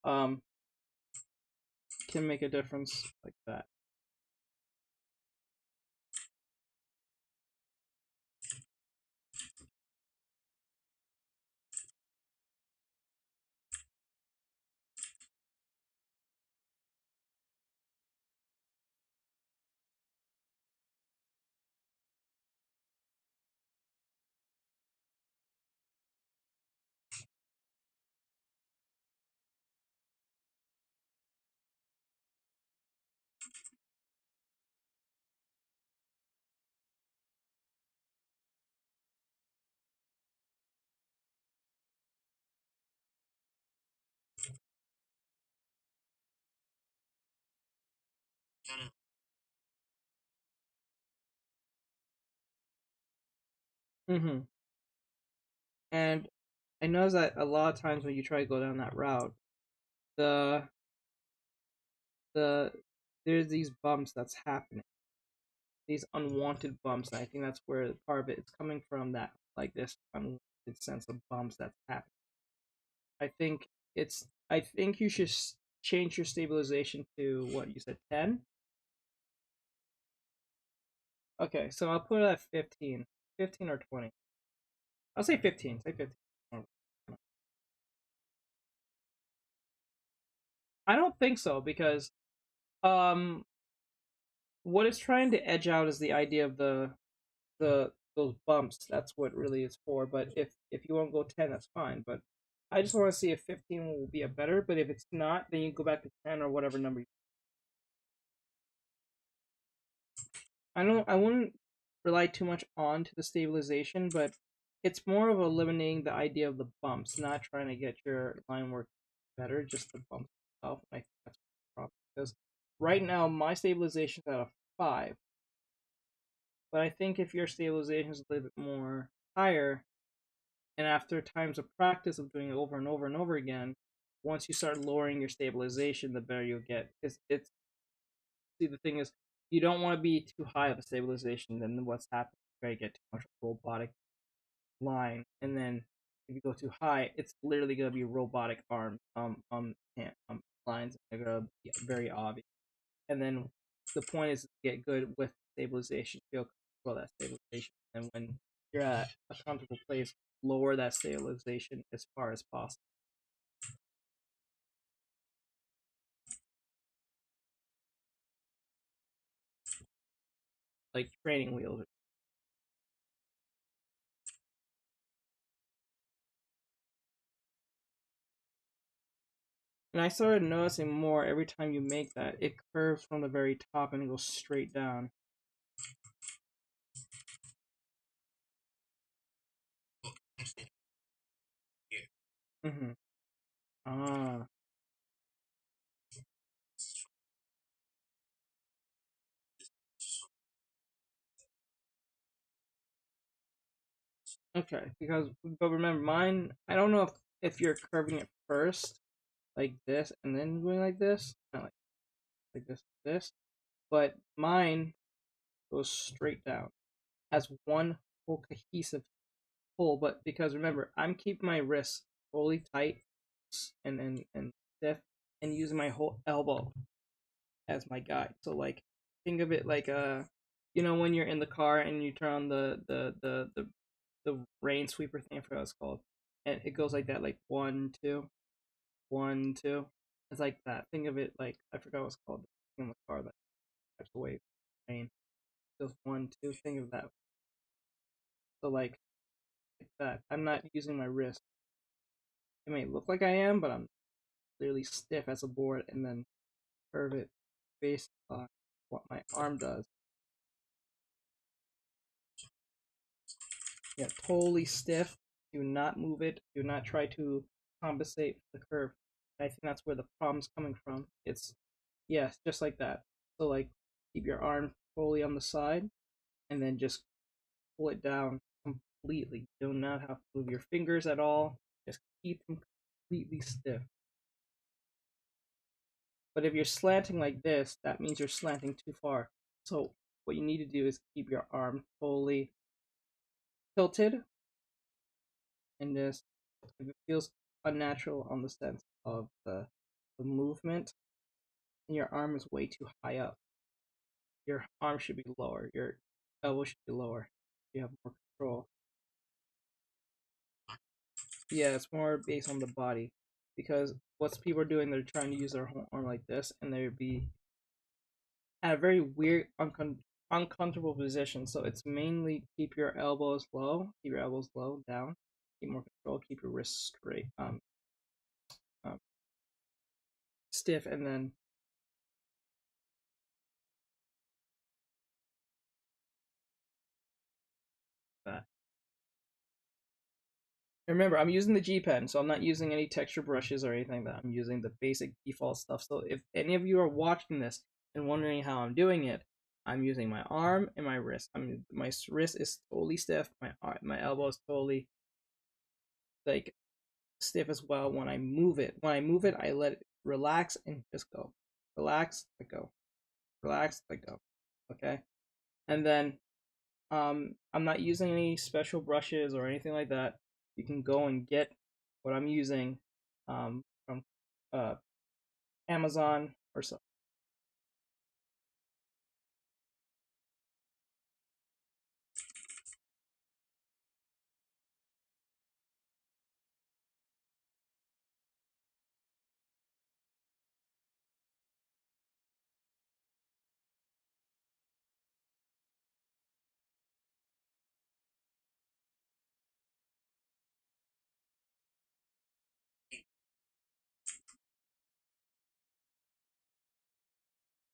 can make a difference like that. Mm-hmm. And I notice that a lot of times when you try to go down that route, the the there's these bumps that's happening, these unwanted bumps. And I think that's where part of it is coming from. That like this unwanted sense of bumps that's happening. I think it's. I think you should change your stabilization to what you said, 10. Okay, so I'll put it at 15, 15 or 20. I'll say 15. Say 15. I don't think so because um what it's trying to edge out is the idea of the those bumps. That's what really is for. But if you want to go 10, that's fine. But I just want to see if 15 will be a better. But if it's not, then you go back to 10 or whatever number. I don't. I wouldn't rely too much onto the stabilization, but it's more of eliminating the idea of the bumps, not trying to get your line work better, just the bumps itself. I think that's the problem because right now my stabilization is at a 5. But I think if your stabilization is a little bit more higher, and after times of practice of doing it over and over and over again, once you start lowering your stabilization, the better you'll get. It's see, the thing is, you don't want to be too high of a stabilization. Then what's happening? You're gonna get too much robotic line, and then if you go too high, it's literally gonna be robotic arms, lines. They're gonna be very obvious. And then the point is to get good with stabilization, feel comfortable that stabilization, and when you're at a comfortable place, lower that stabilization as far as possible, like training wheels. And I started noticing more every time you make that it curves from the very top and it goes straight down. Mm-hmm. Ah. Okay, because but remember mine. I don't know if you're curving it first like this and then going like this, not like this, this. but mine goes straight down as one whole cohesive pull. But because remember, I'm keeping my wrists fully tight and stiff, and using my whole elbow as my guide. So like, think of it like when you're in the car and you turn on the rain sweeper thing, I forgot what it's called, and it goes like that, like 1 2 1 2. It's like that. Think of it like, I forgot what it's called, in the car that types away rain. It goes 1 2. Think of that. So like that. I'm not using my wrist. It may look like I am, but I'm clearly stiff as a board, and then curve it based on what my arm does. Yeah, totally stiff. Do not move it. Do not try to compensate for the curve. I think that's where the problem's coming from. It's, yes, just like that. So like, keep your arm fully on the side, and then just pull it down completely. Do not have to move your fingers at all. Just keep them completely stiff. But if you're slanting like this, that means you're slanting too far. So what you need to do is keep your arm fully tilted, and just, if it feels unnatural on the sense of the movement, and your arm is way too high up, your arm should be lower, your elbow should be lower. You have more control. Yeah, it's more based on the body, because what people are doing, they're trying to use their whole arm like this, and they'd be at a very weird, uncomfortable position. So it's mainly keep your elbows low, down, keep more control, keep your wrists straight, stiff, and then that. Remember, I'm using the G Pen, so I'm not using any texture brushes or anything like that. I'm using the basic default stuff. So if any of you are watching this and wondering how I'm doing it, I'm using my arm and my wrist. My wrist is totally stiff. My elbow is totally like stiff as well. When I move it, I let it relax and just go. Relax, let go. Relax, let go. Okay, and then I'm not using any special brushes or anything like that. You can go and get what I'm using from Amazon or so.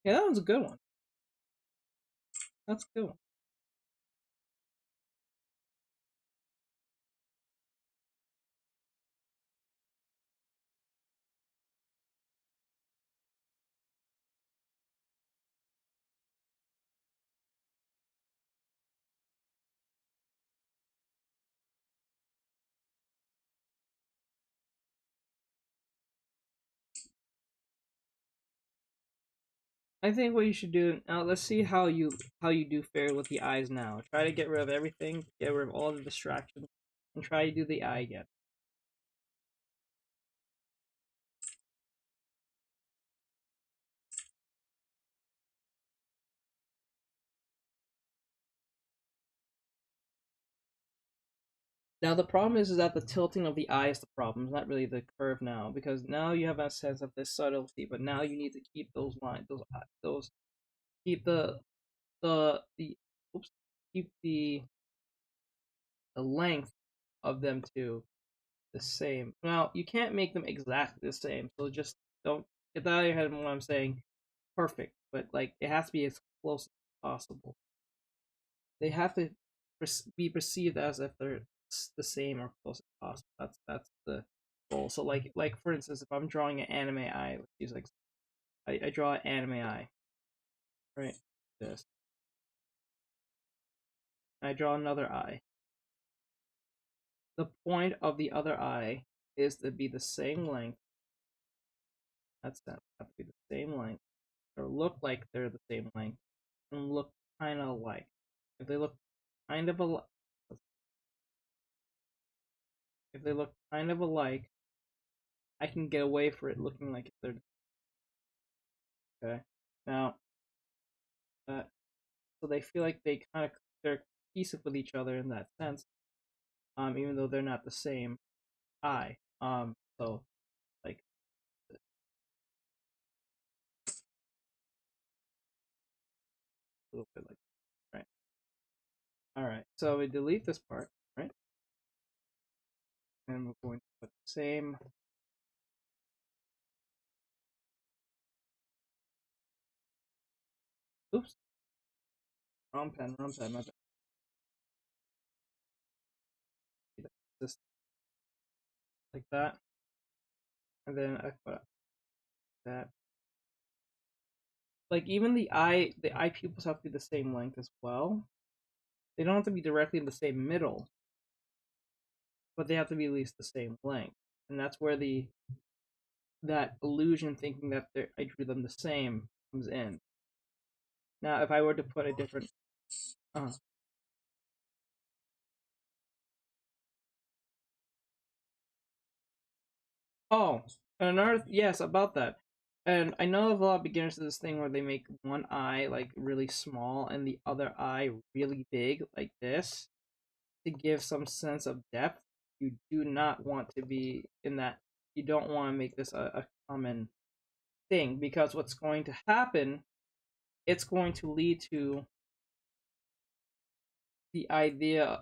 Yeah, that was a good one. That's a good one. I think what you should do now. Let's see how you do fare with the eyes now. Try to get rid of everything, get rid of all the distractions, and try to do the eye again. Now the problem is that the tilting of the eye is the problem. It's not really the curve now, because now you have a sense of this subtlety, but now you need to keep those lines, those keep the oops, keep the length of them to the same. Now you can't make them exactly the same, so just don't get that out of your head when I'm saying perfect, but like it has to be as close as possible. They have to be perceived as if they're the same or close as possible. That's the goal. So like for instance, if I'm drawing an anime eye, let's use like I draw an anime eye, right? This. I draw another eye. The point of the other eye is to be the same length. That's that. Have to be the same length or look like they're the same length and look kind of alike. If they look kind of alike, I can get away for it looking like they're okay. Now, so they feel like they're cohesive with each other in that sense, even though they're not the same eye. So like a little bit like right. All right. So we delete this part, right? And we're going to put the same. Oops. Wrong pen. My bad. Just like that, and then I put that. Like even the eye pupils have to be the same length as well. They don't have to be directly in the same middle, but they have to be at least the same length, and that's where that illusion thinking that I drew them the same comes in. Now, if I were to put a different, uh, oh, another yes about that, and I know of a lot of beginners to this thing where they make one eye like really small and the other eye really big, like this, to give some sense of depth. You do not want to be in that. You don't want to make this a common thing because what's going to happen, it's going to lead to the idea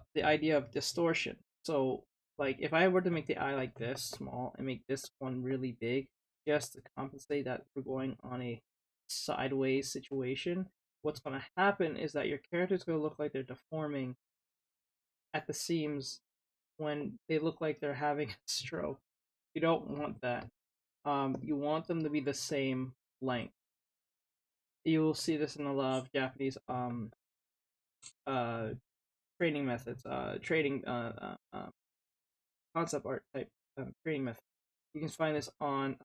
of distortion. So like if I were to make the eye like this small and make this one really big just to compensate that we're going on a sideways situation, what's going to happen is that your character is going to look like they're deforming at the seams when they look like they're having a stroke. You don't want that. You want them to be the same length. You will see this in a lot of Japanese uh trading methods, trading concept art type trading method. You can find this on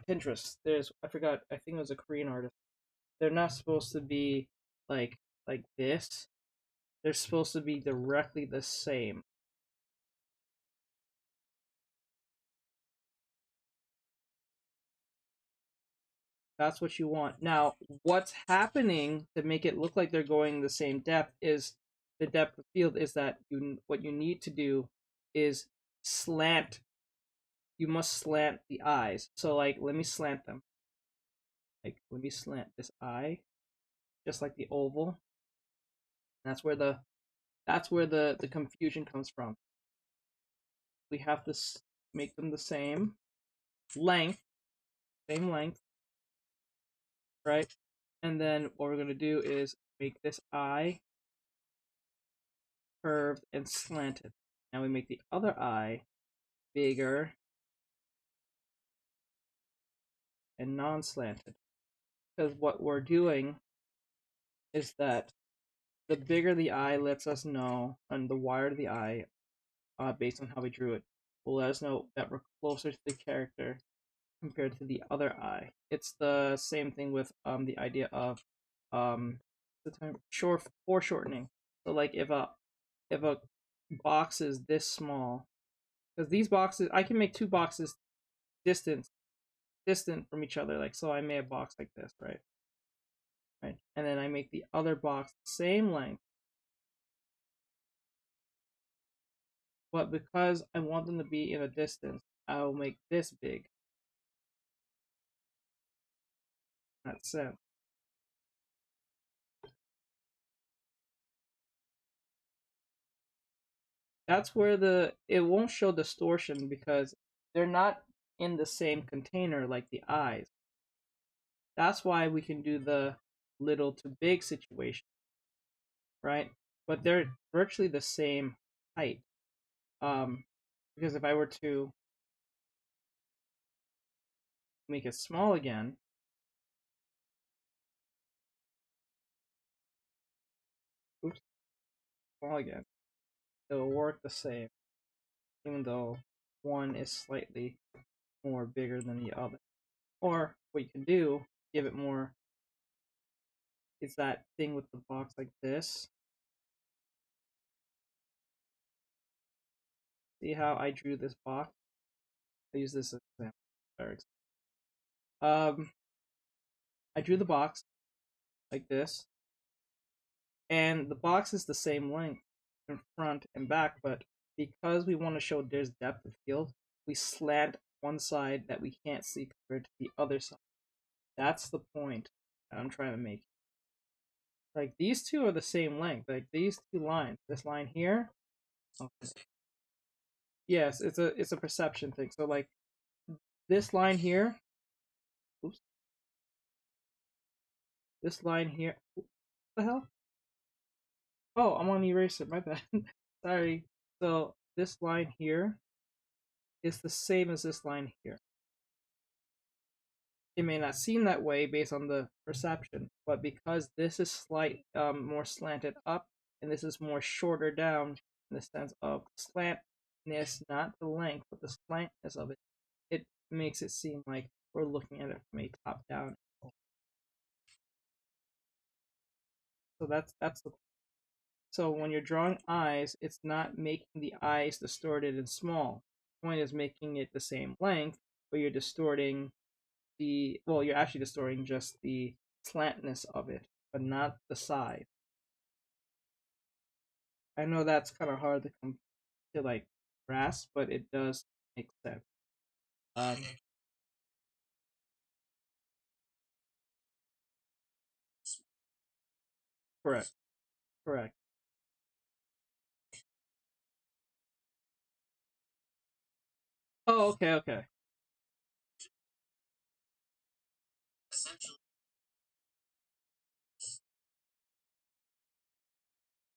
Pinterest. I forgot, I think it was a Korean artist. They're not supposed to be like this. They're supposed to be directly the same. That's what you want. Now, what's happening to make it look like they're going the same depth is the depth of field is that what you need to do is slant. You must slant the eyes. So like let me slant them. Like let me slant this eye just like the oval. That's where the confusion comes from. We have to make them the length, same length, right? And then what we're going to do is make this eye curved and slanted. Now we make the other eye bigger and non-slanted. Because what we're doing is that the bigger the eye lets us know, and the wider the eye, based on how we drew it, will let us know that we're closer to the character compared to the other eye. It's the same thing with the idea of foreshortening. So like if a box is this small, because these boxes I can make two boxes distant from each other, like so I made a box like this, right? And then I make the other box the same length, but because I want them to be in a distance, I'll make this big. That sense. That's where it won't show distortion because they're not in the same container like the eyes. That's why we can do the little to big situation, right? But they're virtually the same height. Because if I were to make it small again, oops, small again, it'll work the same, even though one is slightly more bigger than the other. Or what you can do, give it more, is that thing with the box like this. See how I drew this box? I use this as an example. I drew the box like this, and the box is the same length in front and back, but because we want to show there's depth of field, we slant one side that we can't see compared to the other side. That's the point that I'm trying to make. Like, these two are the same length. Like, these two lines, this line here. Okay. Yes, it's a perception thing. So like this line here. Oops. This line here. What the hell? Oh, I'm on eraser. My bad. Sorry. So this line here is the same as this line here. It may not seem that way based on the perception, but because this is more slanted up, and this is more shorter down in the sense of slantness, not the length, but the slantness of it, it makes it seem like we're looking at it from a top down. So that's the. So when you're drawing eyes, it's not making the eyes distorted and small. The point is making it the same length, but you're distorting you're actually distorting just the slantness of it, but not the size. I know that's kind of hard to like grasp, but it does make sense. Correct. Correct. Oh, okay, okay.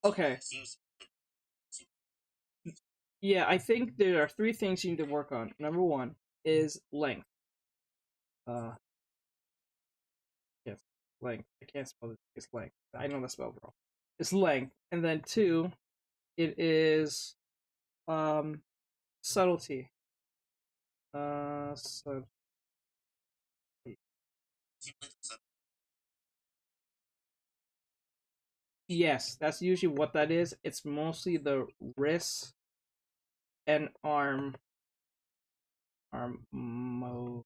Okay. Yeah, I think there are three things you need to work on. Number one is length. Yes, length. I can't spell it. It's length. I know that's spelled wrong. It's length, and then two, it is subtlety. So yes, that's usually what that is. It's mostly the wrist and arm motion.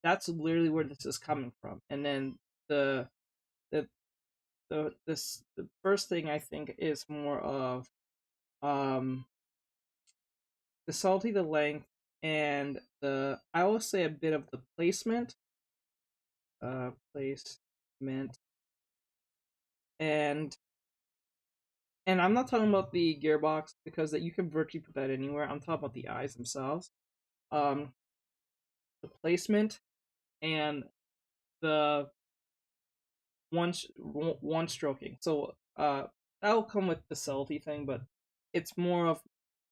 That's literally where this is coming from. And then the the the first thing I think is more of the salty, the length, and I will say a bit of the placement. Placement. And I'm not talking about the gearbox because that you can virtually put that anywhere. I'm talking about the eyes themselves. Um the placement and the one stroking. So that'll come with the subtlety thing, but it's more of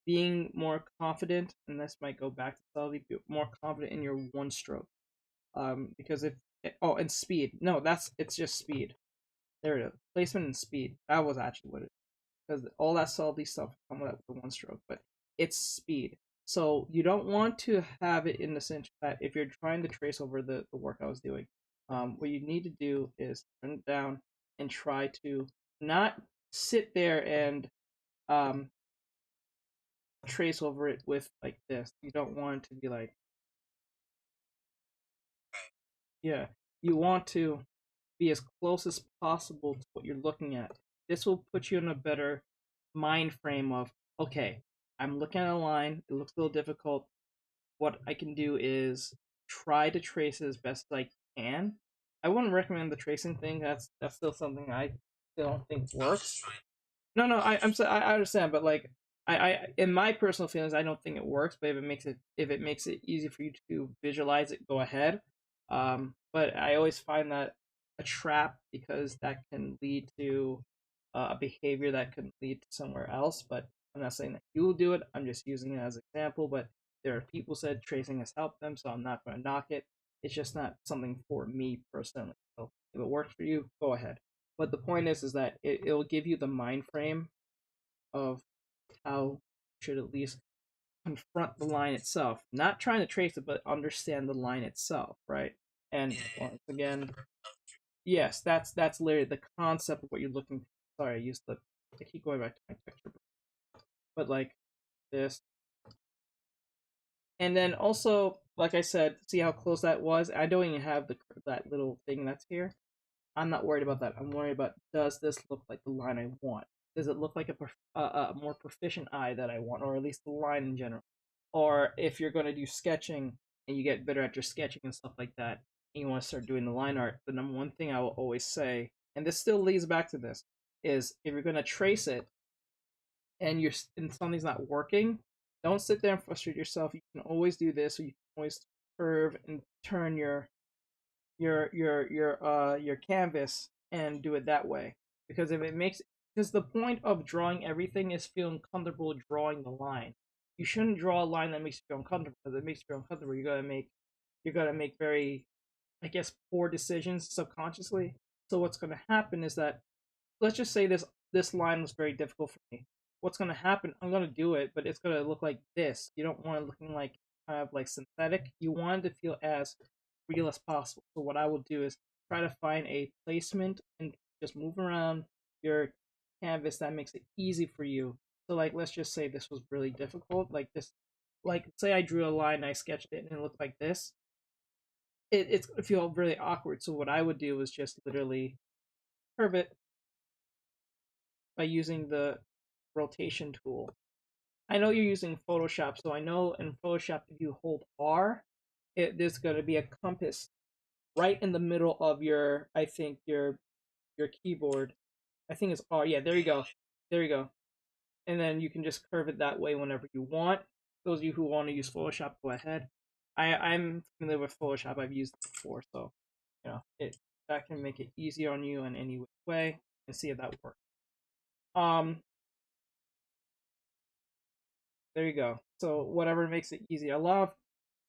being more confident, and this might go back to subtlety, more confident in your one stroke. Because if and speed. No, it's just speed. There it is. Placement and speed. That was actually what it is. Because all that subtlety stuff come with the one stroke, but it's speed. So you don't want to have it in the sense that if you're trying to trace over the work I was doing, what you need to do is turn it down and try to not sit there and um, trace over it with like this. You don't want it to be like, yeah, you want to be as close as possible to what you're looking at. This will put you in a better mind frame of, okay, I'm looking at a line, it looks a little difficult. What I can do is try to trace it as best as I can. I wouldn't recommend the tracing thing. That's still something I still don't think works. No, no, I understand, but like in my personal feelings, I don't think it works. But if it makes it easy for you to visualize it, go ahead. But I always find that a trap because that can lead to a behavior that could lead to somewhere else. But I'm not saying that you will do it. I'm just using it as an example. But there are people said tracing has helped them, so I'm not going to knock it. It's just not something for me personally. So if it works for you, go ahead. But the point is that it'll give you the mind frame of how you should at least confront the line itself, not trying to trace it, but understand the line itself, right? And once again, yes, that's literally the concept of what you're looking for. Sorry, I keep going back to my texture, but like this, and then also, like I said, see how close that was. I don't even have that little thing that's here. I'm not worried about that. I'm worried about, does this look like the line I want? Does it look like a more proficient eye that I want, or at least the line in general? Or if you're going to do sketching and you get better at your sketching and stuff like that, and you want to start doing the line art, the number one thing I will always say, and this still leads back to this, is if you're going to trace it and something's not working, don't sit there and frustrate yourself. You can always do this, or you can always curve and turn your canvas and do it that way. Because if it makes because the point of drawing everything is feeling comfortable drawing the line. You shouldn't draw a line that makes you feel uncomfortable, because it makes you feel uncomfortable. You're gonna make very, I guess, poor decisions subconsciously. So what's gonna happen is that, let's just say this line was very difficult for me. What's gonna happen? I'm gonna do it, but it's gonna look like this. You don't want it looking like kind of like synthetic. You want it to feel as real as possible. So what I will do is try to find a placement and just move around your canvas that makes it easy for you. So like, let's just say this was really difficult, like this, like say I drew a line, I sketched it, and it looked like this. It's gonna feel really awkward. So what I would do is just literally curve it by using the rotation tool. I know you're using Photoshop, so I know in Photoshop if you hold R, there's going to be a compass right in the middle of your, I think your keyboard. I think it's R. Yeah, there you go. There you go. And then you can just curve it that way whenever you want. Those of you who want to use Photoshop, go ahead. I'm familiar with Photoshop. I've used it before, so that can make it easier on you in any way, and see if that works. There you go. So whatever makes it easy. A lot of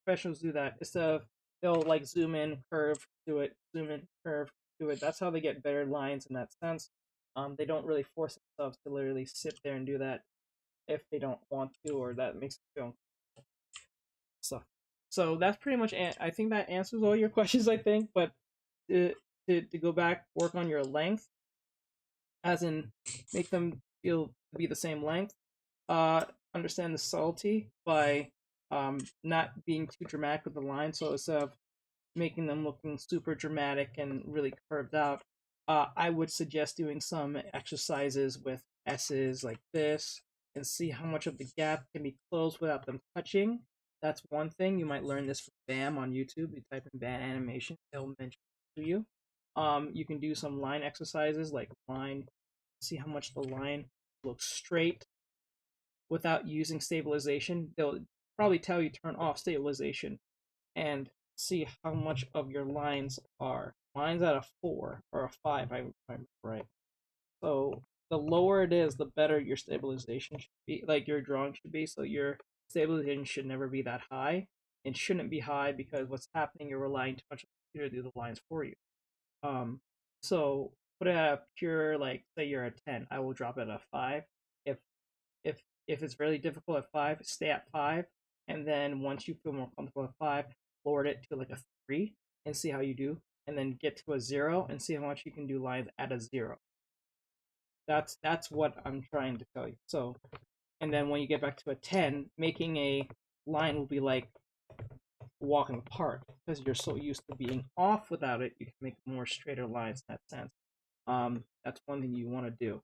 professionals do that. Instead of, they'll like zoom in, curve, do it, zoom in, curve, do it. That's how they get better lines in that sense. They don't really force themselves to literally sit there and do that if they don't want to, or that makes them feel so that's pretty much. I think that answers all your questions. I think, but to go back, work on your length, as in make them feel to be the same length. Understand the subtlety by not being too dramatic with the line. So instead of making them looking super dramatic and really curved out, I would suggest doing some exercises with S's like this, and see how much of the gap can be closed without them touching. That's one thing. You might learn this from BAM on YouTube. You type in BAM animation, they'll mention it to you. You can do some line exercises like line, see how much the line looks straight without using stabilization. They'll probably tell you turn off stabilization, and see how much of your lines are. Mine's at a 4 or a 5, I remember right. So the lower it is, the better your stabilization should be, like your drawing should be. So your stabilization should never be that high. It shouldn't be high, because what's happening, you're relying too much on the computer to do the lines for you. So put it at a pure, like say you're a 10, I will drop it at a 5. If if if it's really difficult at 5, stay at 5, and then once you feel more comfortable at 5, lower it to like a 3 and see how you do, and then get to a 0 and see how much you can do lines at a 0. That's what I'm trying to tell you. So, and then when you get back to a 10, making a line will be like walking apart, because you're so used to being off without it. You can make more straighter lines in that sense. That's one thing you want to do.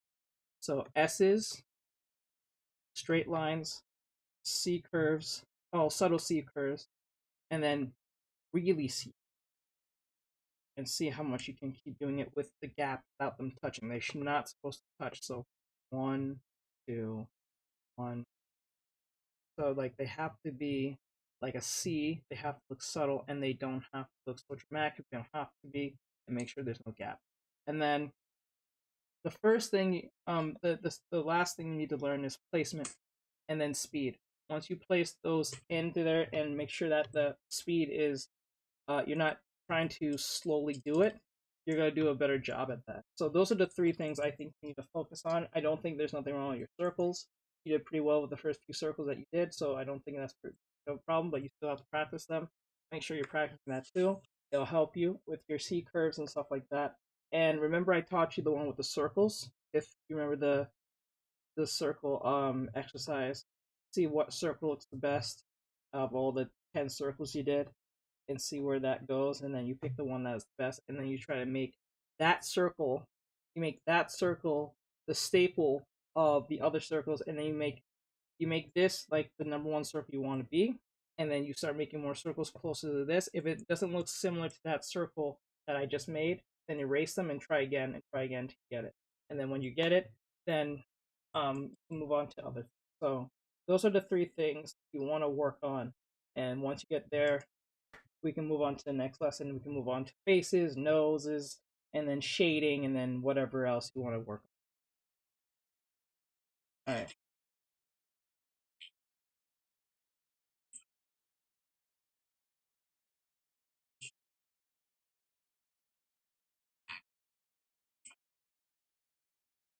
So S's, straight lines, C curves, subtle C curves, and then really C, and see how much you can keep doing it with the gap without them touching. They should not supposed to touch. So 1, 2, 1. So like they have to be like a C. They have to look subtle, and they don't have to look so dramatic. They don't have to be, and make sure there's no gap. And then the first thing, the last thing you need to learn is placement, and then speed. Once you place those into there and make sure that the speed is, you're not trying to slowly do it, you're going to do a better job at that. So those are the 3 things I think you need to focus on. I don't think there's nothing wrong with your circles. you did pretty well with the first few circles that you did, so I don't think that's no problem. But you still have to practice them. Make sure you're practicing that too. It'll help you with your C curves and stuff like that. And remember, I taught you the one with the circles. If you remember the circle exercise, see what circle looks the best of all the 10 circles you did, and see where that goes, and then you pick the one that's the best, and then you try to make that circle. You make that circle the staple of the other circles, and then you make this like the number one circle you want to be, and then you start making more circles closer to this. If it doesn't look similar to that circle that I just made, then erase them and try again to get it. And then when you get it, then move on to other things. So those are the three things you want to work on. And once you get there, we can move on to the next lesson. We can move on to faces, noses, and then shading, and then whatever else you want to work on. All right.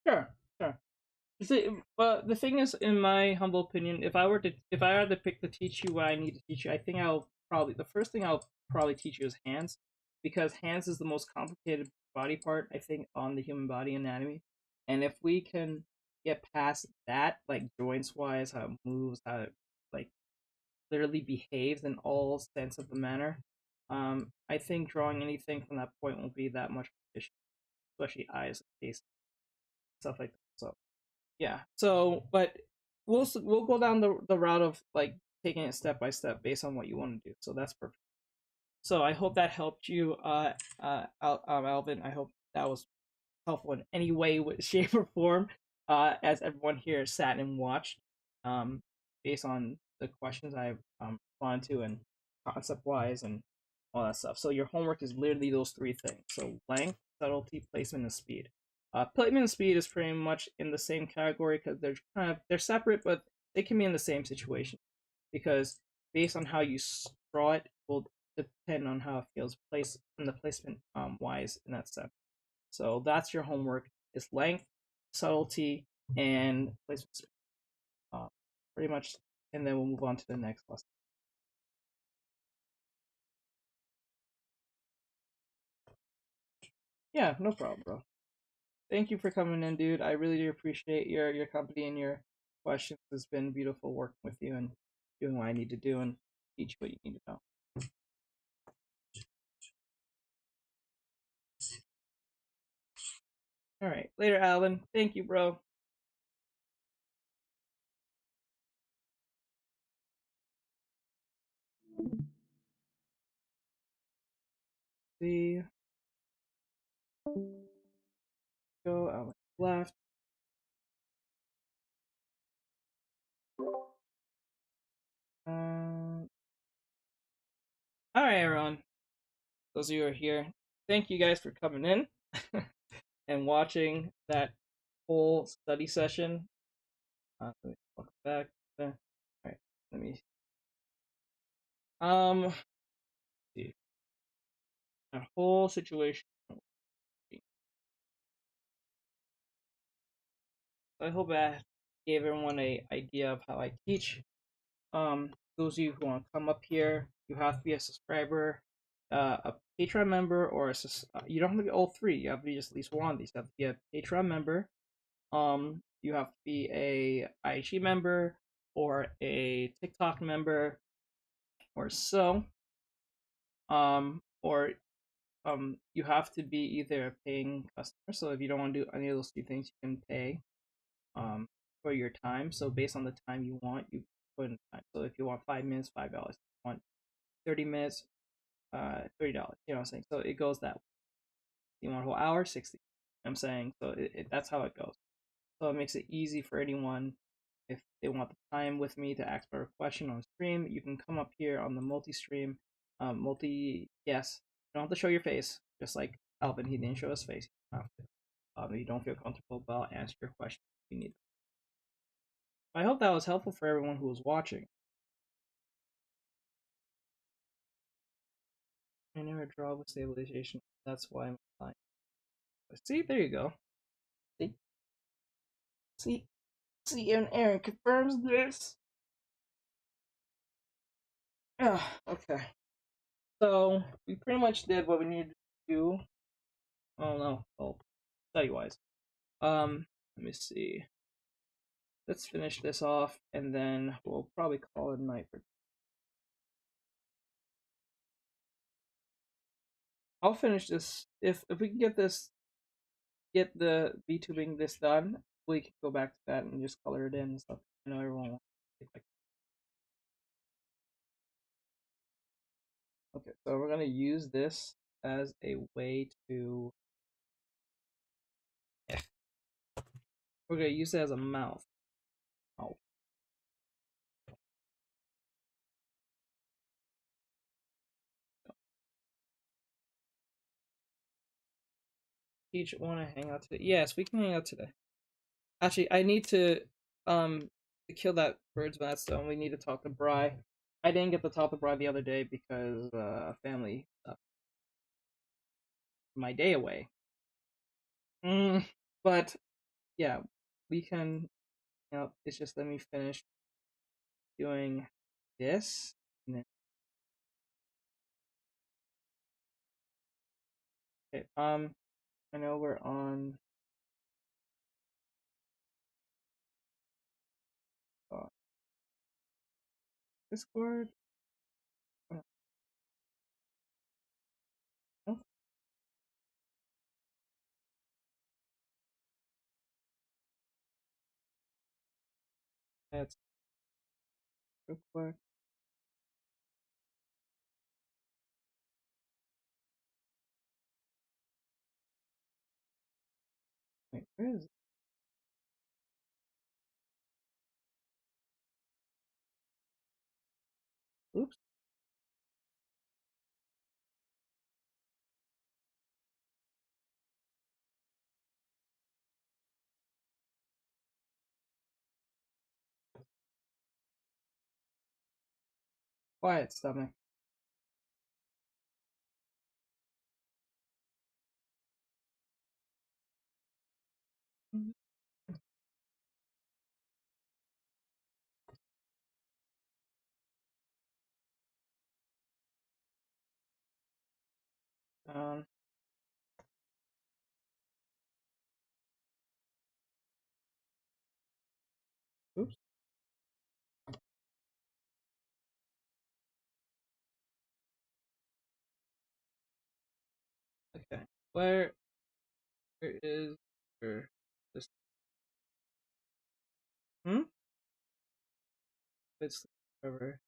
Sure, sure. See, but the thing is, in my humble opinion, if I had to pick to teach you what I need to teach you, I think I'll probably the first thing I'll probably teach you is hands, because hands is the most complicated body part I think on the human body anatomy, and if we can get past that, like joints wise, how it moves, how it like literally behaves in all sense of the manner, I think drawing anything from that point won't be that much of an issue, especially eyes, face, stuff like that. So yeah. So, but we'll go down the route of like taking it step by step based on what you want to do. So that's perfect. So I hope that helped you, Alvin. I hope that was helpful in any way, shape, or form. As everyone here sat and watched, based on the questions I've responded to and concept wise and all that stuff. So your homework is literally those three things. So length, subtlety, placement, and speed. Placement and speed is pretty much in the same category because they're separate, but they can be in the same situation because based on how you draw it will depend on how it feels placed in the placement wise in that sense. So that's your homework: is length, subtlety, and placement. Uh, Pretty much, and then we'll move on to the next lesson. Yeah, no problem, bro. Thank you for coming in, dude. I really do appreciate your company and your questions. It's been beautiful working with you and doing what I need to do and teach what you need to know. All right, later, Alvin. Thank you, bro. See, go Alvin left. All right, everyone. Those of you who are here, thank you guys for coming in and watching that whole study session. Let me welcome back. All right, let me see that whole situation. I hope I gave everyone a idea of how I teach. Those of you who want to come up here, you have to be a subscriber, a Patreon member, or you don't have to be all three. You have to be just at least one of these. You have to be a Patreon member. You have to be a IG member or a TikTok member, or so. Or you have to be either a paying customer. So if you don't want to do any of those two things, you can pay for your time. So based on the time you want, you put in time. So if you want 5 minutes, $5. If you want 30 minutes, $30. You know what I'm saying? So it goes that way. You want a whole hour, 60. You know what I'm saying? So that's how it goes. So it makes it easy for anyone if they want the time with me to ask for a question on stream. You can come up here on the multi-stream, yes. You don't have to show your face, just like Alvin. He didn't show his face. You don't have to. If you don't feel comfortable, but I'll answer your question if you need. I hope that was helpful for everyone who was watching. I never draw with stabilization. That's why I'm fine. See, there you go. See? See, and Aaron confirms this. Okay. So we pretty much did what we needed to do. Oh no. Oh, study wise. Let me see. Let's finish this off, and then we'll probably call it a night. I'll finish this if we can get the VTubing this done. We can go back to that and just color it in and stuff. I know everyone wants to like. Okay, so we're gonna use this as a way to. We're gonna use it as a mouth. Oh. Each want to hang out today? Yes, we can hang out today. Actually, I need to kill that bird's nest, so we need to talk to Bri. I didn't get to talk to Bri the other day because family stuff. My day away. But yeah, we can. You know, it's just let me finish doing this. And then, okay. I know we're on. Uh, Discord. Oh, that's real quick. Wait, where is it? Oops. Quiet stomach. Um. Oops. Okay. Where is your this? Hmm. It's cover.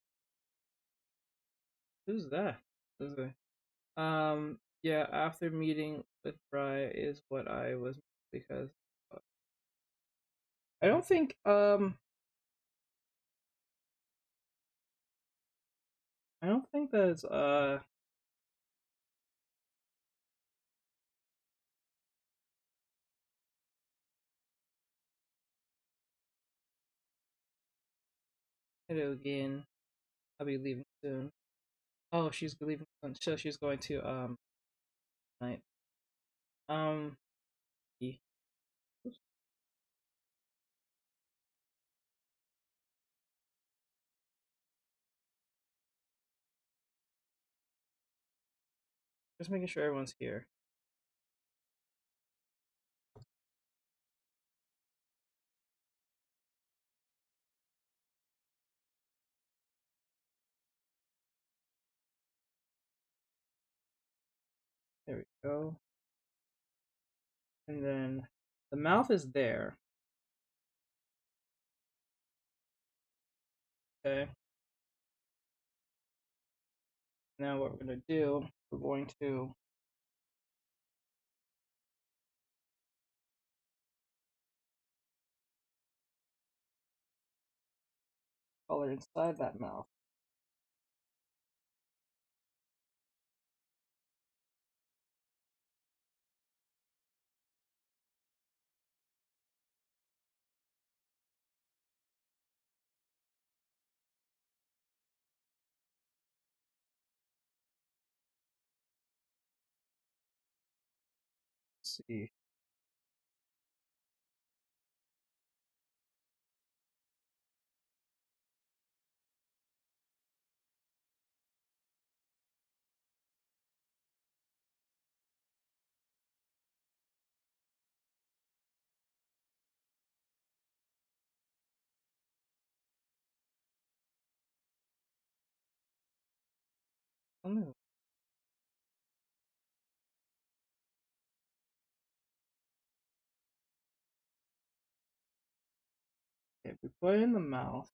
Who's that? Who's that? Yeah, after meeting with Bri is what I was because I don't think I don't think that's hello again. I'll be leaving soon. Oh, she's leaving soon. So she's going to night. Um e- oops. Just making sure everyone's here. There we go. And then the mouth is there. Okay. Now what we're gonna do, we're going to color inside that mouth. Let's see. something. Okay, we put it in the mouth.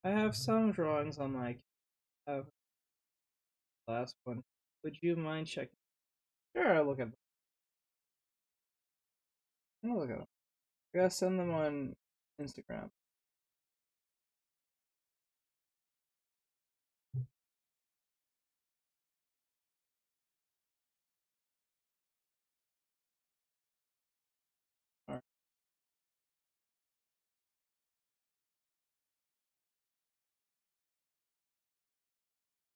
I have some drawings on my last one. Would you mind checking? Sure, I'll look at them. I'll look at them. I gotta send them on Instagram. Alright.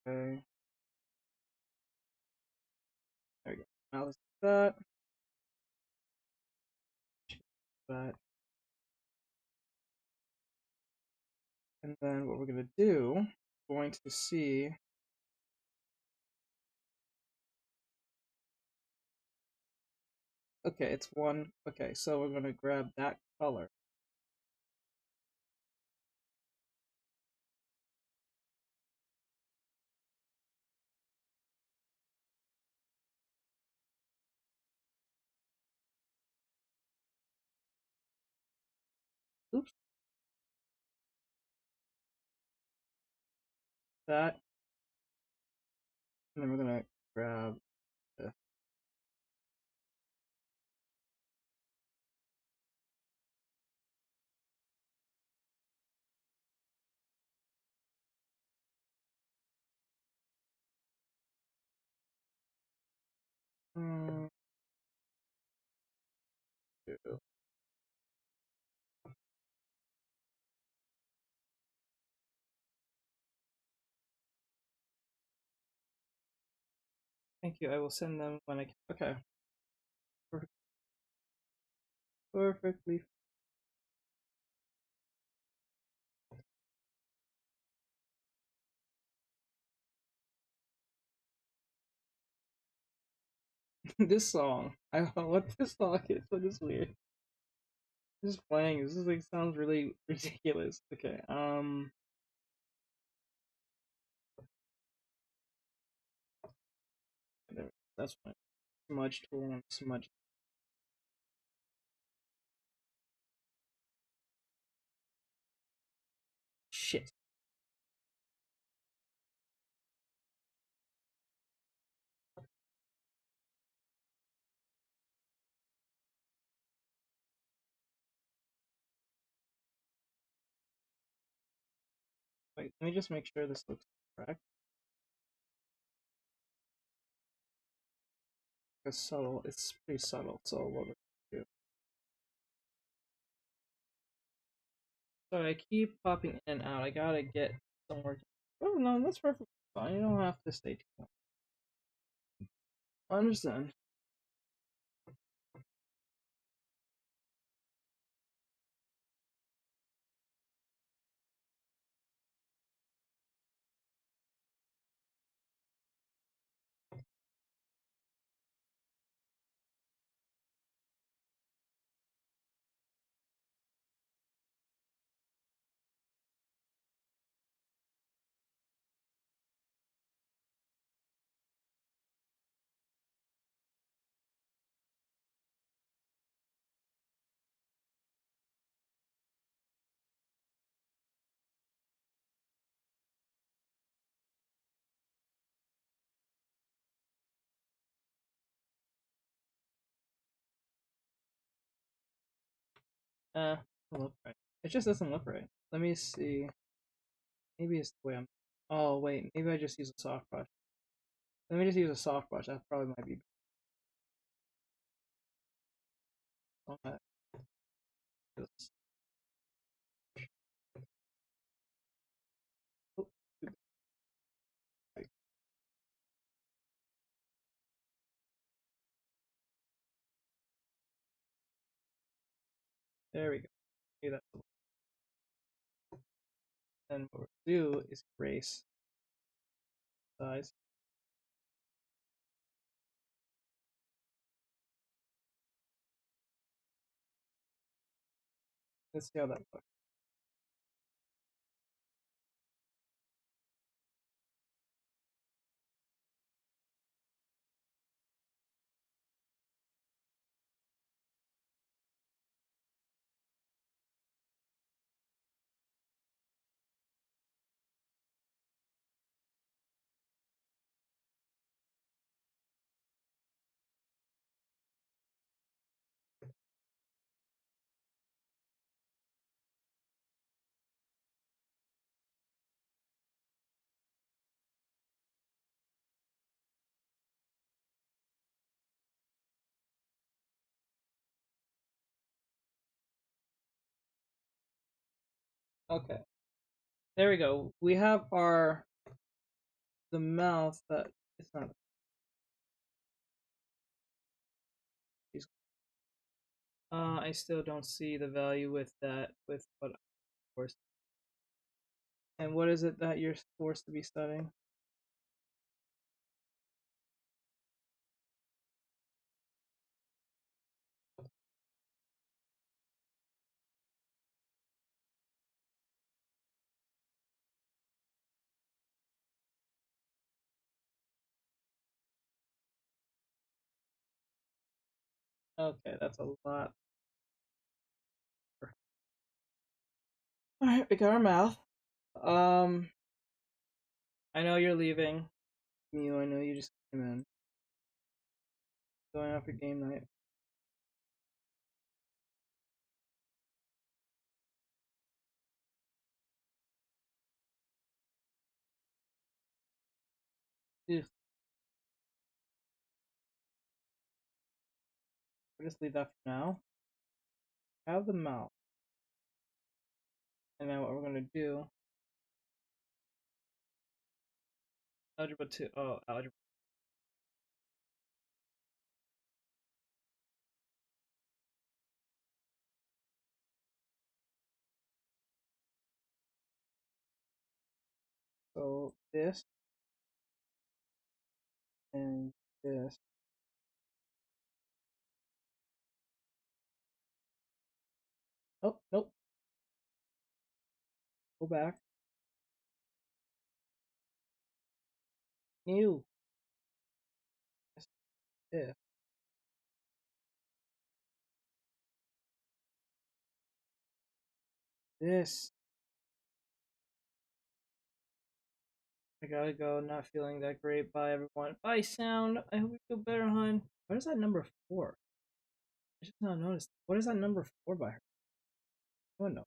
Okay. There we go. Now let's do that. That. And then what we're gonna do, we're going to see. Okay, it's one. Okay, so we're gonna grab that color. Oops. That. And then we're gonna grab this. Two. Thank you. I will send them when I can. Okay. Perfect. Perfectly. This song. I don't know what this song is, but it's weird. Just playing. This is like sounds really ridiculous. Okay. That's fine. Smudge tool and smudge. Shit. Wait, let me just make sure this looks correct. It's subtle. It's pretty subtle. So what we're gonna do. So I keep popping in and out. I gotta get somewhere. Oh no, that's perfectly fine. You don't have to stay too long. I understand. Doesn't look right. It just doesn't look right. Let me see. Maybe it's the way I'm. Oh wait, maybe I just use a soft brush. Let me just use a soft brush. That probably might be. Okay. Oh, there we go. Okay, that's the then what we'll do is erase size. Let's see how that looks. Okay. There we go. We have the mouth that it's not. I still don't see the value with that with what I'm forced. And what is it that you're forced to be studying? Okay, that's a lot. All right, we got our mouth. I know you're leaving. Mew, I know you just came in. Going out for game night. Ugh. We'll just leave that for now. Have the mouth. And now what we're gonna do. Algebra 2. Oh, algebra. So this and this. Oh, nope. Go back. New. This. This. I gotta go. Not feeling that great. Bye, everyone. Bye, Sound. I hope you feel better, hon. What is that number 4? I just now noticed. What is that number 4 by her? Oh, no.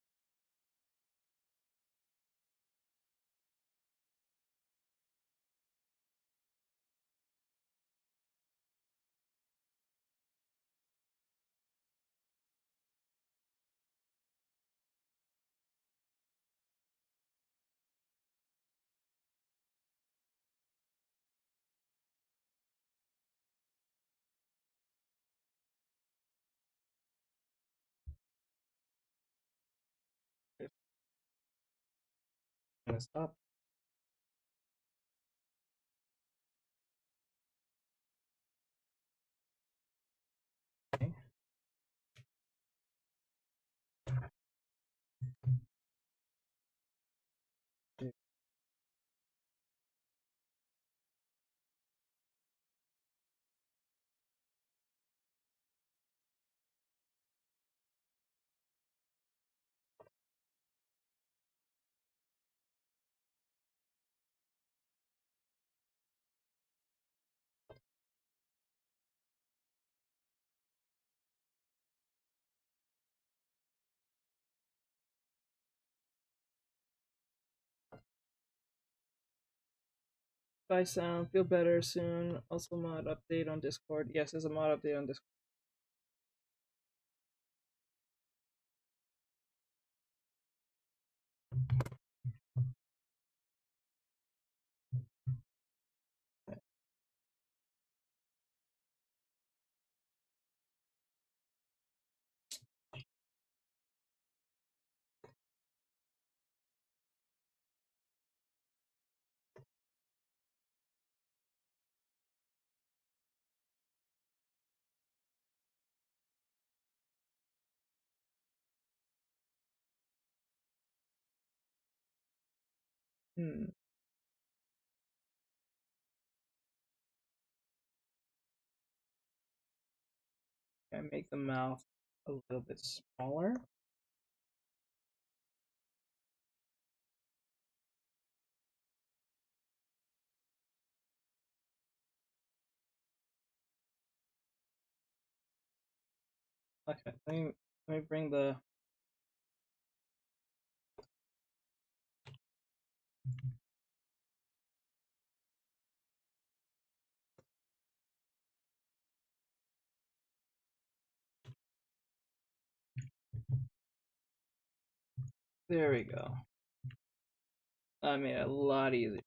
I'm gonna stop. Okay. Bye, Sound. Feel better soon. Also, mod update on Discord. Yes, there's a mod update on Discord. I make the mouth a little bit smaller. Okay, let me bring the There we go. I made it a lot easier.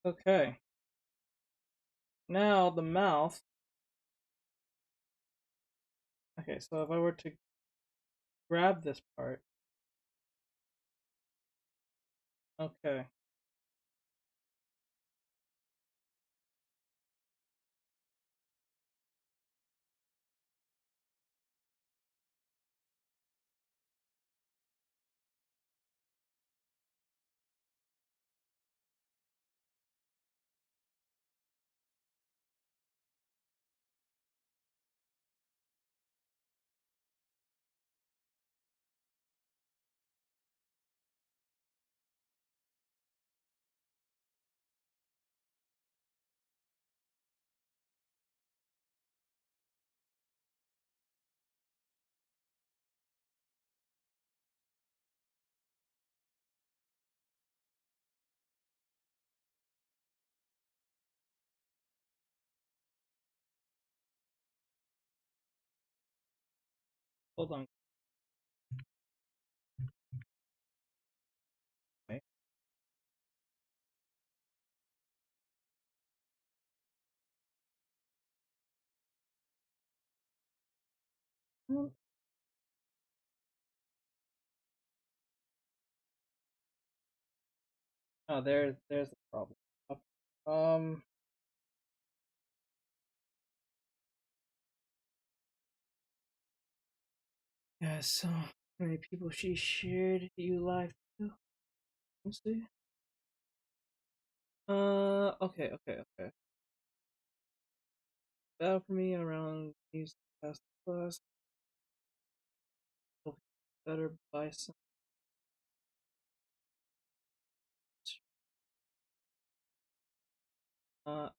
Okay. Now the mouth. Okay, so if I were to grab this part. Okay. Hold on. Okay. Oh, there's the problem. Okay. Yeah. So how many people she shared you live to? Let's see. Okay, okay. That for me around these past plus. Better buy some. Uh,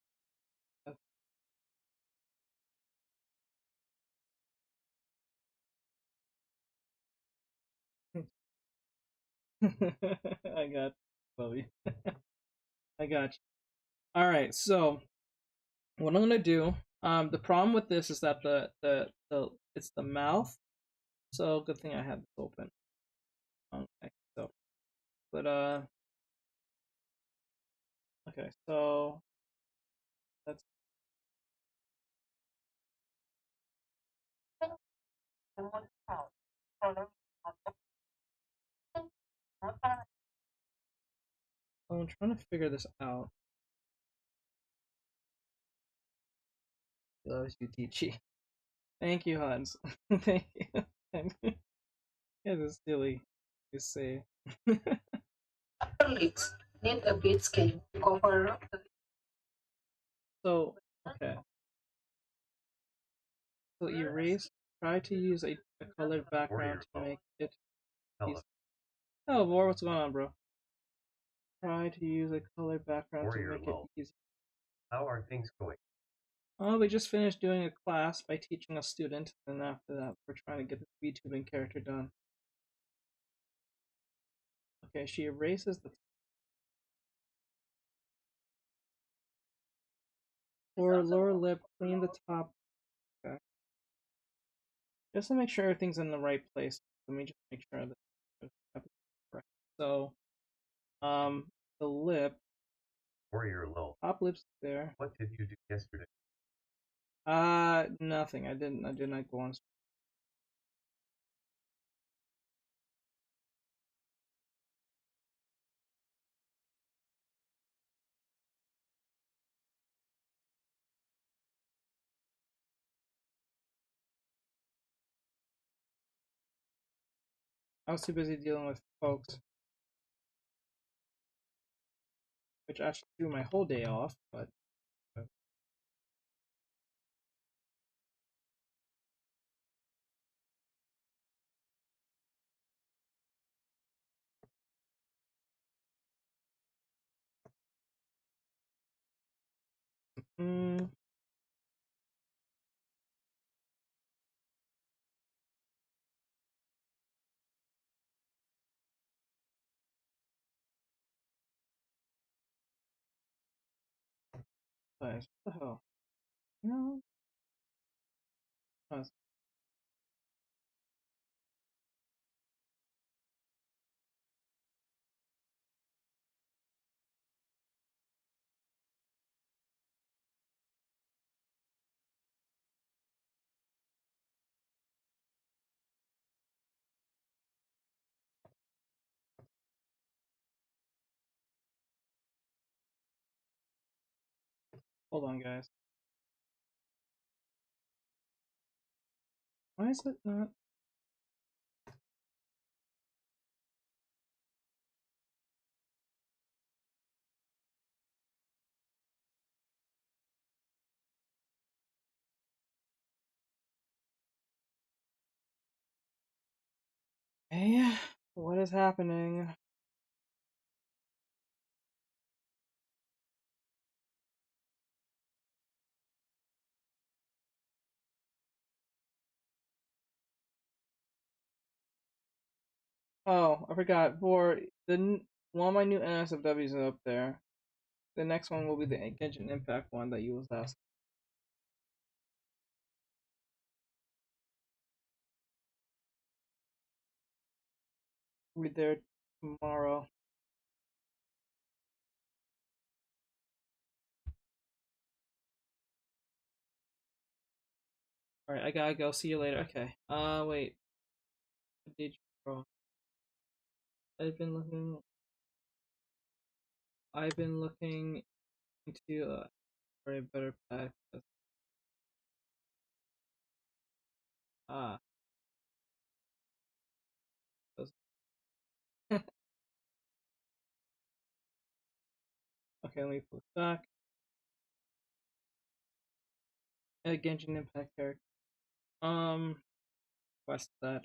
I got Bobby. I got you. All right, so what I'm gonna do. The problem with this is that the it's the mouth. So good thing I had this open. Okay, so but okay, so that's. I'm trying to figure this out. Loves you, Tichi. Thank you, Hans. Thank you. Yeah, this is silly. You say. Leaks need a bit skin to cover up. So okay. So erase. Try to use a colored background to make it easy. Oh, War, what's going on, bro? Try to use a colored background to make it easy. How are things going? Oh, we just finished doing a class by teaching a student, and after that, we're trying to get the VTubing character done. Okay, she erases the lower lip, clean the top. Okay. Just to make sure everything's in the right place. Let me just make sure that everything's correct. So, the lip. Or you're low. Top lips there. What did you do yesterday? Nothing. I did not go on. I was too busy dealing with folks, which actually threw my whole day off, but mm, guys, what the hell? No. Oh, hold on, guys. Why is it not? Hey, what is happening? Oh, I forgot. For one of my new NSFWs is up there. The next one will be the Genshin Impact one that you was asking. We'll be there tomorrow. Alright, I gotta go. See you later. Okay. Wait. What did you draw? I've been looking. I've been looking into for a better pack. Ah. Okay, let me put it back. Genshin Impact character. Quest that.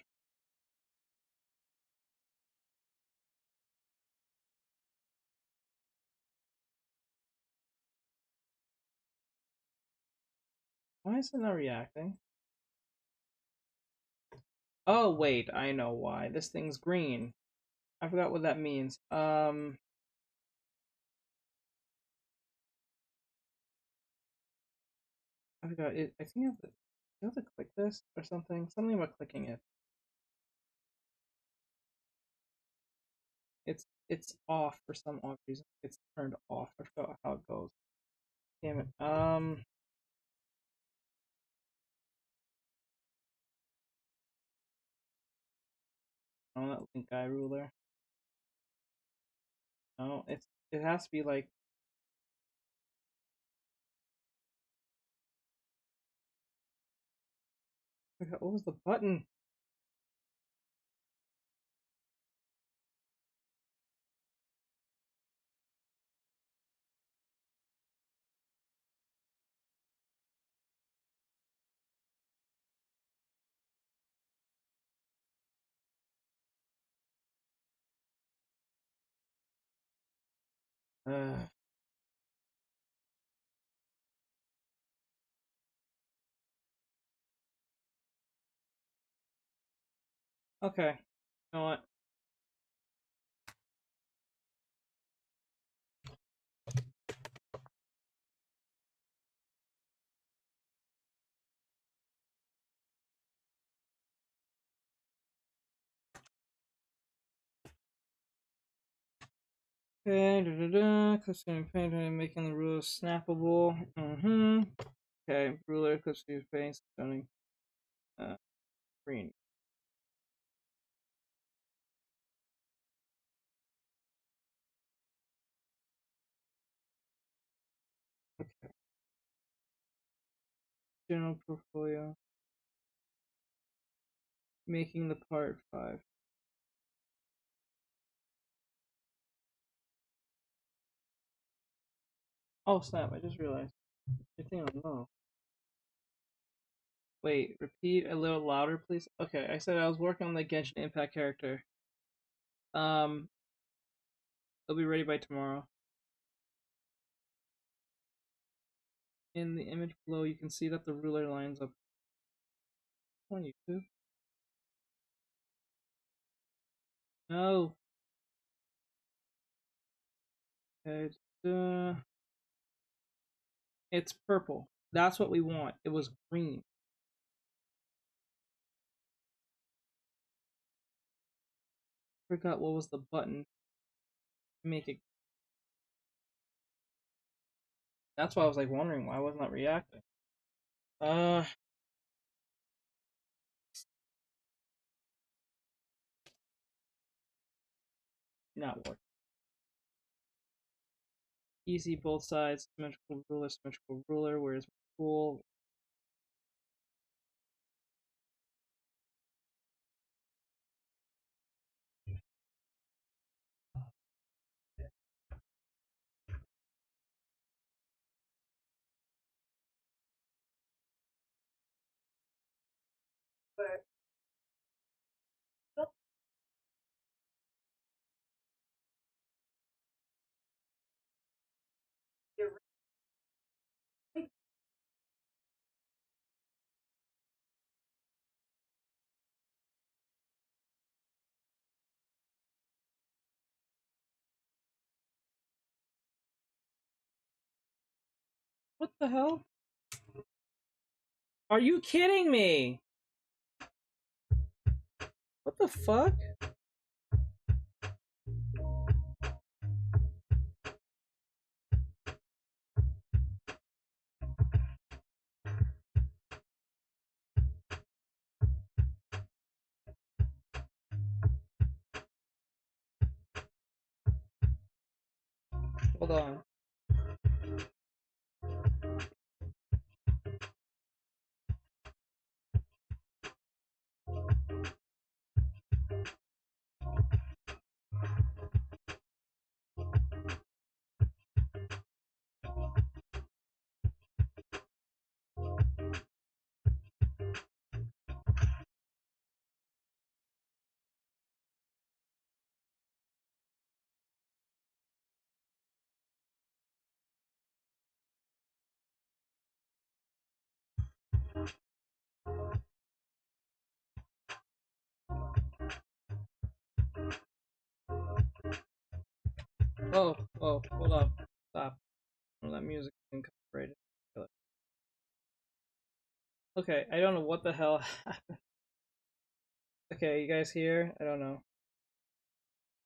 Why is it not reacting? Oh wait, I know why. This thing's green. I forgot what that means. I forgot it. I think you have to click this or something. Something about clicking it. It's off for some odd reason. It's turned off. I forgot how it goes. Damn it. Oh, that link guy ruler. No, it has to be like. What was the button? Uh, okay. You know what? Okay, custom paint, making the ruler snappable. Okay, ruler, custom paint, stunning. Green. Okay. General portfolio. Making the part 5. Oh snap, I just realized. I think I'm low. Wait, repeat a little louder, please. Okay, I said I was working on the Genshin Impact character. It'll be ready by tomorrow. In the image below, you can see that the ruler lines up on YouTube. No. Okay, it's purple. That's what we want. It was green. Forgot what was the button to make it. That's why I was like wondering why I was not reacting. Not working. Easy both sides. Symmetrical ruler, symmetrical ruler. Where's my tool? What the hell? Are you kidding me? What the fuck? Hold on. Oh, hold up. Stop. Oh, that music is incorporated. Okay, I don't know what the hell happened. Okay, you guys here? I don't know.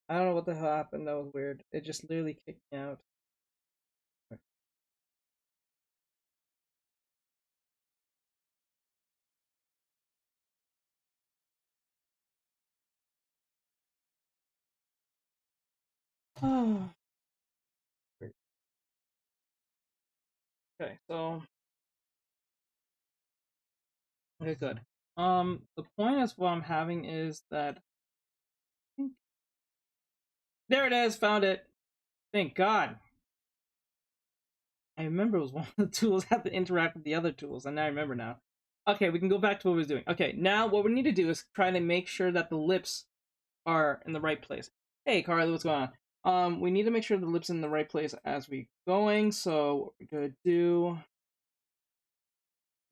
I don't know what the hell happened. That was weird. It just literally kicked me out. Oh. Okay, so okay, good. The point is what I'm having is that there it is, found it. Thank God. I remember it was one of the tools had to interact with the other tools, and I remember now. Okay, we can go back to what we was doing. Okay, now what we need to do is try to make sure that the lips are in the right place. Hey, Carly, what's going on? We need to make sure the lips in the right place as we going. So what we're gonna do,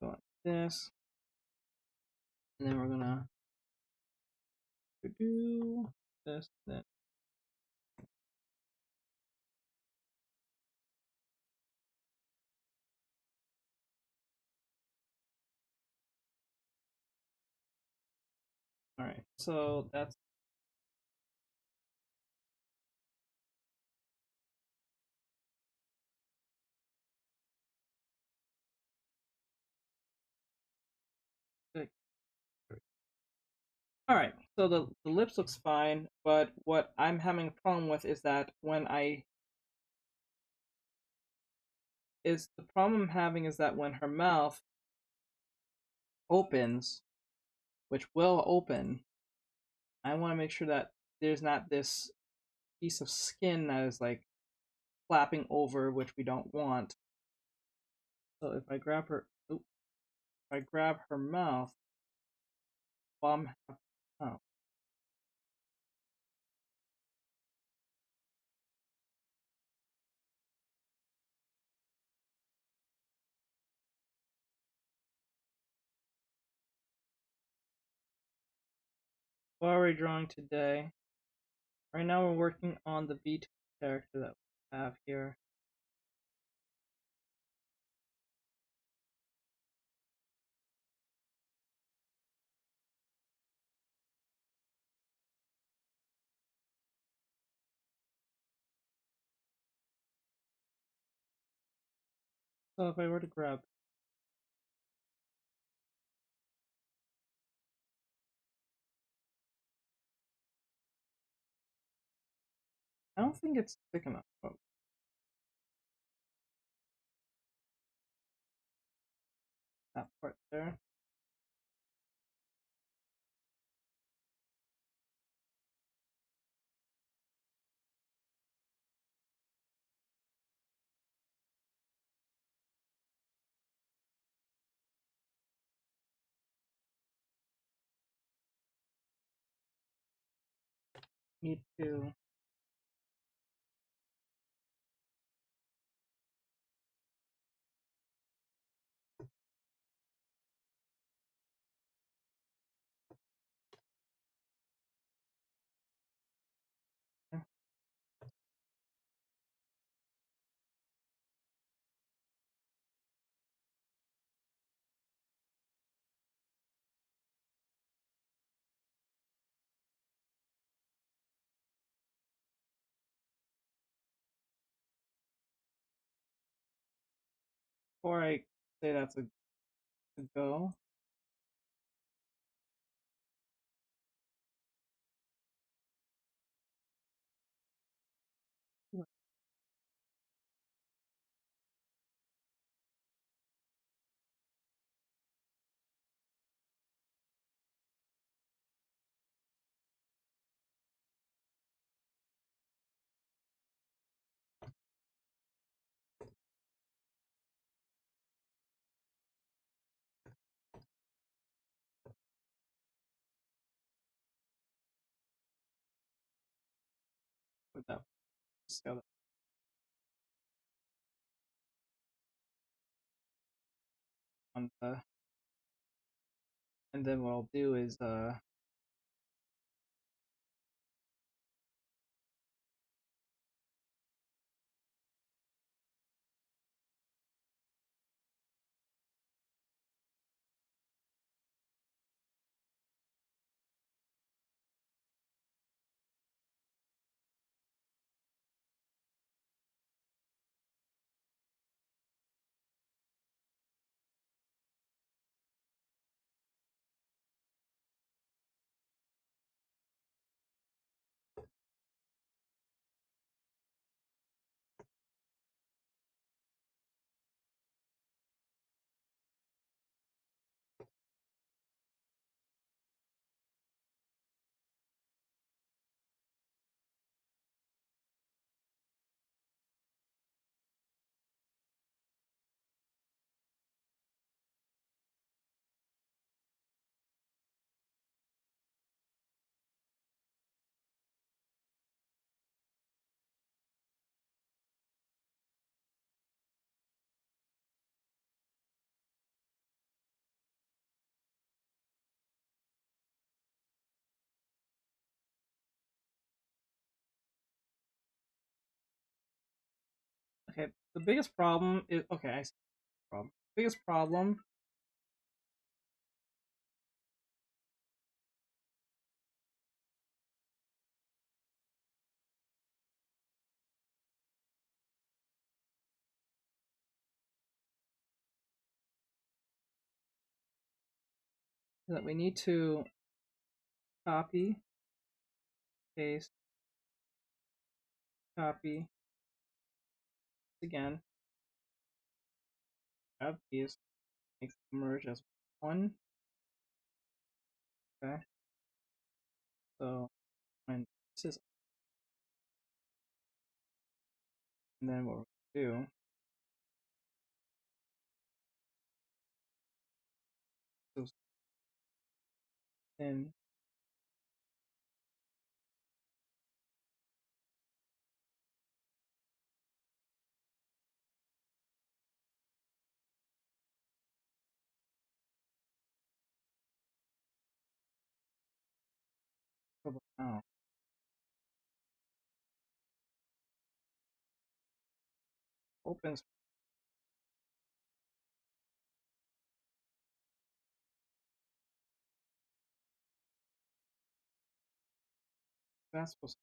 go like this, and then we're gonna do this. Then all right. So that's Alright, so the lips looks fine, but what I'm having a problem with is that when the problem I'm having is that when her mouth opens, which will open, I want to make sure that there's not this piece of skin that is like flapping over, which we don't want. So if I grab her, if I grab her mouth, while oh, what are we drawing today? Right now we're working on the V2 character that we have here. So if I were to grab, I don't think it's thick enough. Oh, that part there. Need to before I say that's a go. Put that scale on the, and then what I'll do is okay. The biggest problem is okay. I see the problem. Biggest problem is that we need to copy, paste, copy, again, grab these, make them merge as one. Okay. So when this is, and then what we're gonna do is then now opens. That's supposed to,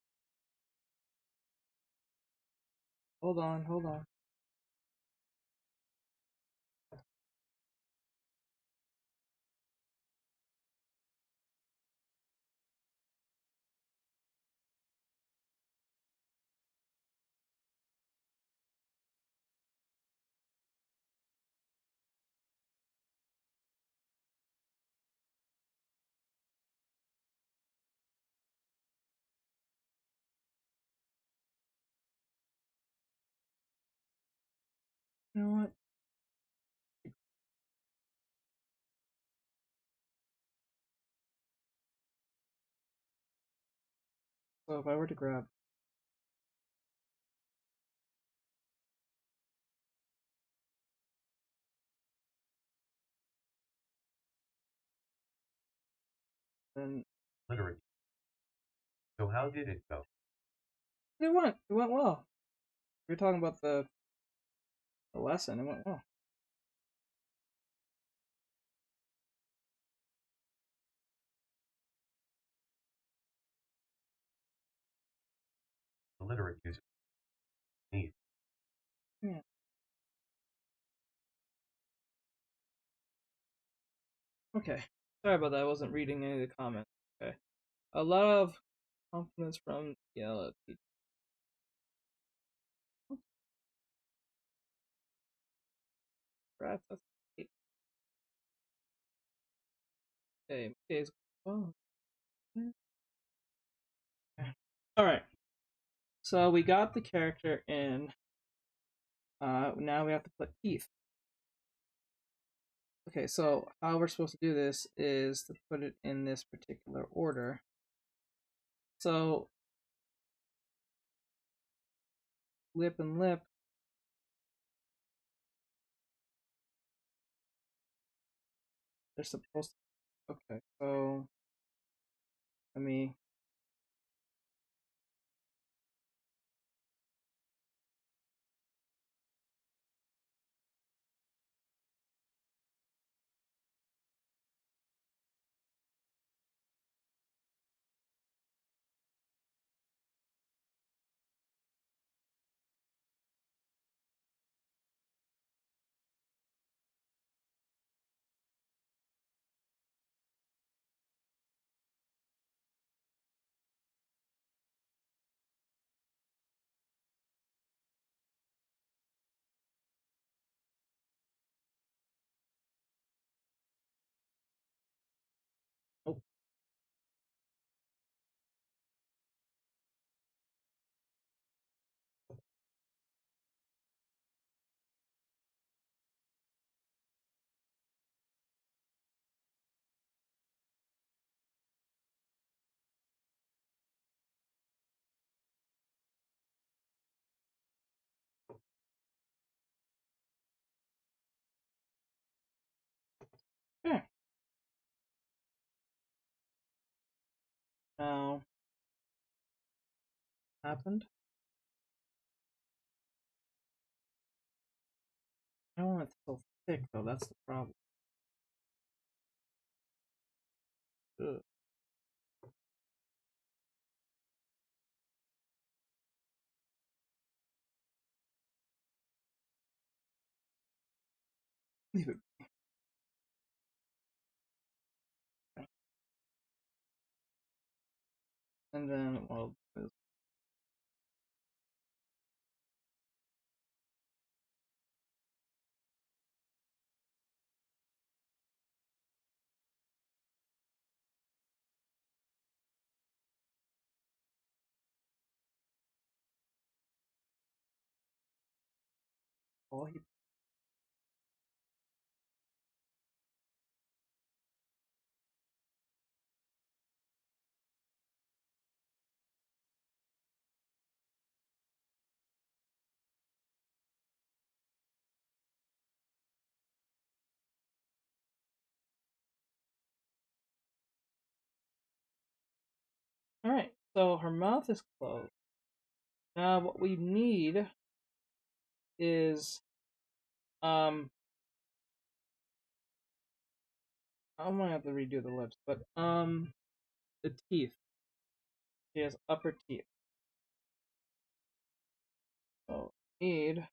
hold on, hold on. You know what? So if I were to grab, then Literally. So how did it go? it went well. We were talking about the lesson. It went well. The literate user needs. Yeah. Okay. Sorry about that. I wasn't reading any of the comments. Okay. A lot of compliments from Yellow. Right. That's great. Okay. Okay. Oh. All right. So we got the character in. Now we have to put teeth. Okay, so how we're supposed to do this is to put it in this particular order. So lip and lip. They're supposed to. Okay, so let me. Oh, okay. Now happened. I don't want it so thick though. That's the problem. Ugh. Leave it. and then we'll do this. Oh, all right, so her mouth is closed. Now what we need is I might have to redo the lips, but the teeth. She has upper teeth. So need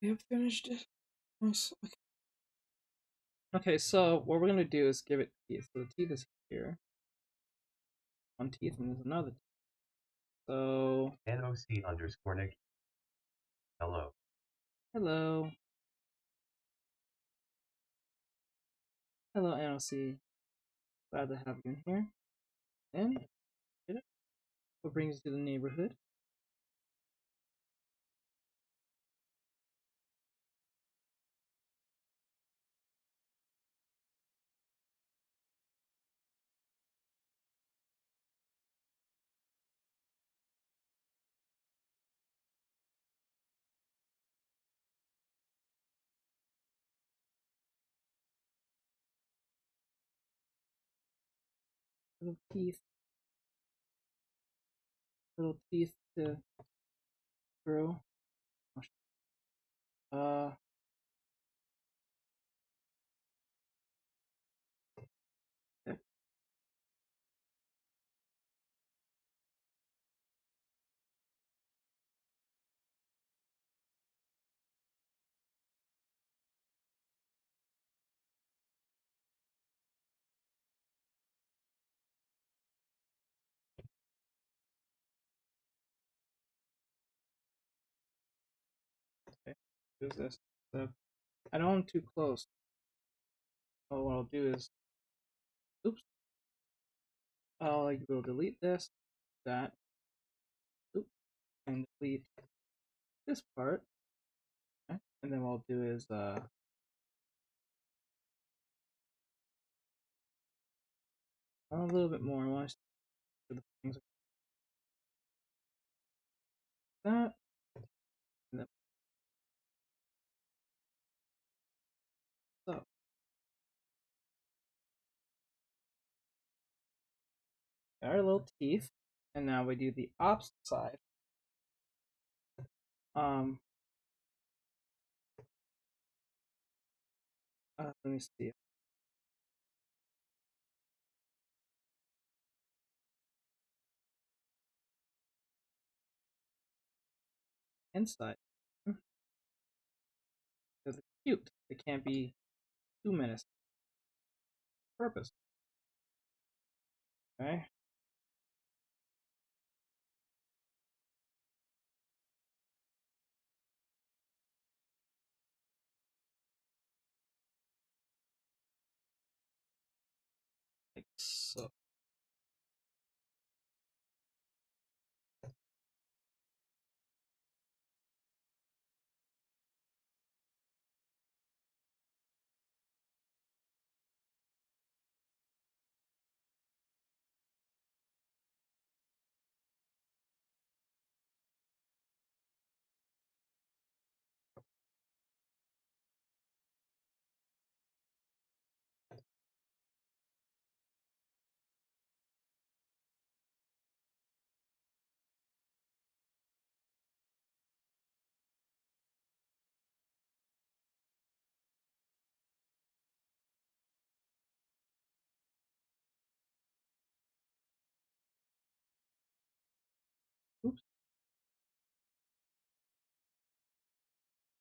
we have finished it. Nice. Okay, so what we're gonna do is give it teeth. So the teeth is here. One teeth and there's another teeth. So NOC_Nick. Hello. hello. Hello NOC. Glad to have you in here. And get it? What brings you to the neighborhood? Little teeth. Little teeth to grow. Uh okay. Okay. Who's this? So I don't want too close. So what I'll do is oops. We'll delete this, that, oops, and delete this part. Okay. And then what I'll do is a little bit more. I want to do the things like that. And then so got our little teeth, and now we do the opposite side. Um, let me see. Inside. Because it's cute. It can't be too menacing. Purpose. Okay. Like so.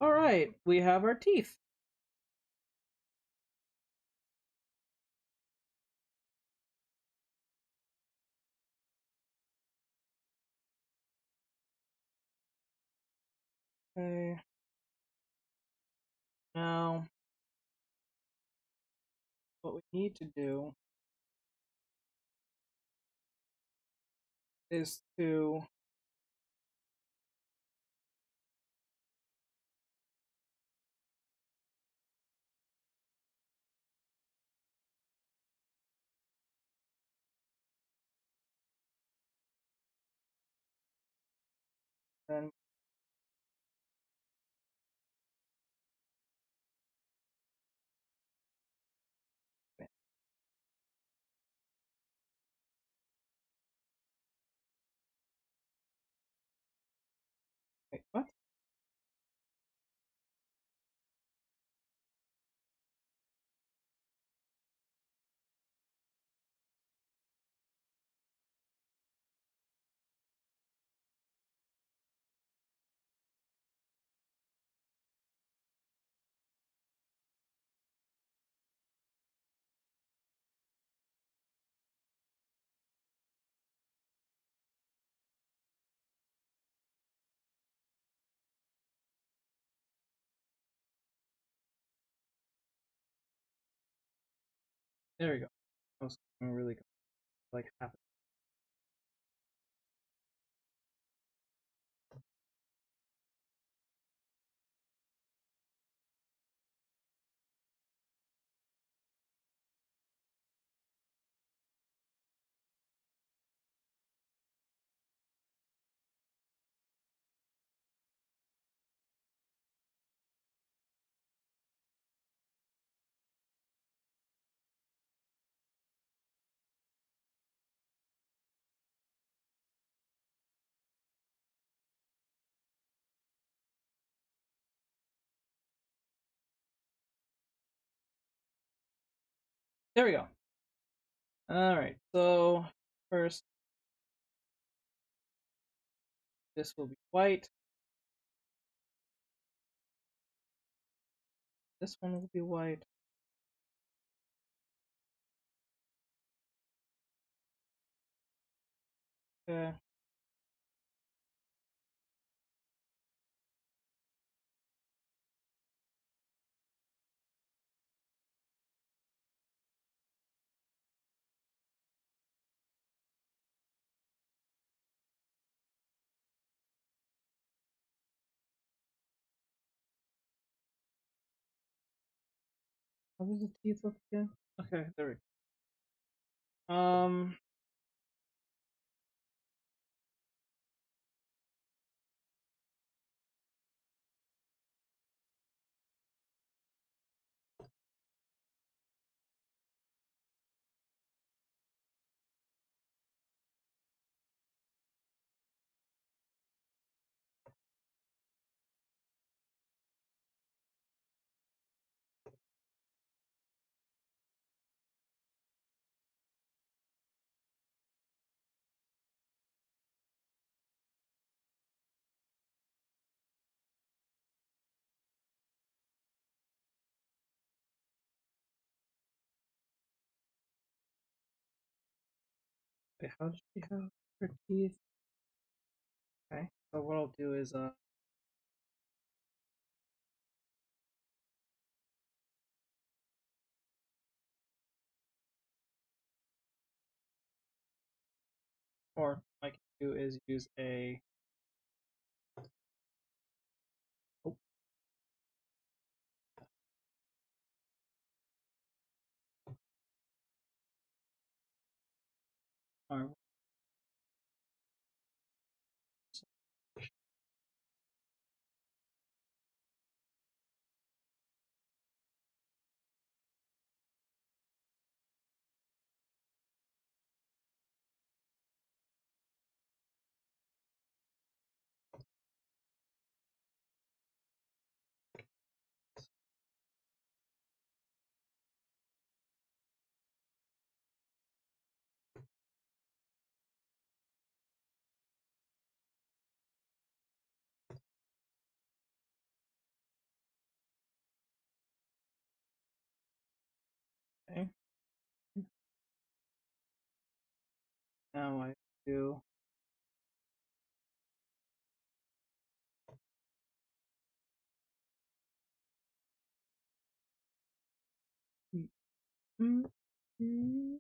All right, we have our teeth. Okay. Now, what we need to do is to then wait, what? There we go. I was really good. Like half. There we go. All right. So first, this will be white. This one will be white. Okay. How does the teeth look again? Okay, there we go. Wait, how does she have her teeth? Okay. So what I'll do is or what I can do is use a oh, or now I do. Mm-hmm.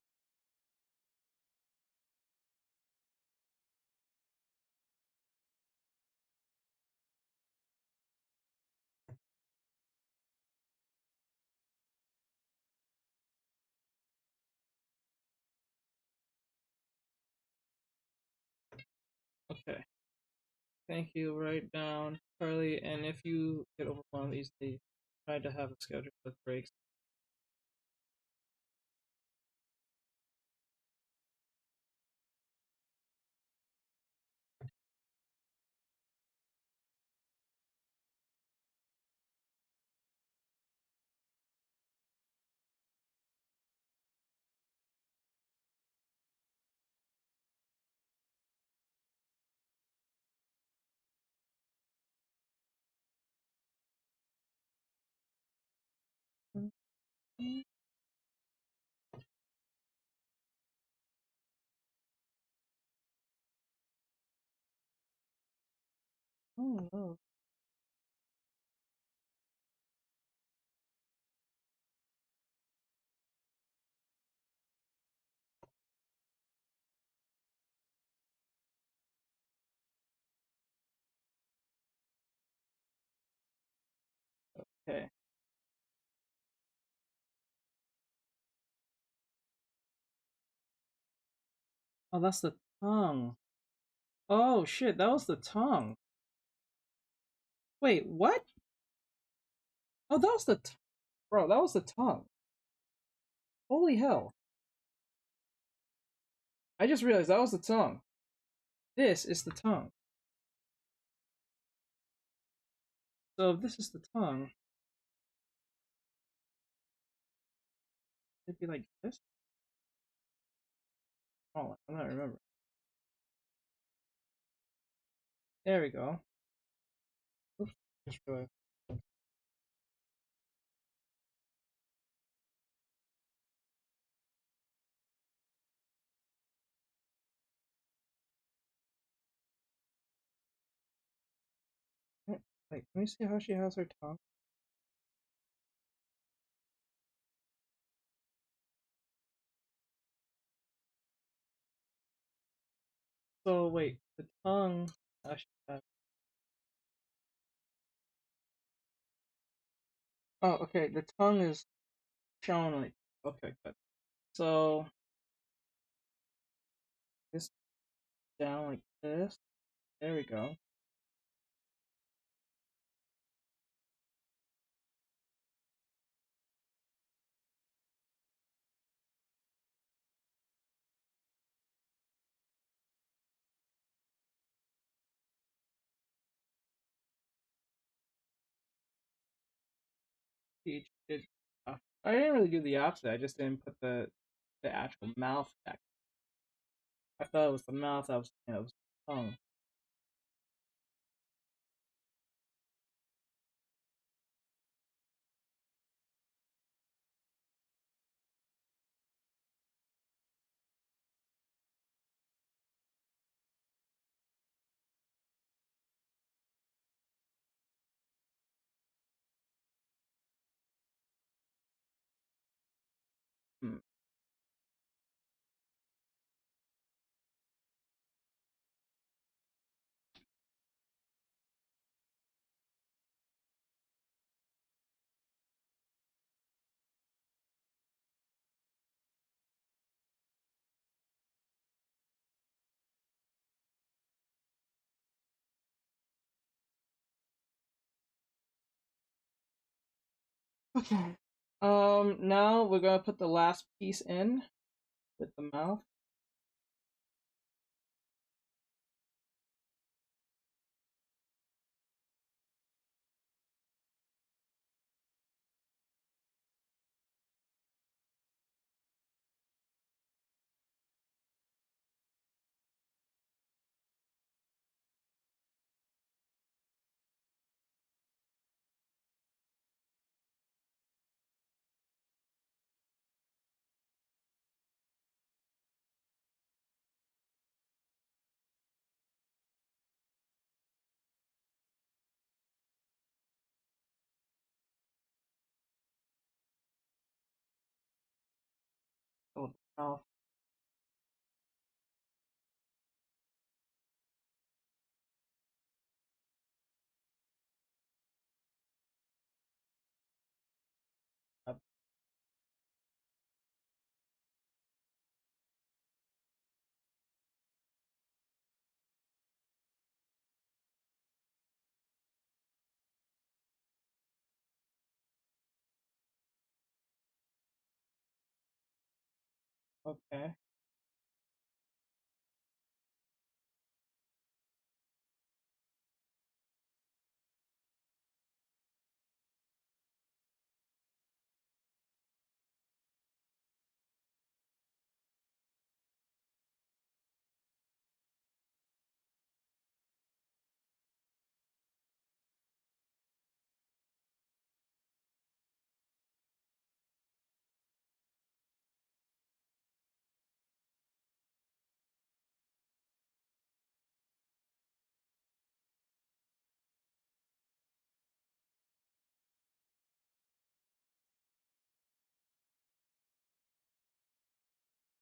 Okay. Thank you. Write down Charlie, and if you get overwhelmed easily, try to have a schedule with breaks. Oh no. Okay. Oh, that's the tongue. Oh shit, that was the tongue. Wait, what? Oh, that was the bro. That was the tongue. Holy hell! I just realized that was the tongue. This is the tongue. So if this is the tongue, it'd be like this. Oh, I'm not remembering. There we go. Oops, just realized. Wait, let me see how she has her tongue. So wait, the tongue. Actually, oh, okay. The tongue is shown like. Okay, good. So this down like this. There we go. Each did. I didn't really do the opposite. I just didn't put the actual mouth back. I thought it was the mouth. I was thinking it was the tongue. Hmm. Okay. Now we're gonna put the last piece in with the mouth. mouth. Up. Okay.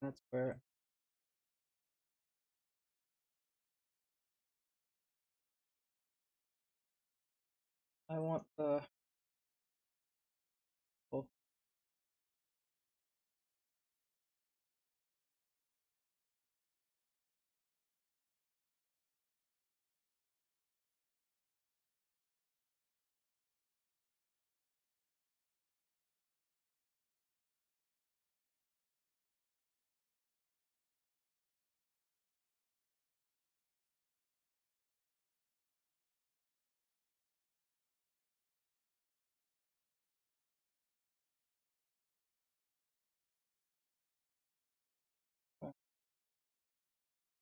That's where I want the. Oh,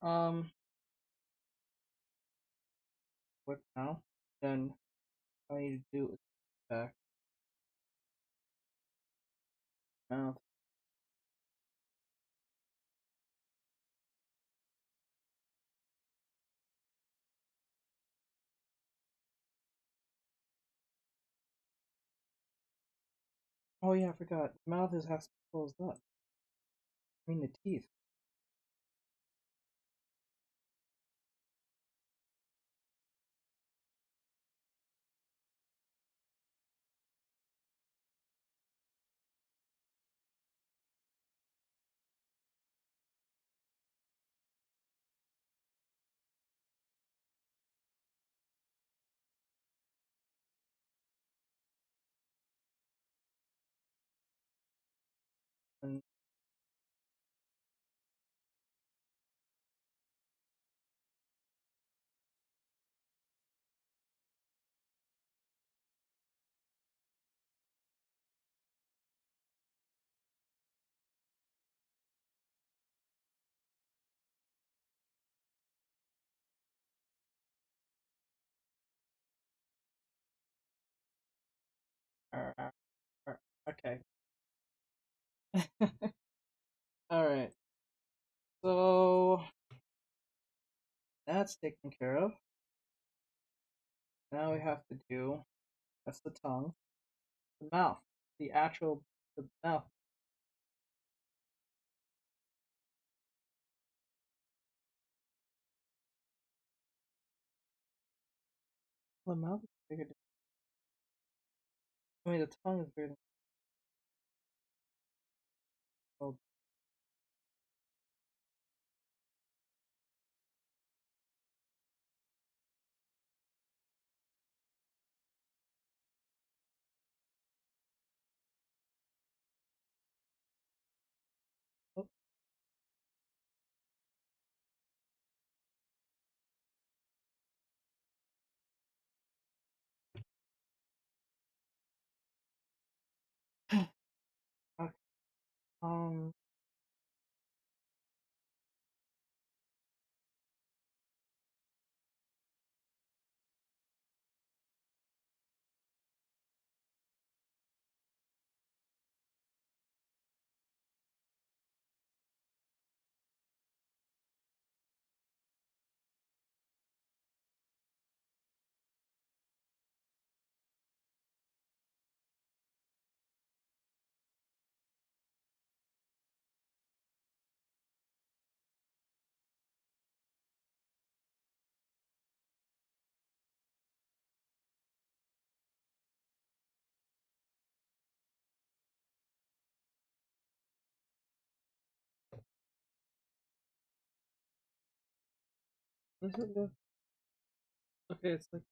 um, what now? Then all I need to do is back mouth. Oh yeah, I forgot. Mouth is has to be closed up. I mean the teeth. And uh, okay. All right. So that's taken care of. Now we have to do. That's the tongue. The mouth. The mouth. The mouth is bigger. I mean, the tongue is bigger than. Oh, oh, okay. Um. Does it look? Okay, it's like.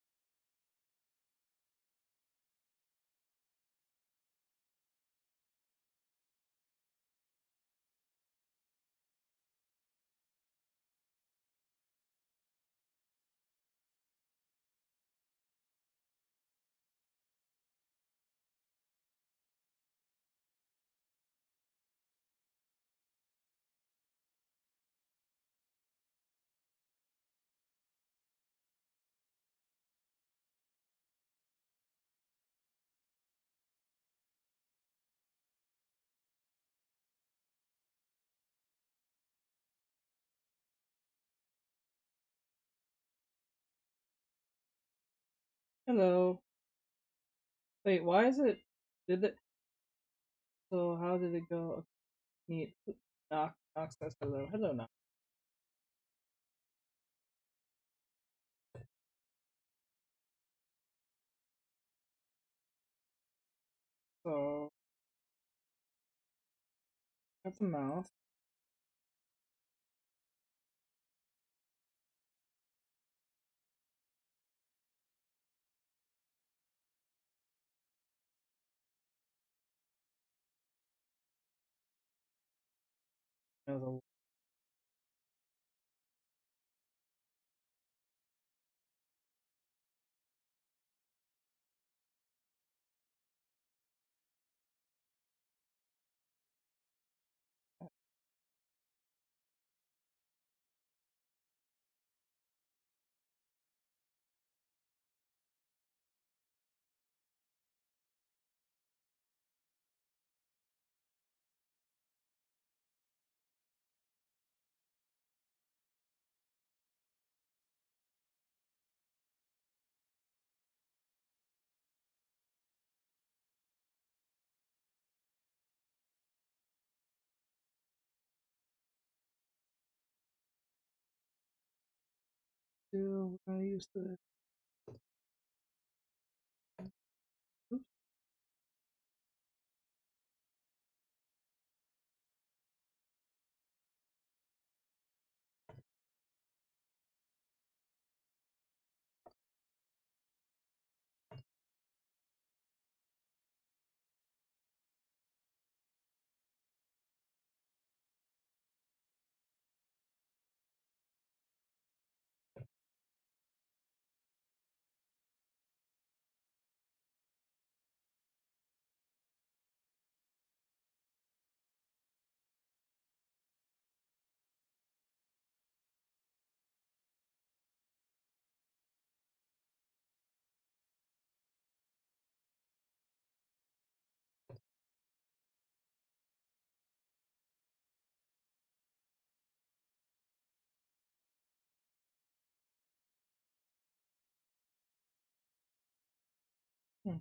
Hello. Wait, why is it? Did it? So how did it go? Neat. Knox says hello. Hello, Knox. So got the mouse. There's a still. I used to. Oops. Hmm.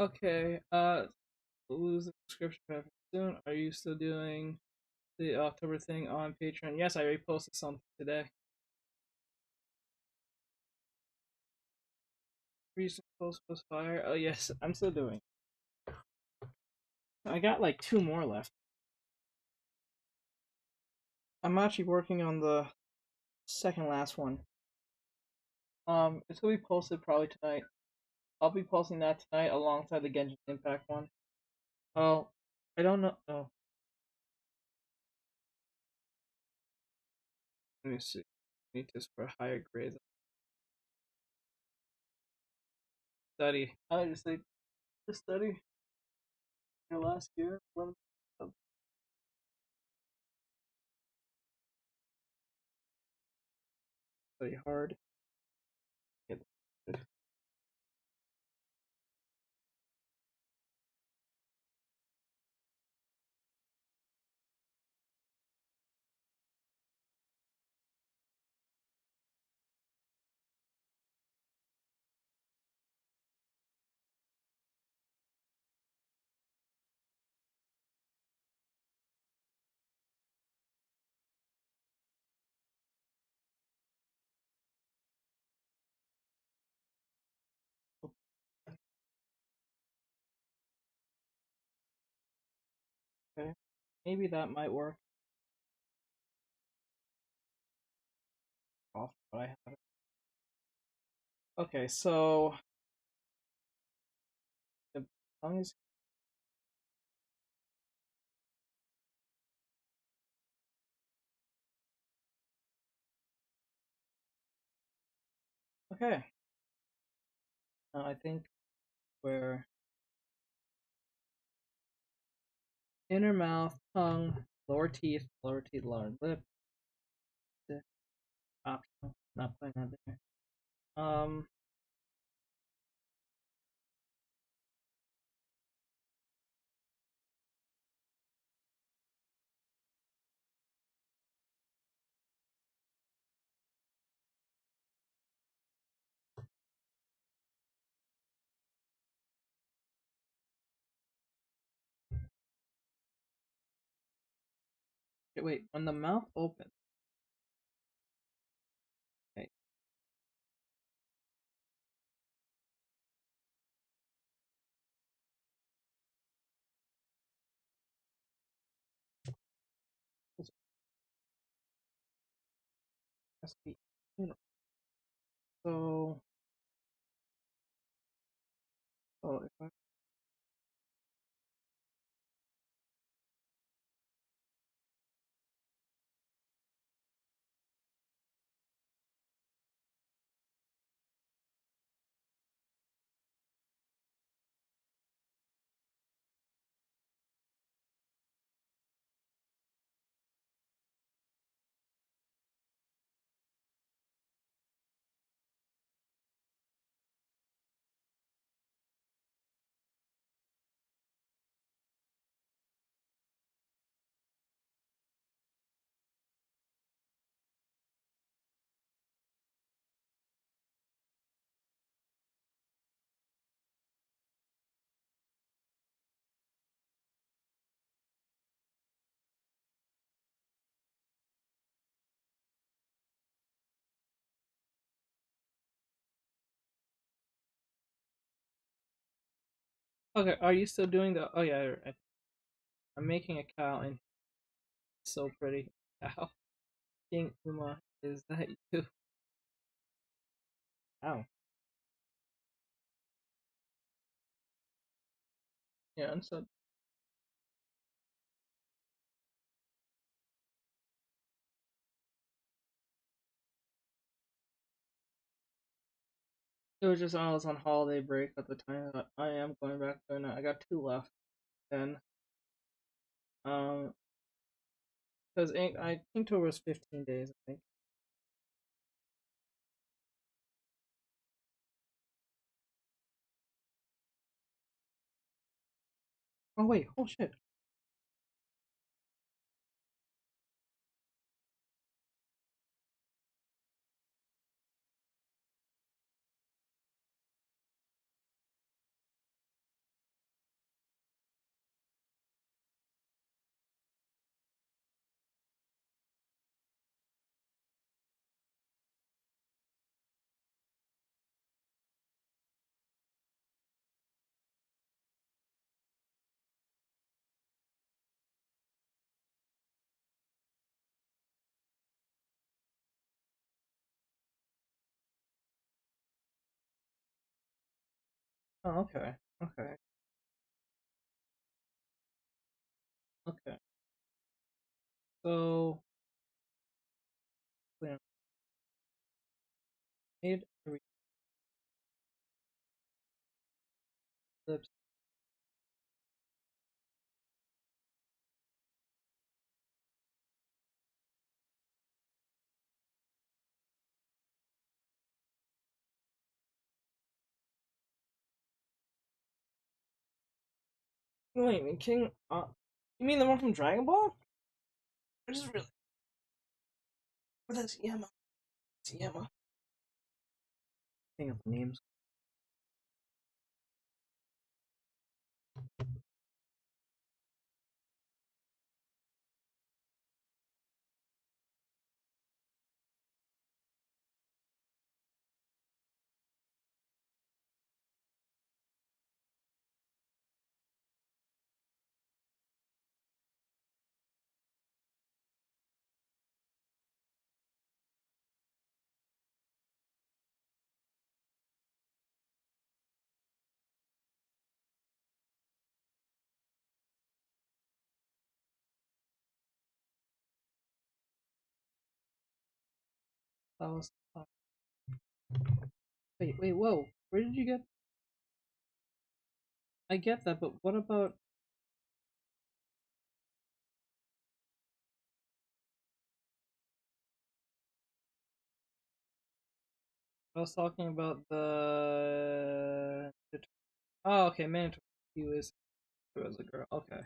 Okay. We'll lose the subscription benefit soon. Are you still doing the October thing on Patreon? Yes, I reposted something today. Recent post was fire. Oh yes, I'm still doing. I got like 2 more left. I'm actually working on the second last one. It's gonna be posted probably tonight. I'll be posting that tonight alongside the Genshin Impact one. Oh, I don't know. Oh, let me see. I need this for higher grades. Study. I just think to study your last year. Study hard. Get good. Okay, maybe that might work. Off, but I have it. Okay, so the tongue is okay. Now I think we're inner mouth, tongue, lower teeth, lower lip. Optional, not putting that there. Okay, wait, when the mouth opens. Okay. Has to be, so, so if I okay, are you still doing the? Oh yeah, I'm making a cow and it's so pretty. Cow. King Uma, is that you? Ow. Yeah, and so it was just I was on holiday break at the time. But I am going back there now. I got 2 left. Then, um, because I think tour was 15 days. I think. Oh wait, oh shit. Oh okay, okay, okay. So we made a lips. Wait, King. You mean the one from Dragon Ball? I just really. Oh, that's Yama. It's Yama. Think of the names. That was. Wait, whoa! Where did you get? I get that, but what about? I was talking about the. Oh, okay, mandatory. He was a girl. Okay.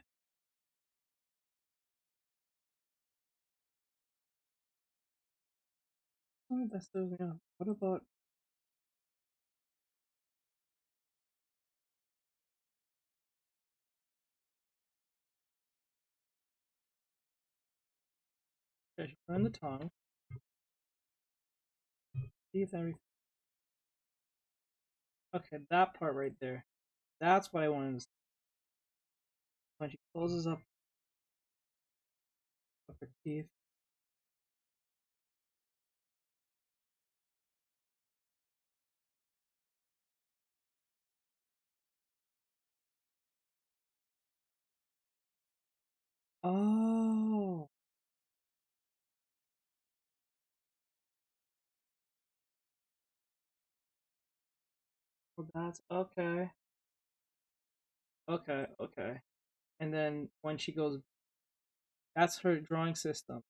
Oh, that's still yeah. What about? Okay, she learned the tongue. See if everything. Okay, that part right there. That's what I wanted to see. When she closes up her teeth. Oh, well that's okay. Okay. And then when she goes, that's her drawing system.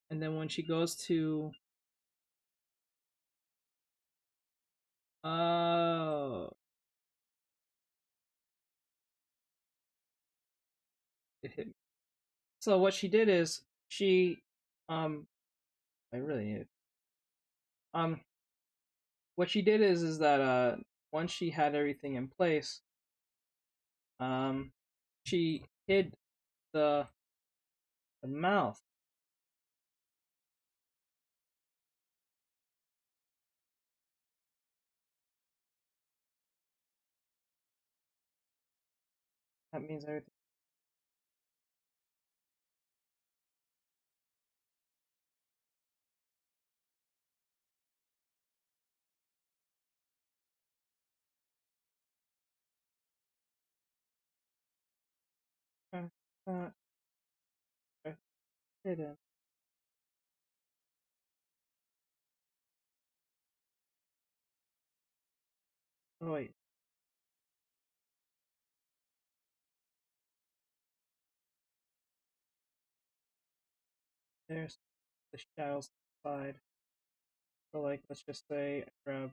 And then when she goes to, oh, it hit me. So what she did is um, I really need it. Um, what she did is that once she had everything in place, um, she hid the mouth. That means everything. Uh, hidden. Oh wait, there's the shadows side. So like, let's just say I grab.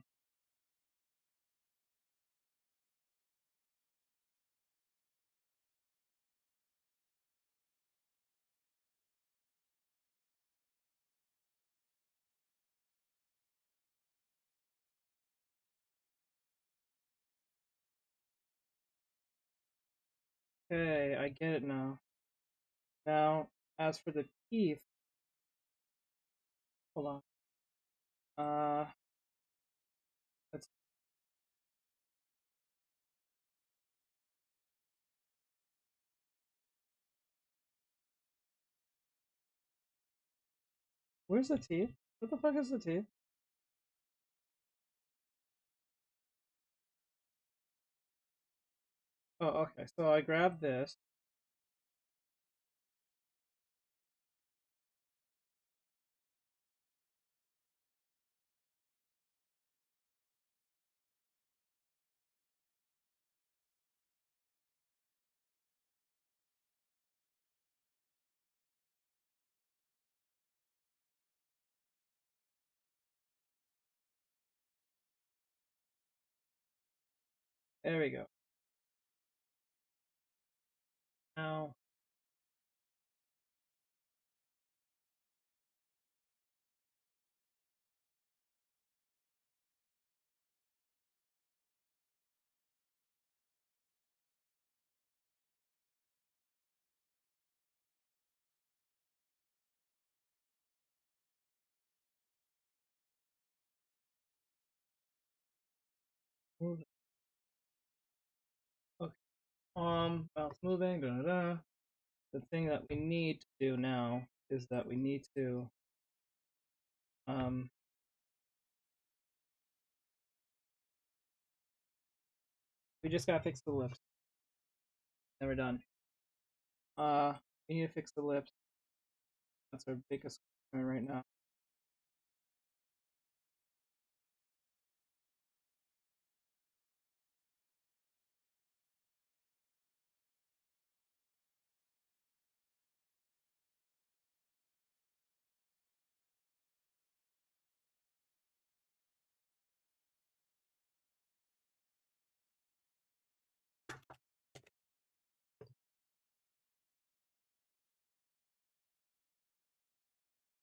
Okay, I get it now. Now, as for the teeth, hold on. Let's. Where's the teeth? What the fuck is the teeth? Oh, okay. So I grab this. There we go. Now, move it. Okay. Bounce moving. Da, da, da. The thing that we need to do now is that we need to um. We just gotta fix the lips. Then we're done. We need to fix the lips. That's our biggest concern right now.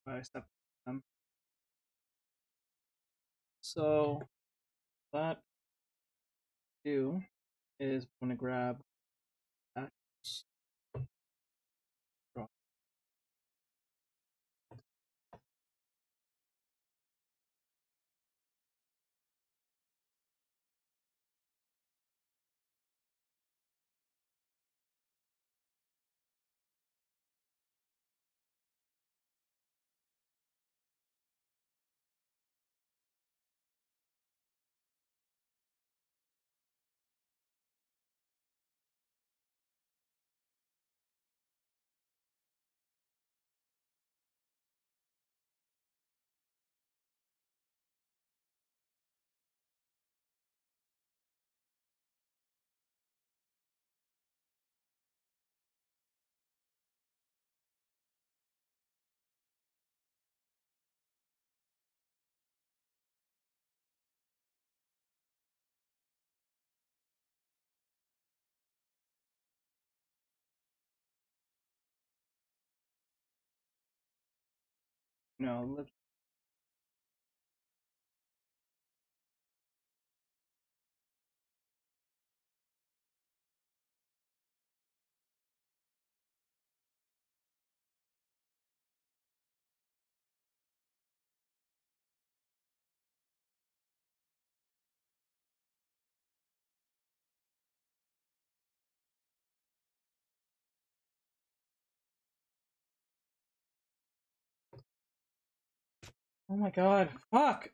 I stepped them. So that do is I'm gonna grab that. Draw. No, let's oh my god, fuck!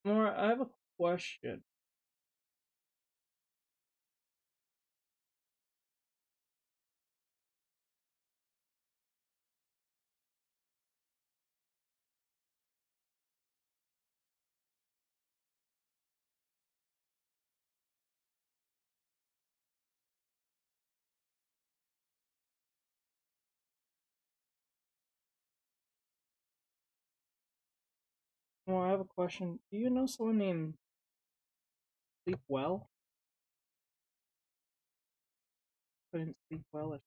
Or, I have a question. I have a question. Do you know someone named Sleep Well? Couldn't sleep well at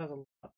has a lot.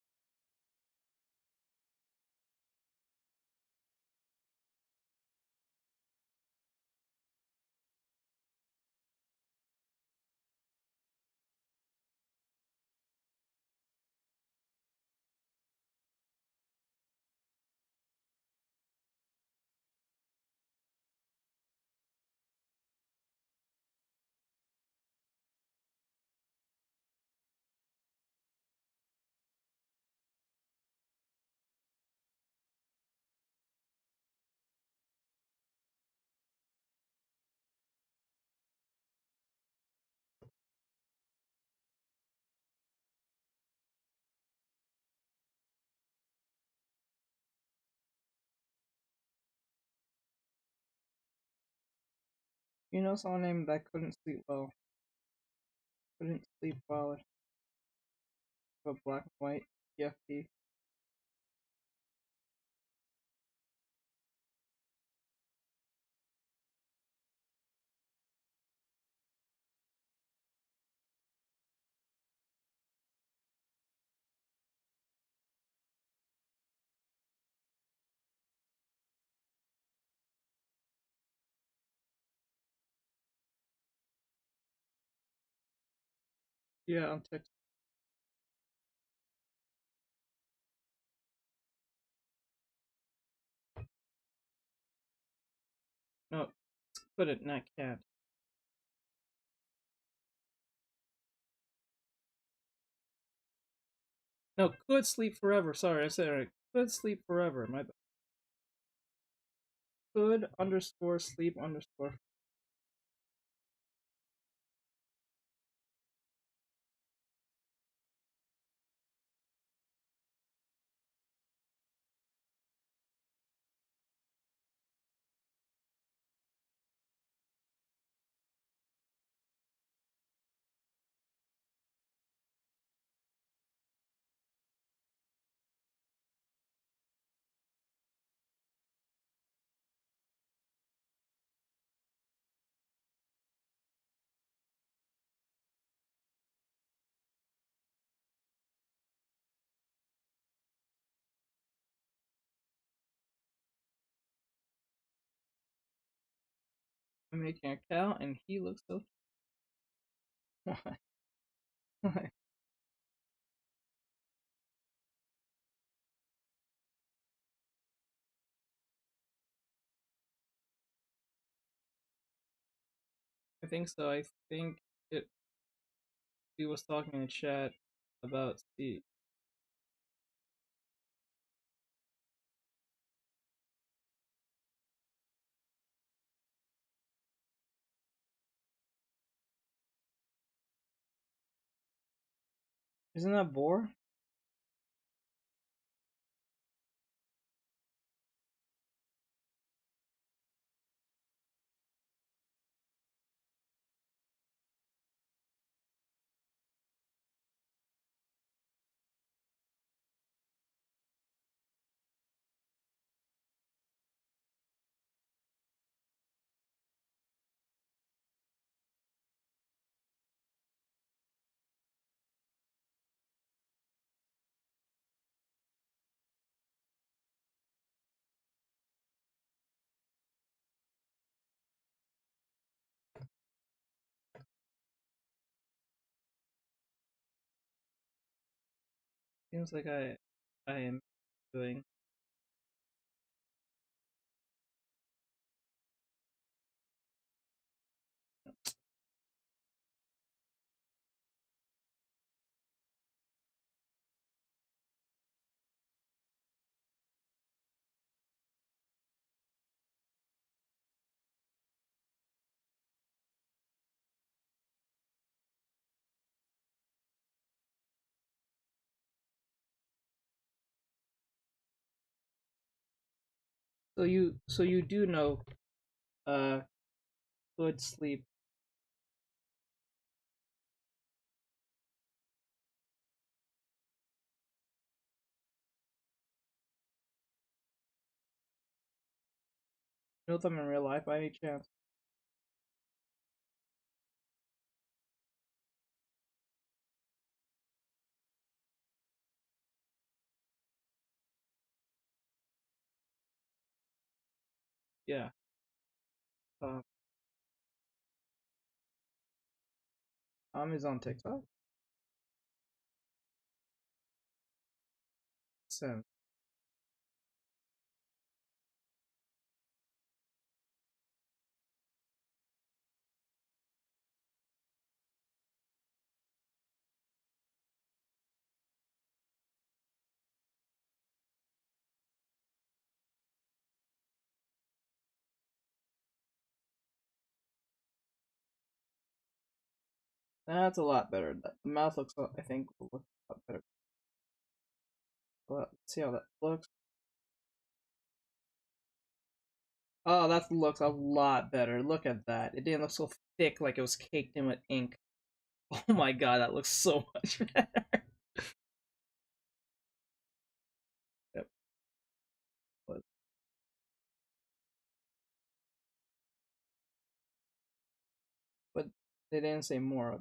You know someone named that couldn't sleep well. Couldn't sleep well. But black and white PFP. Yeah, I'm texting. No, couldn't, not can't. No, could sleep forever. Sorry, I said it right. Could sleep forever. My bad. Could underscore sleep underscore. I'm making a cow and he looks so. Why? Why? I think so. I think it. He was talking in chat about Steve. Isn't that Boar? Seems like I am doing. So you do know good sleep. You know them in real life by any chance? Yeah. Um, is on TikTok. So that's a lot better. The mouth looks, I think, will look a lot better. But let's see how that looks. Oh, that looks a lot better. Look at that. It didn't look so thick like it was caked in with ink. Oh my god, that looks so much better. Yep. But they didn't say more.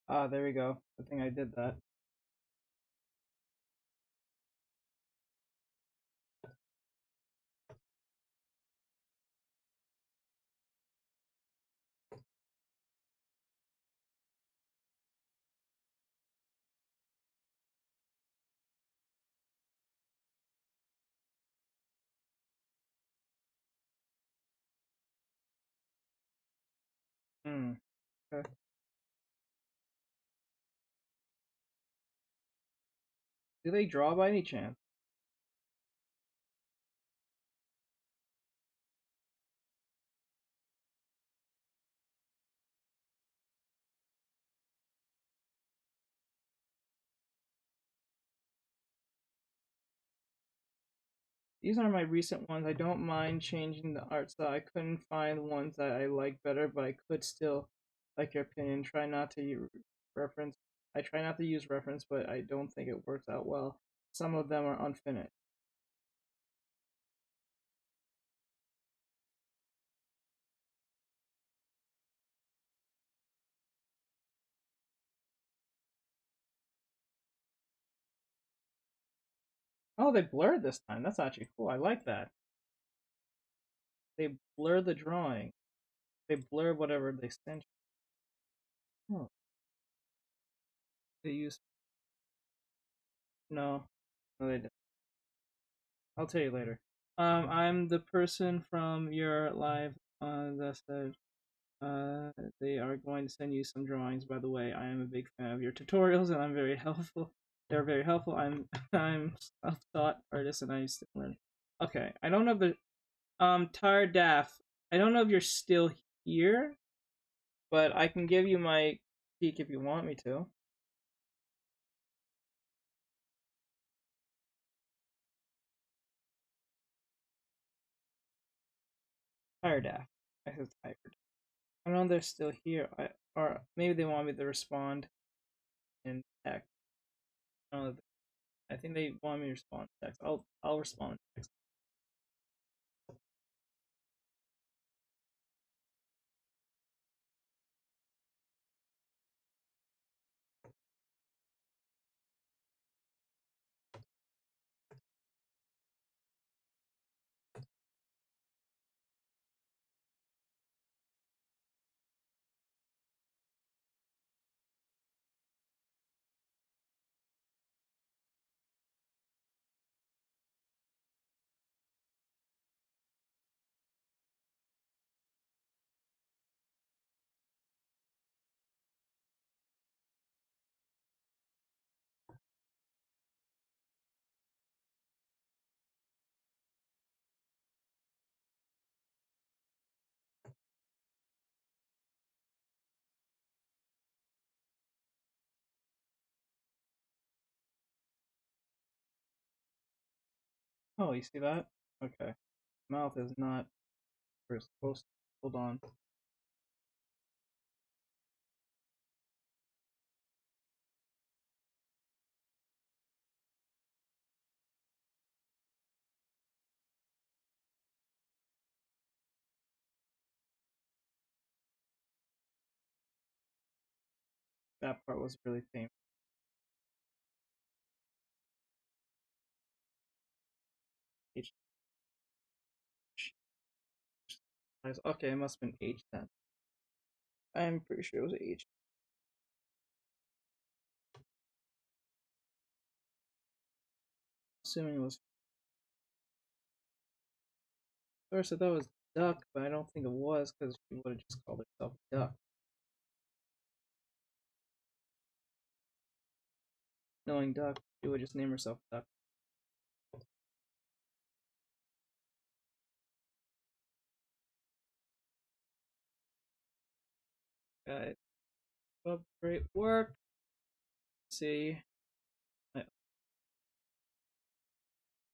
Ah, there we go. I think I did that. Hmm. Okay. Do they draw by any chance? These are my recent ones. I don't mind changing the art style. I couldn't find ones that I like better, but I could still like your opinion. Try not to reference. I try not to use reference, but I don't think it works out well. Some of them are unfinished. Oh, they blurred this time. That's actually cool. I like that. They blur the drawing. They blur whatever they sent you. Oh, they use no, no, they didn't. I'll tell you later. I'm the person from your live that said they are going to send you some drawings. By the way, I am a big fan of your tutorials, and I'm very helpful. They're very helpful. I'm self-taught artist, and I used to learn. Okay, I don't know if the Tired Daff. I don't know if you're still here, but I can give you my peek if you want me to. Tired Daff. I said tired. I don't know if they're still here. Or maybe they want me to respond in text. I don't know. I think they want me to respond in text. I'll respond in text. Oh, you see that? Okay. Mouth is not where it's supposed to. Hold on. That part was really painful. Okay, it must have been H then. I'm pretty sure it was H. Assuming it was. First, I thought it was Duck, but I don't think it was because she would have just called herself Duck. Knowing Duck, she would just name herself Duck. Guys, well, great work. Let's see. I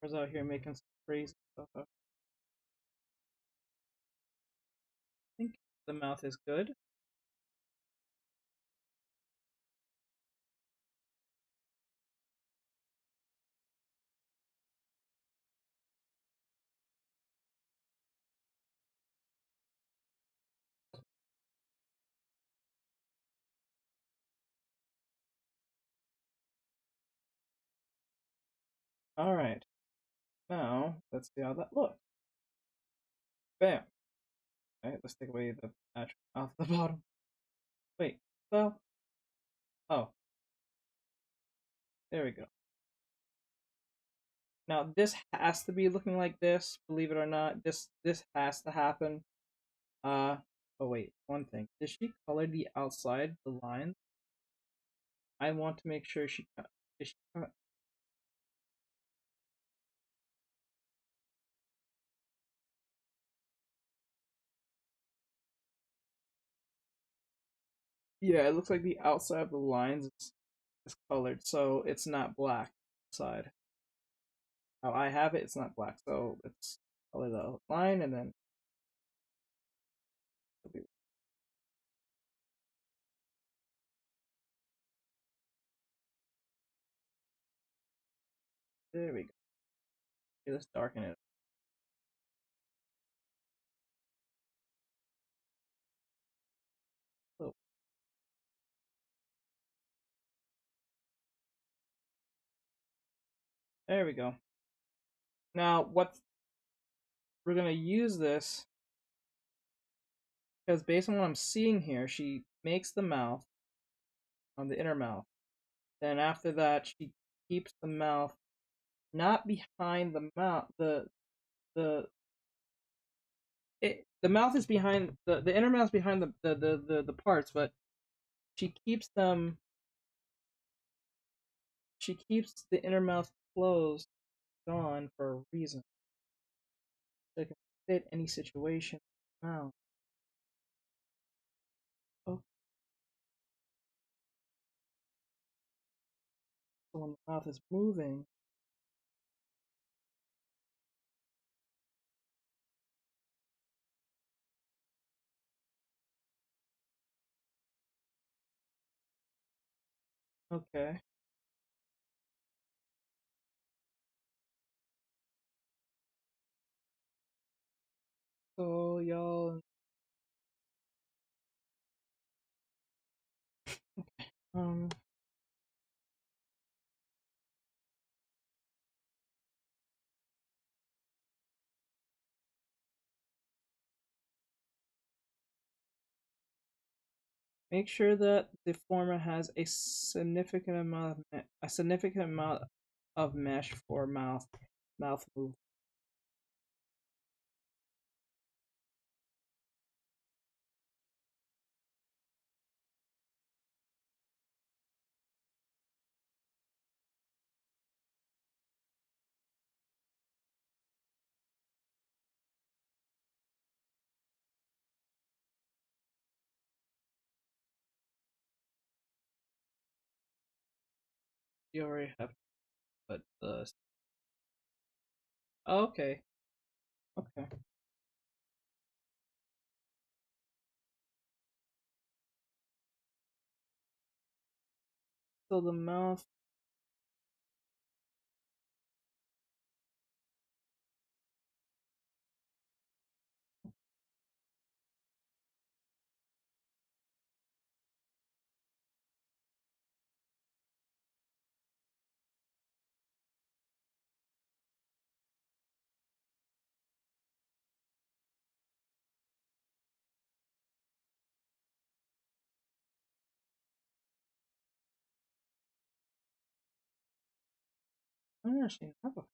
was out here making some crazy stuff up. I think the mouth is good. Alright. Now, let's see how that looks. Bam. Alright, let's take away the natural off the bottom. Wait, well. Oh. There we go. Now, this has to be looking like this, believe it or not. This has to happen. Oh wait, one thing. Did she color the outside, the lines? I want to make sure she cut. Is she cut? Yeah, it looks like the outside of the lines is colored, so it's not black side. How I have it, it's not black, so let's color the line and then there we go. Okay, let's darken it. Oh. There we go. Now, what we're gonna use this because based on what I'm seeing here, she makes the mouth on the inner mouth. Then after that, she keeps the mouth not behind the mouth. The the mouth is behind the inner mouth is behind the parts, but she keeps them. She keeps the inner mouth closed on for a reason. So it can fit any situation. Wow. Oh, so when the mouth is moving, okay. So y'all, um, make sure that the format has a significant amount of mesh for mouth move. You already have, but okay, okay. So the mouth. I don't actually have a.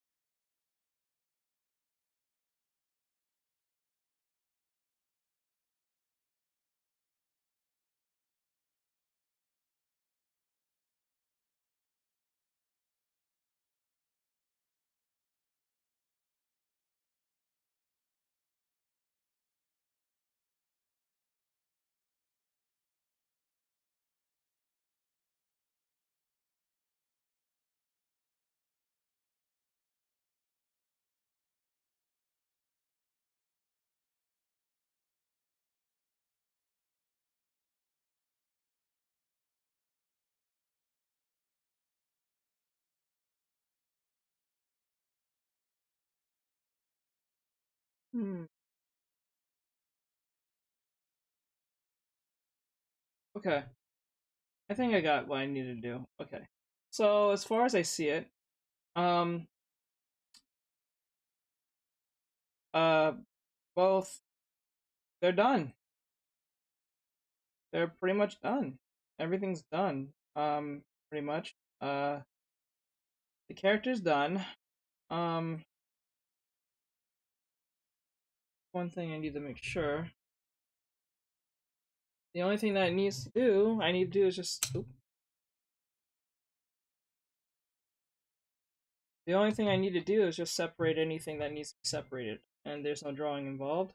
Okay. I think I got what I needed to do. Okay. So as far as I see it, um, uh, both they're done. They're pretty much done. Everything's done. Pretty much. The character's done. Um, one thing I need to make sure. The only thing that I need to do is just. Oop. The only thing I need to do is just separate anything that needs to be separated, and there's no drawing involved.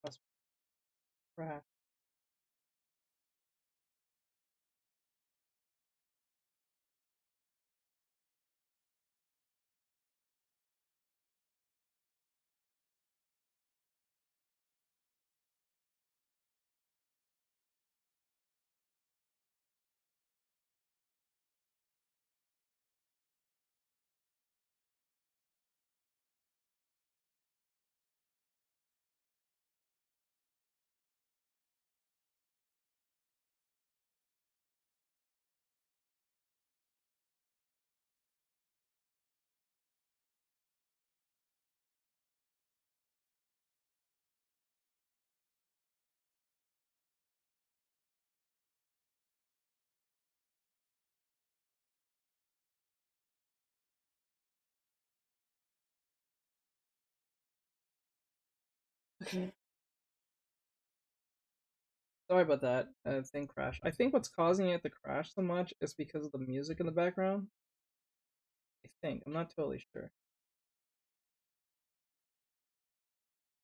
That's right. Okay. Sorry about that. Thing crashed. I think what's causing it to crash so much is because of the music in the background. I think. I'm not totally sure.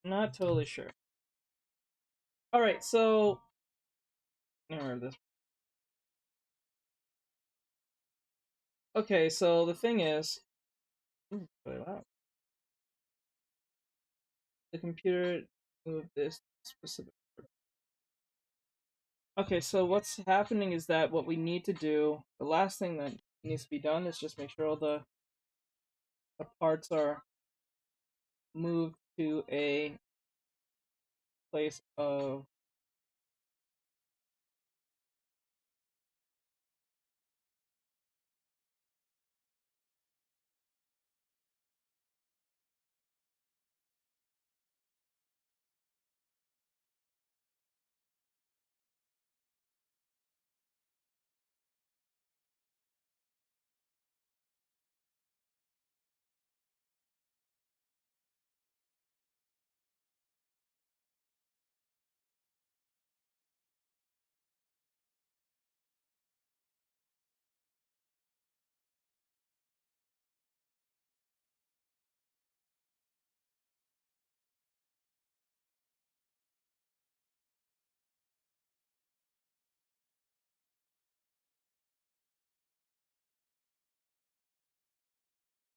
Not totally sure. Alright, so. This. Okay, so the thing is. Ooh, really loud. The computer moved this specific. Okay, so what's happening is that what we need to do, the last thing that needs to be done is just make sure all the parts are moved to a place of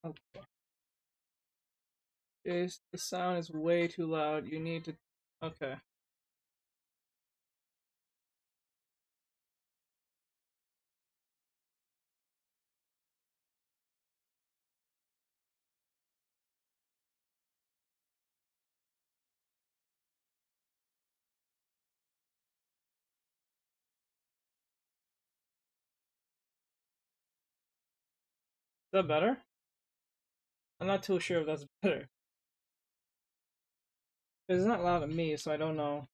okay. The sound is way too loud. You need to. Okay. that better? I'm not too sure if that's better. It's not loud to me, so I don't know.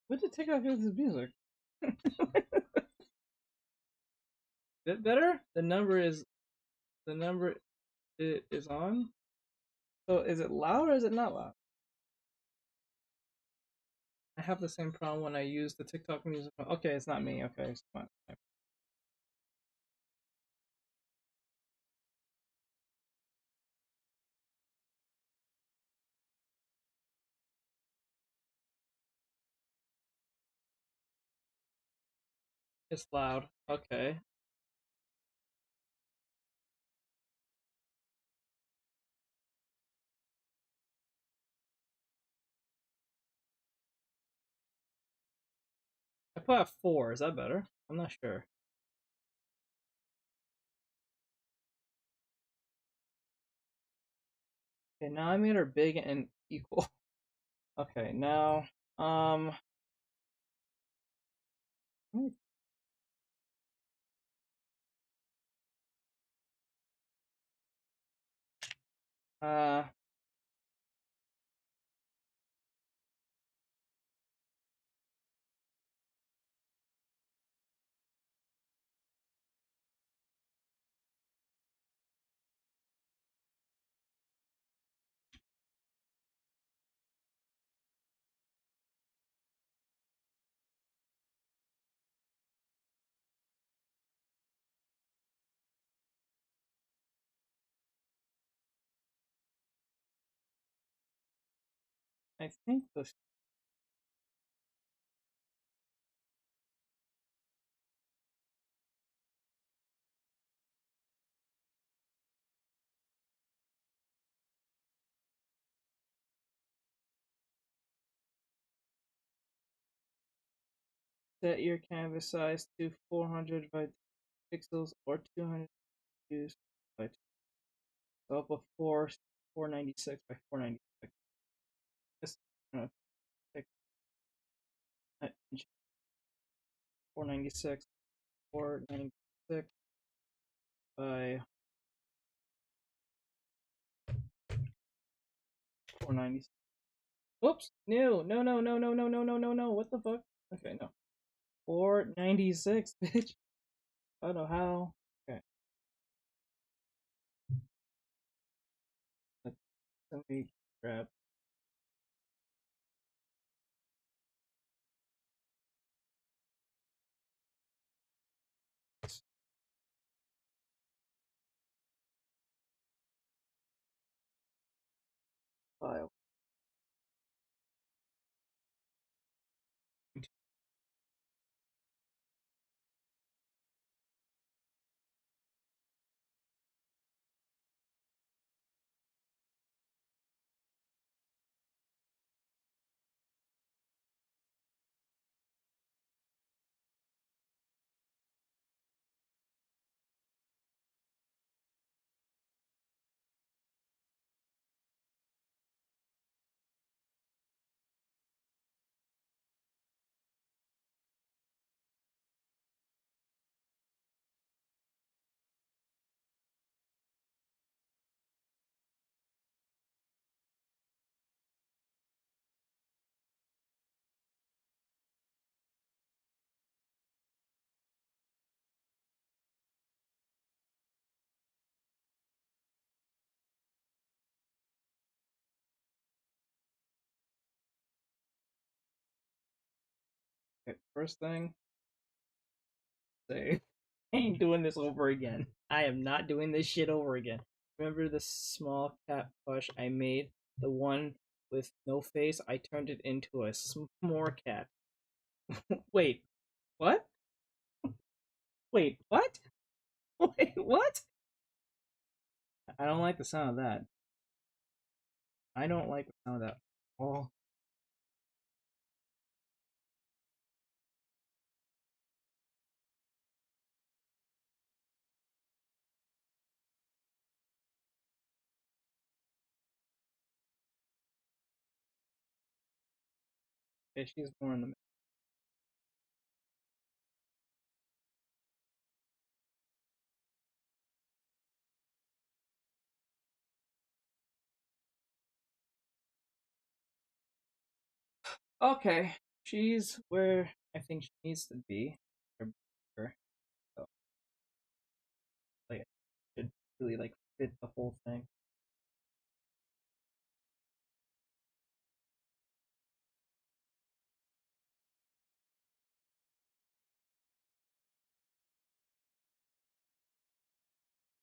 Where did TikTok get this music? Is it better? The number is on. So is it loud or is it not loud? I have the same problem when I use the TikTok music. Okay, it's not me. Okay, it's fine. It's loud. Okay. I put a 4. Is that better? I'm not sure. Okay, now I made her big and equal. Okay, now, uh, I think the set your canvas size to 400 by pixels or 200 views by so up a 496 by 496. Just pick 496 496 by 496. Whoops! No! What the fuck? Okay, no. 496, bitch. I don't know how. Okay. Let me grab. File. Okay, first thing, say, I ain't doing this over again. I am not doing this shit over again. Remember the small cat plush I made? The one with no face? I turned it into a s'more cat. Wait, what? Wait, what? Wait, what? I don't like the sound of that. I don't like the sound of that. Oh. Okay, she's more in the middle. Okay, she's where I think she needs to be. So, like, should really like fit the whole thing.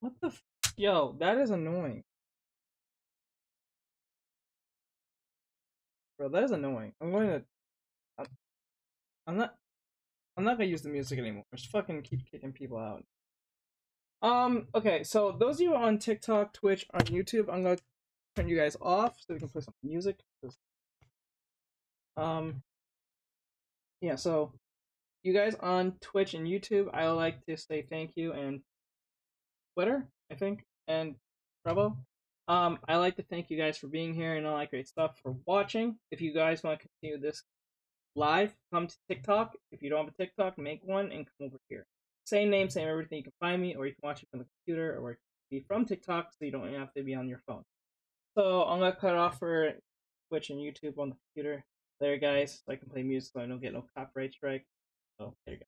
What the? Yo, that is annoying, bro. That is annoying. I'm not. I'm not gonna use the music anymore. Just fucking keep kicking people out. Okay, so those of you on TikTok, Twitch, on YouTube, I'm gonna turn you guys off so we can play some music. Um, yeah, so you guys on Twitch and YouTube, I would like to say thank you, and Twitter, I think, and Bravo. I like to thank you guys for being here and all that great stuff, for watching. If you guys want to continue this live, come to TikTok. If you don't have a TikTok, make one and come over here. Same name, same everything. You can find me, or you can watch it from the computer, or it can be from TikTok, so you don't have to be on your phone. So I'm gonna cut off for Twitch and YouTube on the computer. There, guys, so I can play music, so I don't get no copyright strike. So there you go.